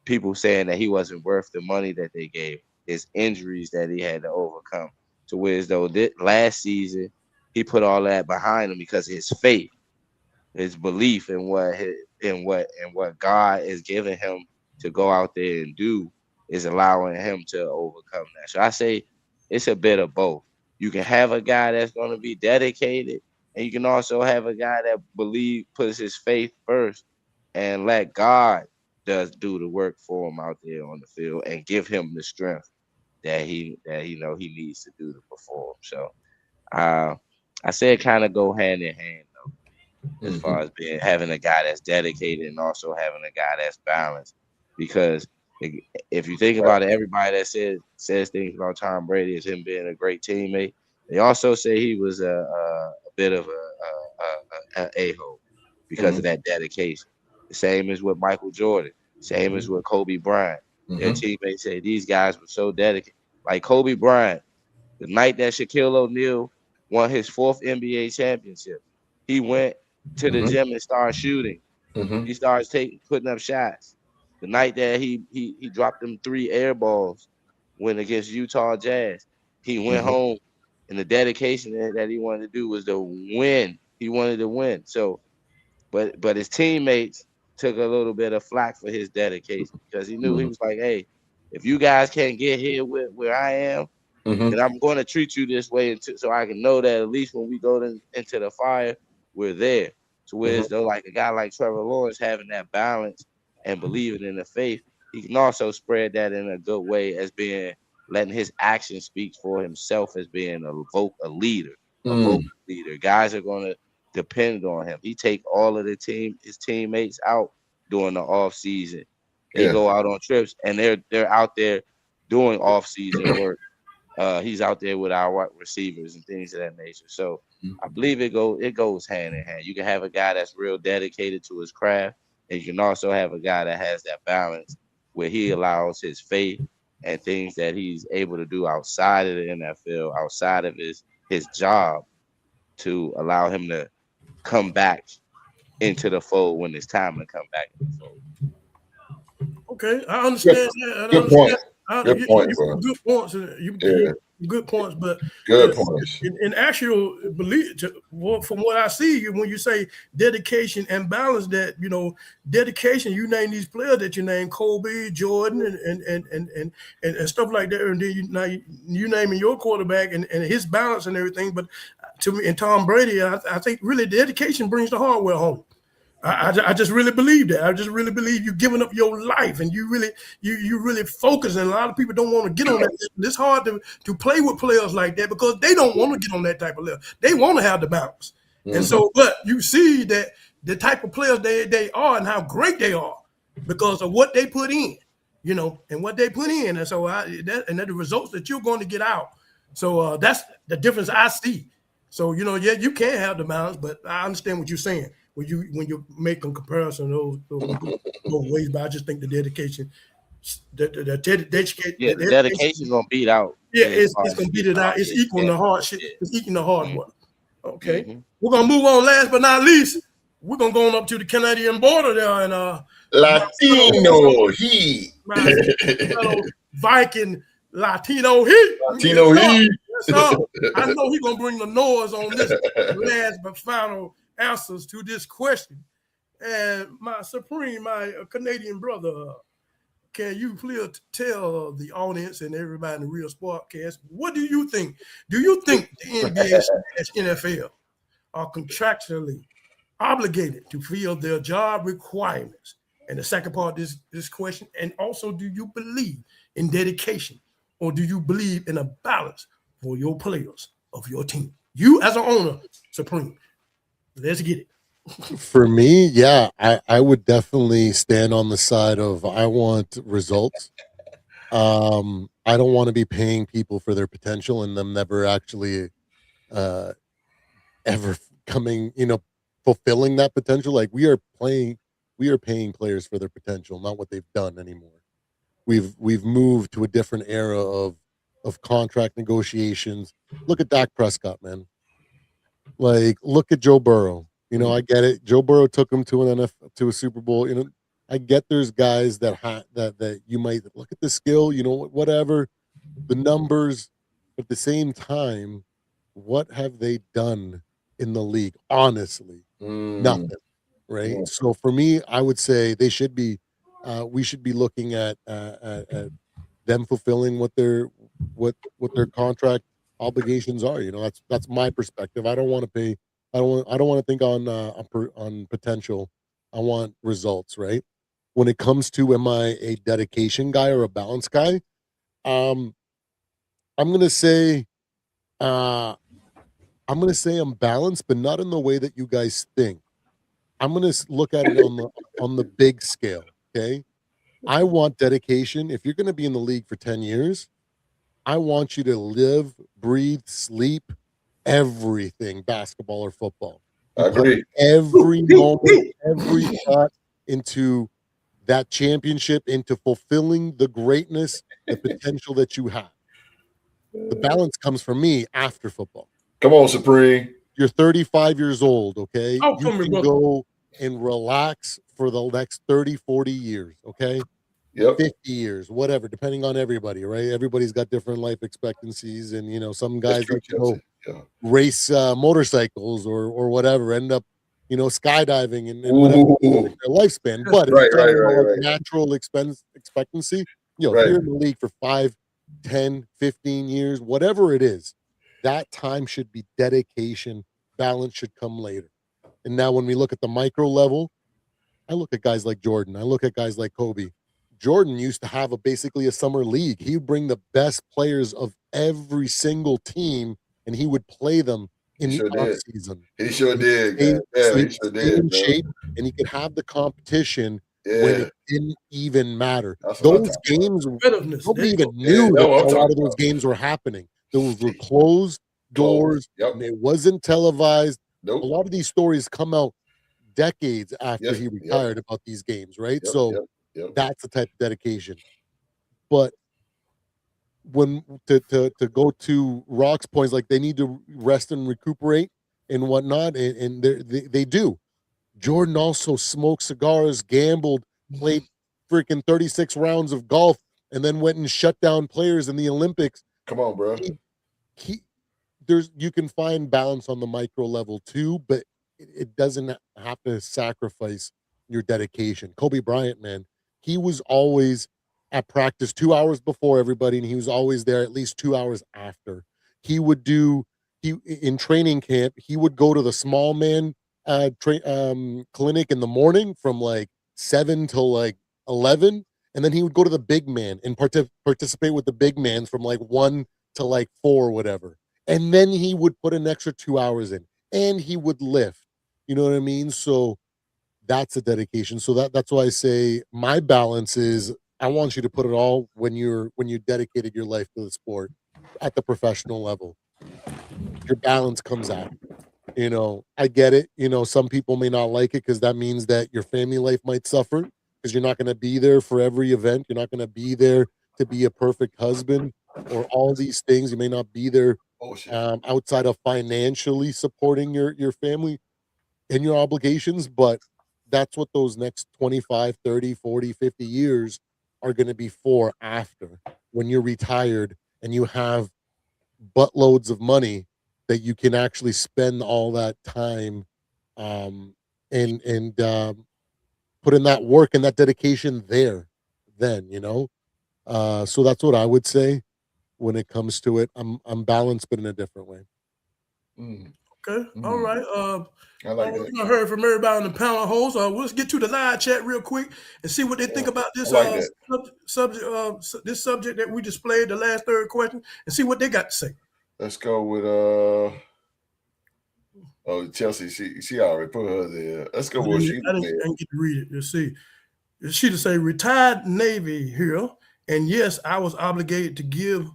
people saying that he wasn't worth the money that they gave, his injuries that he had to overcome. To whereas though last season he put all that behind him because of his faith, his belief in what God is giving him to go out there and do is allowing him to overcome that. So I say it's a bit of both. You can have a guy that's going to be dedicated, and you can also have a guy that puts his faith first, and let God do the work for him out there on the field, and give him the strength that he know he needs to do to perform. So I said kind of go hand in hand though, as far as having a guy that's dedicated and also having a guy that's balanced. Because if you think about it, everybody that says things about Tom Brady as him being a great teammate, they also say he was a bit of a a-hole because of that dedication. The same as with Michael Jordan, same as with Kobe Bryant. Their teammates say these guys were so dedicated. Like Kobe Bryant, the night that Shaquille O'Neal won his 4th NBA championship, he went to the gym and started shooting. He starts putting up shots. The night that he dropped them 3 air balls when against Utah Jazz, he went home, and the dedication that he wanted to do was to win. He wanted to win. So, but his teammates took a little bit of flack for his dedication because he knew he was like, hey, if you guys can't get here where I am, then I'm going to treat you this way so I can know that at least when we go into the fire, we're there. So whereas though like a guy like Trevor Lawrence having that balance and believing in the faith, he can also spread that in a good way as being letting his actions speak for himself as being a leader, a vocal leader. Guys are going to depend on him. He take all of his teammates out during the off season. They go out on trips and they're out there doing off season work. He's out there with our wide receivers and things of that nature. So I believe it goes hand in hand. You can have a guy that's real dedicated to his craft, and you can also have a guy that has that balance where he allows his faith and things that he's able to do outside of the NFL, outside of his job, to allow him to come back into the fold when it's time to come back in the fold. Okay, I understand that. Good point. Good point, bro. Good points. Good points, but good points. In actual belief, from what I see, when you say dedication and balance, that dedication, you name these players that you name, Kobe, Jordan, and stuff like that, and then you naming your quarterback and his balance and everything. But to me, and Tom Brady, I think really dedication brings the hardware home. I just really believe that. I just really believe you giving up your life and you really focus. And a lot of people don't want to get on that. It's hard to play with players like that because they don't want to get on that type of level. They want to have the balance. And so, but you see that the type of players they are and how great they are because of what they put in, and what they put in. And so the results that you're going to get out. So that's the difference I see. So, you can have the balance, but I understand what you're saying. When you make a comparison those ways, but I just think the dedication, the dedication gonna beat out. Yeah, it's gonna beat it out. It's equal to hard shit. It's equal to hard work. Okay, we're gonna move on. Last but not least, we're gonna go on up to the Canadian border there and Latino Heat, Viking Latino Heat. Latino Heat. So I know he's gonna bring the noise on this last but final answers to this question. And my Canadian brother, can you please tell the audience and everybody in the Real Sportcast, what do you think? Do you think the NBA and NFL are contractually obligated to fill their job requirements? And the second part of this question, and also, do you believe in dedication, or do you believe in a balance for your players of your team? You as an owner, Supreme. Let's get it. For me, yeah, I would definitely stand on the side of I want results. I don't want to be paying people for their potential and them never actually ever coming, fulfilling that potential. Like we are paying players for their potential, not what they've done anymore. We've moved to a different era of contract negotiations. Look at Dak Prescott, man. Like, look at Joe Burrow. I get it. Joe Burrow took him to to a Super Bowl. I get there's guys that you might look at the skill, whatever, the numbers, but at the same time, what have they done in the league? Honestly, nothing. Right. Yeah. So for me, I would say they should be. We should be looking at them fulfilling what what their contract obligations are. That's my perspective. I don't want to pay. I don't want to think on potential. I want results, right? When it comes to, am I a dedication guy or a balance guy? I'm gonna say I'm balanced, but not in the way that you guys think. I'm gonna look at it on the big scale. Okay, I want dedication. If you're gonna be in the league for 10 years, I want you to live, breathe, sleep everything, basketball or football. I You put agree. every moment, every thought into that championship, into fulfilling the greatness, the potential that you have. The balance comes for me after football. Come on, Supreme. You're 35 years old, okay? Oh, You come here, can brother. go and relax for the next 30, 40 years, okay? Yep. 50 years, whatever, depending on everybody, right? Everybody's got different life expectancies, and some That's guys true, like to go Chelsea. Yeah. race motorcycles or whatever, end up skydiving and whatever Ooh. their lifespan. But if Right, you're talking about like right. natural expectancy, if Right. you're in the league for 5, 10, 15 years, whatever it is, that time should be dedication. Balance should come later. And now when we look at the micro level, I look at guys like Jordan. I look at guys like Kobe. Jordan used to have basically a summer league. He would bring the best players of every single team, and he would play them in He the sure off did. season. He sure did, Stay- man. Yeah, so he could sure stay in did, bro. shape, and he could have the competition when Yeah. it didn't even matter. That's what I'm Those talking games, Competitiveness. nobody There you even go. knew Yeah, that that's what I'm a lot talking of those about. games were happening. Those were closed doors, Yep. and it wasn't televised. A Nope. lot of these stories come out decades after Yes, he yep. retired about these games, right? Yep, So yep. that's the type of dedication. But when to go to Rock's points, like they need to rest and recuperate and whatnot, and they do. Jordan also smoked cigars, gambled, played freaking 36 rounds of golf, and then went and shut down players in the Olympics. Come on, bro. You can find balance on the micro level too, but it doesn't have to sacrifice your dedication. Kobe Bryant, man, he was always at practice 2 hours before everybody, and he was always there at least 2 hours after. He would do he in training camp. He would go to the small man clinic in the morning from like 7 till like 11, and then he would go to the big man and participate with the big man from like 1 to like 4 or whatever. And then he would put an extra 2 hours in, and he would lift. You know what I mean? So that's a dedication. So that's why I say my balance is I want you to put it all when you dedicated your life to the sport at the professional level. Your balance comes out. I get it. Some people may not like it because that means that your family life might suffer because you're not going to be there for every event. You're not going to be there to be a perfect husband or all these things. You may not be there outside of financially supporting your family and your obligations, but that's what those next 25, 30, 40, 50 years are going to be for after, when you're retired and you have buttloads of money that you can actually spend all that time and put in that work and that dedication there then. So that's what I would say when it comes to it. I'm balanced but in a different way. Okay. All right. I like that. I heard from everybody on the panel host. Let's get to the live chat real quick and see what they think about this subject. This subject that we displayed, the last third question, and see what they got to say. Let's go with Chelsea. She already put her there. Let's go with she. I didn't get to read it. Let's see. She to say retired Navy here, and yes, I was obligated to give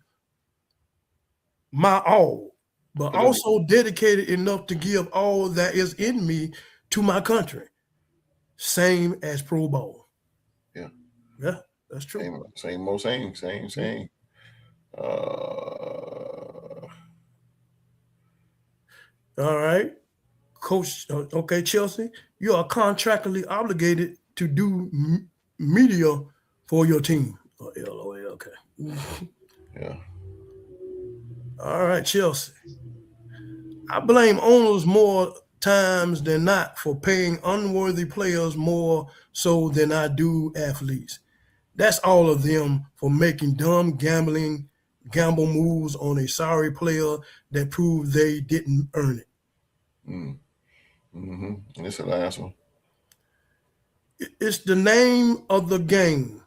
my all, but also dedicated enough to give all that is in me to my country. Same as pro ball. Yeah, that's true. Same. All right, Coach. Okay, Chelsea, you are contractually obligated to do media for your team. LOL. Okay. Yeah. All right, Chelsea. I blame owners more times than not for paying unworthy players more so than I do athletes. That's all of them for making dumb gambling gamble moves on a sorry player that proved they didn't earn it. Mm-hmm. And this is the last one. It's the name of the game.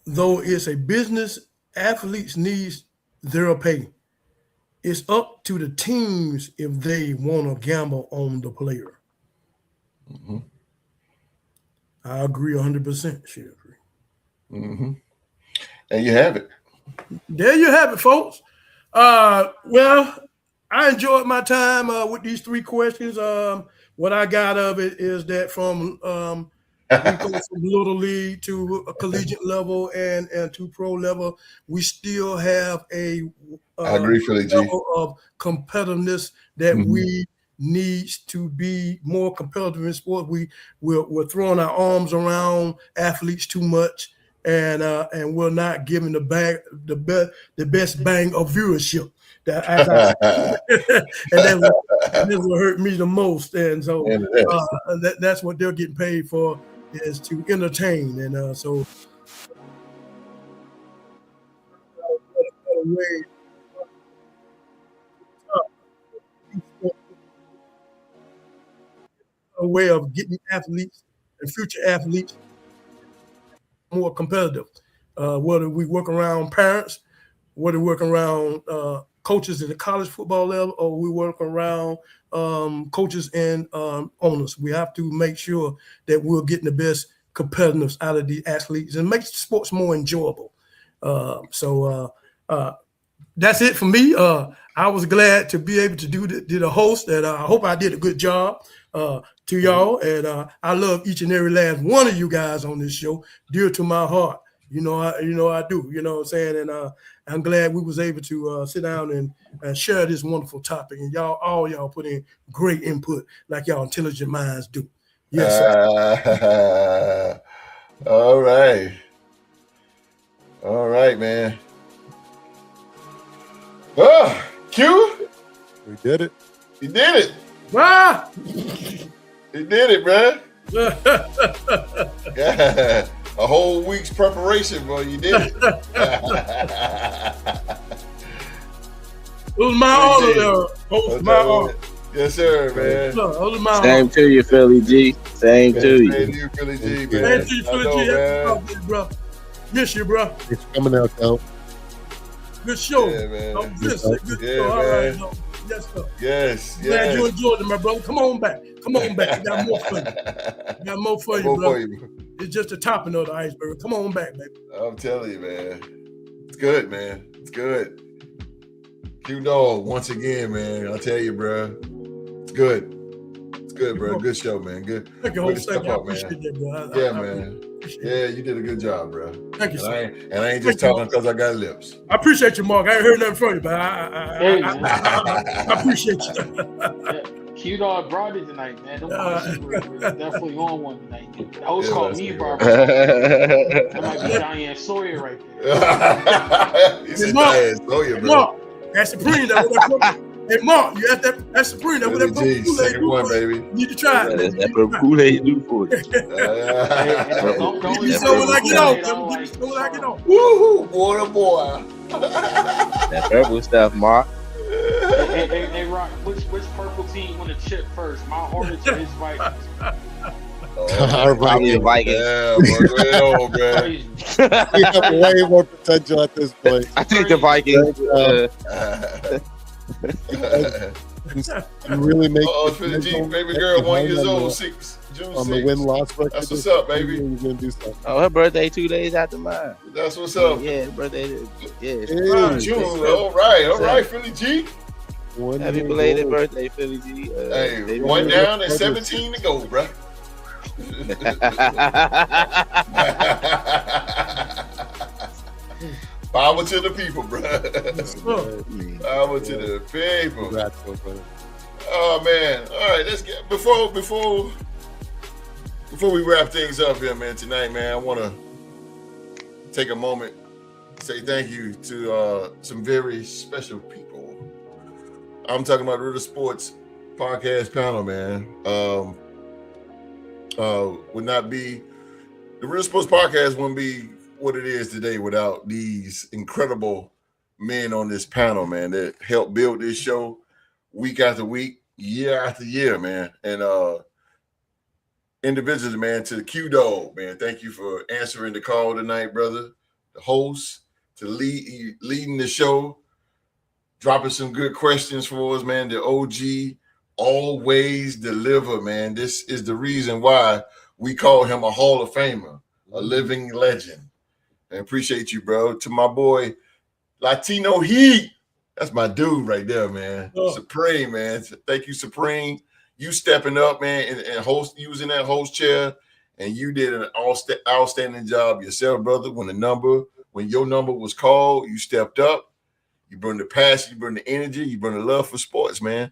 Though it's a business, athletes need their pay. It's up to the teams if they want to gamble on the player. Mm-hmm. I agree 100%. She agree. Mm-hmm. And you have it. There you have it, folks. Well, I enjoyed my time with these 3 questions. What I got of it is that from we go from little league to a collegiate level and to pro level, we still have a I agree, Philly G. level of competitiveness that we needs to be more competitive in sport. We're throwing our arms around athletes too much, and we're not giving the best bang of viewership. That as and that's what hurt me the most. And so that's what they're getting paid for, is to entertain. And so a way of getting athletes and future athletes more competitive. Whether we work around parents, whether we work around coaches at the college football level, or we work around coaches and owners. We have to make sure that we're getting the best competitiveness out of the athletes and make sports more enjoyable. So that's it for me. I was glad to be able to do the host, and I hope I did a good job to y'all. And I love each and every last one of you guys on this show, dear to my heart. I do. You know what I'm saying? And I'm glad we was able to sit down and share this wonderful topic. And all y'all put in great input, like y'all intelligent minds do. Yes, sir. All right, man. Oh, Q. We did it. You did it. Ah! You did it, man. Yeah. A whole week's preparation, bro. You did it. It was my honor, host. My honor. Yes, sir, man. Same to you, Philly G. Same to you. Same to you, Philly G, man. Same to you, Philly G. Bro. Miss you, bro. Thanks for coming out, Cal. Good show. Yeah, man. Good show. All right. Yes, sir. Yes. Glad you enjoyed it, my brother. Come on back. We got more for you. Bro. It's just the topping of the iceberg. Come on back, baby. I'm telling you, man. It's good, man. It's good. Q-Dog, once again, man. I'll tell you, bro. It's good. It's good, bro. Good show, man. Good. Thank you, host. I appreciate that, bro. Man. Yeah, you did a good job, bro. Thank you, sir. And I ain't just talking because I got lips. I appreciate you, Mark. I ain't heard nothing from you, but I appreciate you. Q-Dog brought it tonight, man. Them we're definitely on one tonight. The host called me Barbara. That might be Diane Sawyer right there. He said Diane Sawyer, bro. Mark, that's Supreme. Hey, Mark, you got that's Supreme. That's what that G, second one, baby. You need to try it. That's that Kool-Aid do for you. Give me some when I get off. Give me some when I get off. Woohoo, boy. That purple stuff, Mark. Hey, Rock, which purple team won the chip first? My Hornets or his Vikings? Probably the Vikings. Yeah, man. We have way more potential at this point. I think the Vikings. You really make Philly G, baby girl, 1 year old, June 6th. On the win-loss record. That's what's up, baby. You're gonna do something. Oh, her birthday 2 days after mine. That's what's up. Yeah, birthday. Yeah, June. All right, Philly G. Happy belated birthday, Philly G. Hey, 1 down and 17 to go, bro. Power to the people, bro. Power to the people. Congrats, brother. Oh man! All right, let's get before we wrap things up here, man. Tonight, man, I want to take a moment, say thank you to some very special people. I'm talking about the Real Sports podcast panel, man. Would not be the Real Sports podcast wouldn't be what it is today without these incredible men on this panel, man, that helped build this show week after week, year after year, man. And individually, man, to the Q-Dog, man, thank you for answering the call tonight, brother. The host, to leading the show, dropping some good questions for us, man. The OG always deliver, man. This is the reason why we call him a Hall of Famer, a living legend. I appreciate you, bro. To my boy, Latino Heat. That's my dude right there, man. Supreme, man. Thank you, Supreme. You stepping up, man, and using that host chair, and you did an outstanding job yourself, brother. When your number was called, you stepped up. You bring the passion, you bring the energy, you bring the love for sports, man,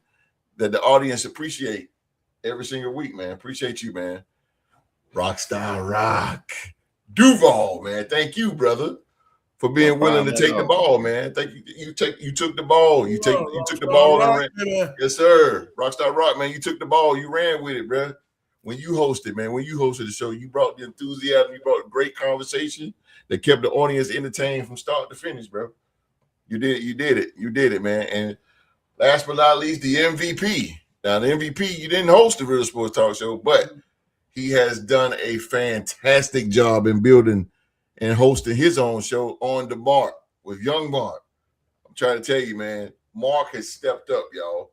that the audience appreciate every single week, man. Appreciate you, man. Rockstar Rock. Duval, man. Thank you, brother, for being willing to take the ball, man. Thank you. You took the ball. You took the ball and ran. Yes, sir. Rockstar Rock, man. You took the ball. You ran with it, bro. When you hosted, man, when you hosted the show, you brought the enthusiasm. You brought great conversation that kept the audience entertained from start to finish, bro. You did it, man. And last but not least, the MVP. Now, the MVP, you didn't host the Real Sports Talk Show, but he has done a fantastic job in building and hosting his own show, On the Mark, with Young Mark. I'm trying to tell you, man, Mark has stepped up, y'all,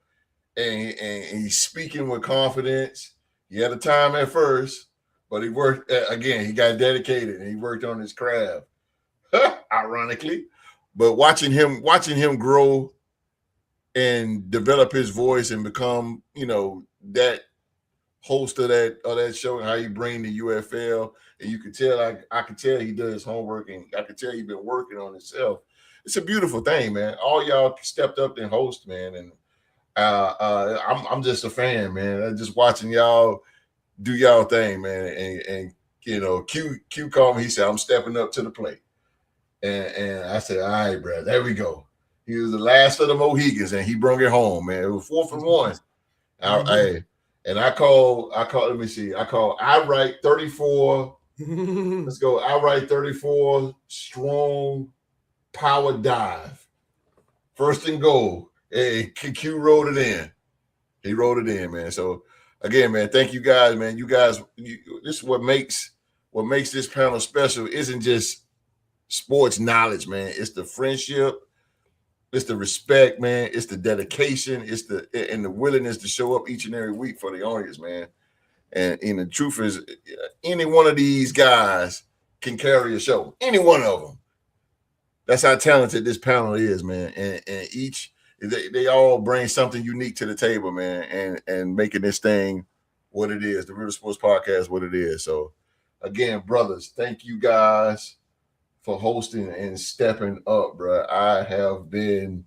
and he's speaking with confidence. He had a time at first, but he worked, again, he got dedicated, and he worked on his craft, ironically. But watching him grow and develop his voice and become, that host of that show, and how he bring the UFL, and you can tell, I can tell he does his homework, and I can tell he's been working on himself. It's a beautiful thing, man. All y'all stepped up and host, man, and I'm just a fan, man. I'm just watching y'all do y'all thing, man. And Q called me. He said, I'm stepping up to the plate. And I said, all right, bro, there we go. He was the last of the Mohegans, and he brought it home, man. It was 4th and 1. And I called, let me see. I called outright 34. Let's go. Outright 34, strong power dive. 1st and goal. Hey, Q rolled it in. He rolled it in, man. So again, man, thank you guys, man. You guys, this is what makes this panel special. Isn't just sports knowledge, man. It's the friendship. It's the respect, man. It's the dedication. It's the willingness to show up each and every week for the audience, man. And the truth is, any one of these guys can carry a show. Any one of them. That's how talented this panel is, man. And each they all bring something unique to the table, man. And making this thing what it is, the Real Sports Podcast, what it is. So, again, brothers, thank you guys for hosting and stepping up, bro. I have been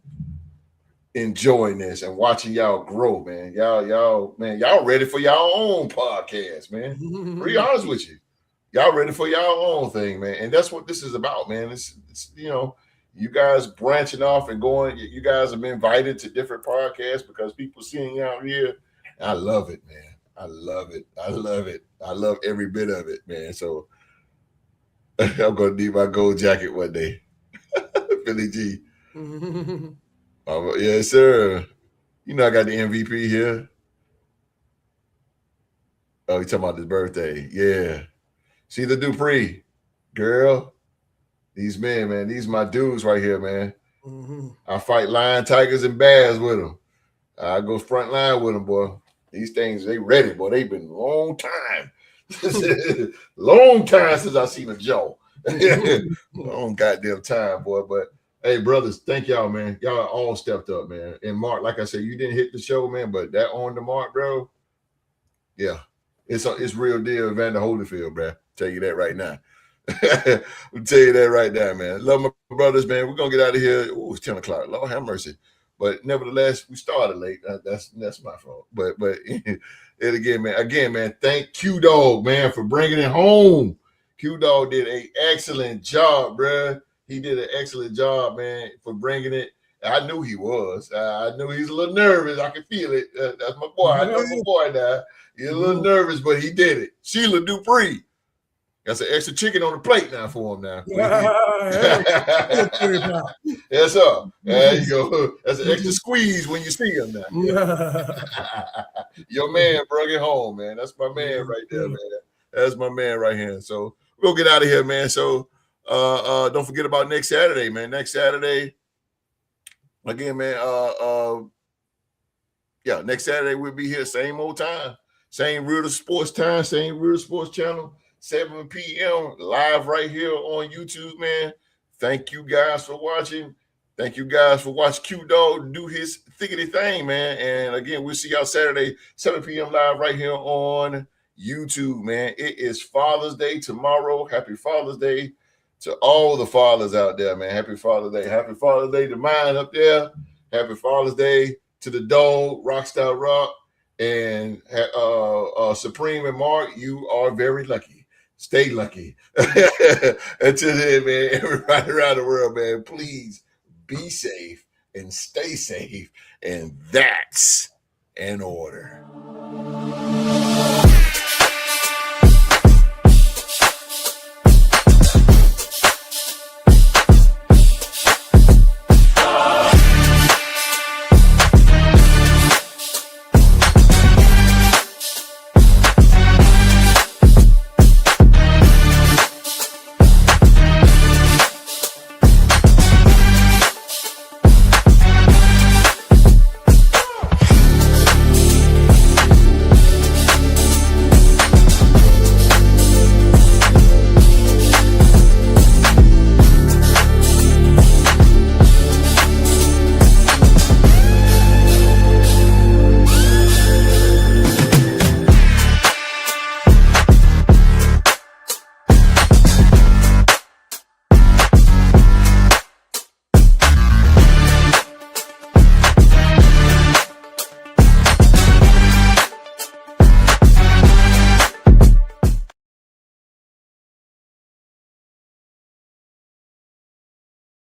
enjoying this and watching y'all grow, man. Y'all ready for y'all own podcast, man. To be honest with you, y'all ready for y'all own thing, man. And that's what this is about, man. It's you guys branching off and going. You guys have been invited to different podcasts because people seeing you out here. I love it, man. I love it. I love every bit of it, man. So I'm gonna need my gold jacket one day. Philly G. Yes, sir. I got the MVP here. Oh, you talking about his birthday? Yeah. See the Dupree, girl. These men, man. These my dudes right here, man. I fight lion, tigers, and bears with them. I go front line with them, boy. These things, they ready, boy. They've been a long time. Long time since I seen a Joe. Long goddamn time, boy. But hey, brothers, thank y'all, man. Y'all all stepped up, man. And Mark, like I said, you didn't hit the show, man, but that On the Mark, bro. Yeah, it's real deal, Vander Holyfield, bro. Tell you that right now. I'll tell you that right now, man. Love my brothers, man. We're gonna get out of here. Oh, it's 10 o'clock. Lord have mercy. But nevertheless, we started late. That's my fault. But and again, man, thank Q-Dog, man, for bringing it home. Q-Dog did an excellent job, bro. He did an excellent job, man, for bringing it. I knew he was. I knew he's a little nervous. I can feel it. That's my boy. I know my boy now. He's a little nervous, but he did it. Sheila Dupree. Got some extra chicken on the plate now for him now. Yes, sir. There you go. That's an extra squeeze when you see him now. Your man brought it home, man. That's my man right there, man. That's my man right here. So we'll get out of here, man. So don't forget about next Saturday, man. Next Saturday, again, man. Next Saturday we'll be here, same old time, same Real Sports time, same Real Sports channel, 7 p.m. live right here on YouTube, man. Thank you guys for watching. Thank you guys for watching Q Dog do his thickety thing, man. And again, we'll see y'all Saturday, 7 p.m. live right here on YouTube, man. It is Father's Day tomorrow. Happy Father's Day to all the fathers out there, man. Happy Father's Day. Happy Father's Day to mine up there. Happy Father's Day to the dog, Rockstar Rock, and Supreme and Mark. You are very lucky. Stay lucky. Until then, man, everybody around the world, man, please be safe and stay safe. And that's an order.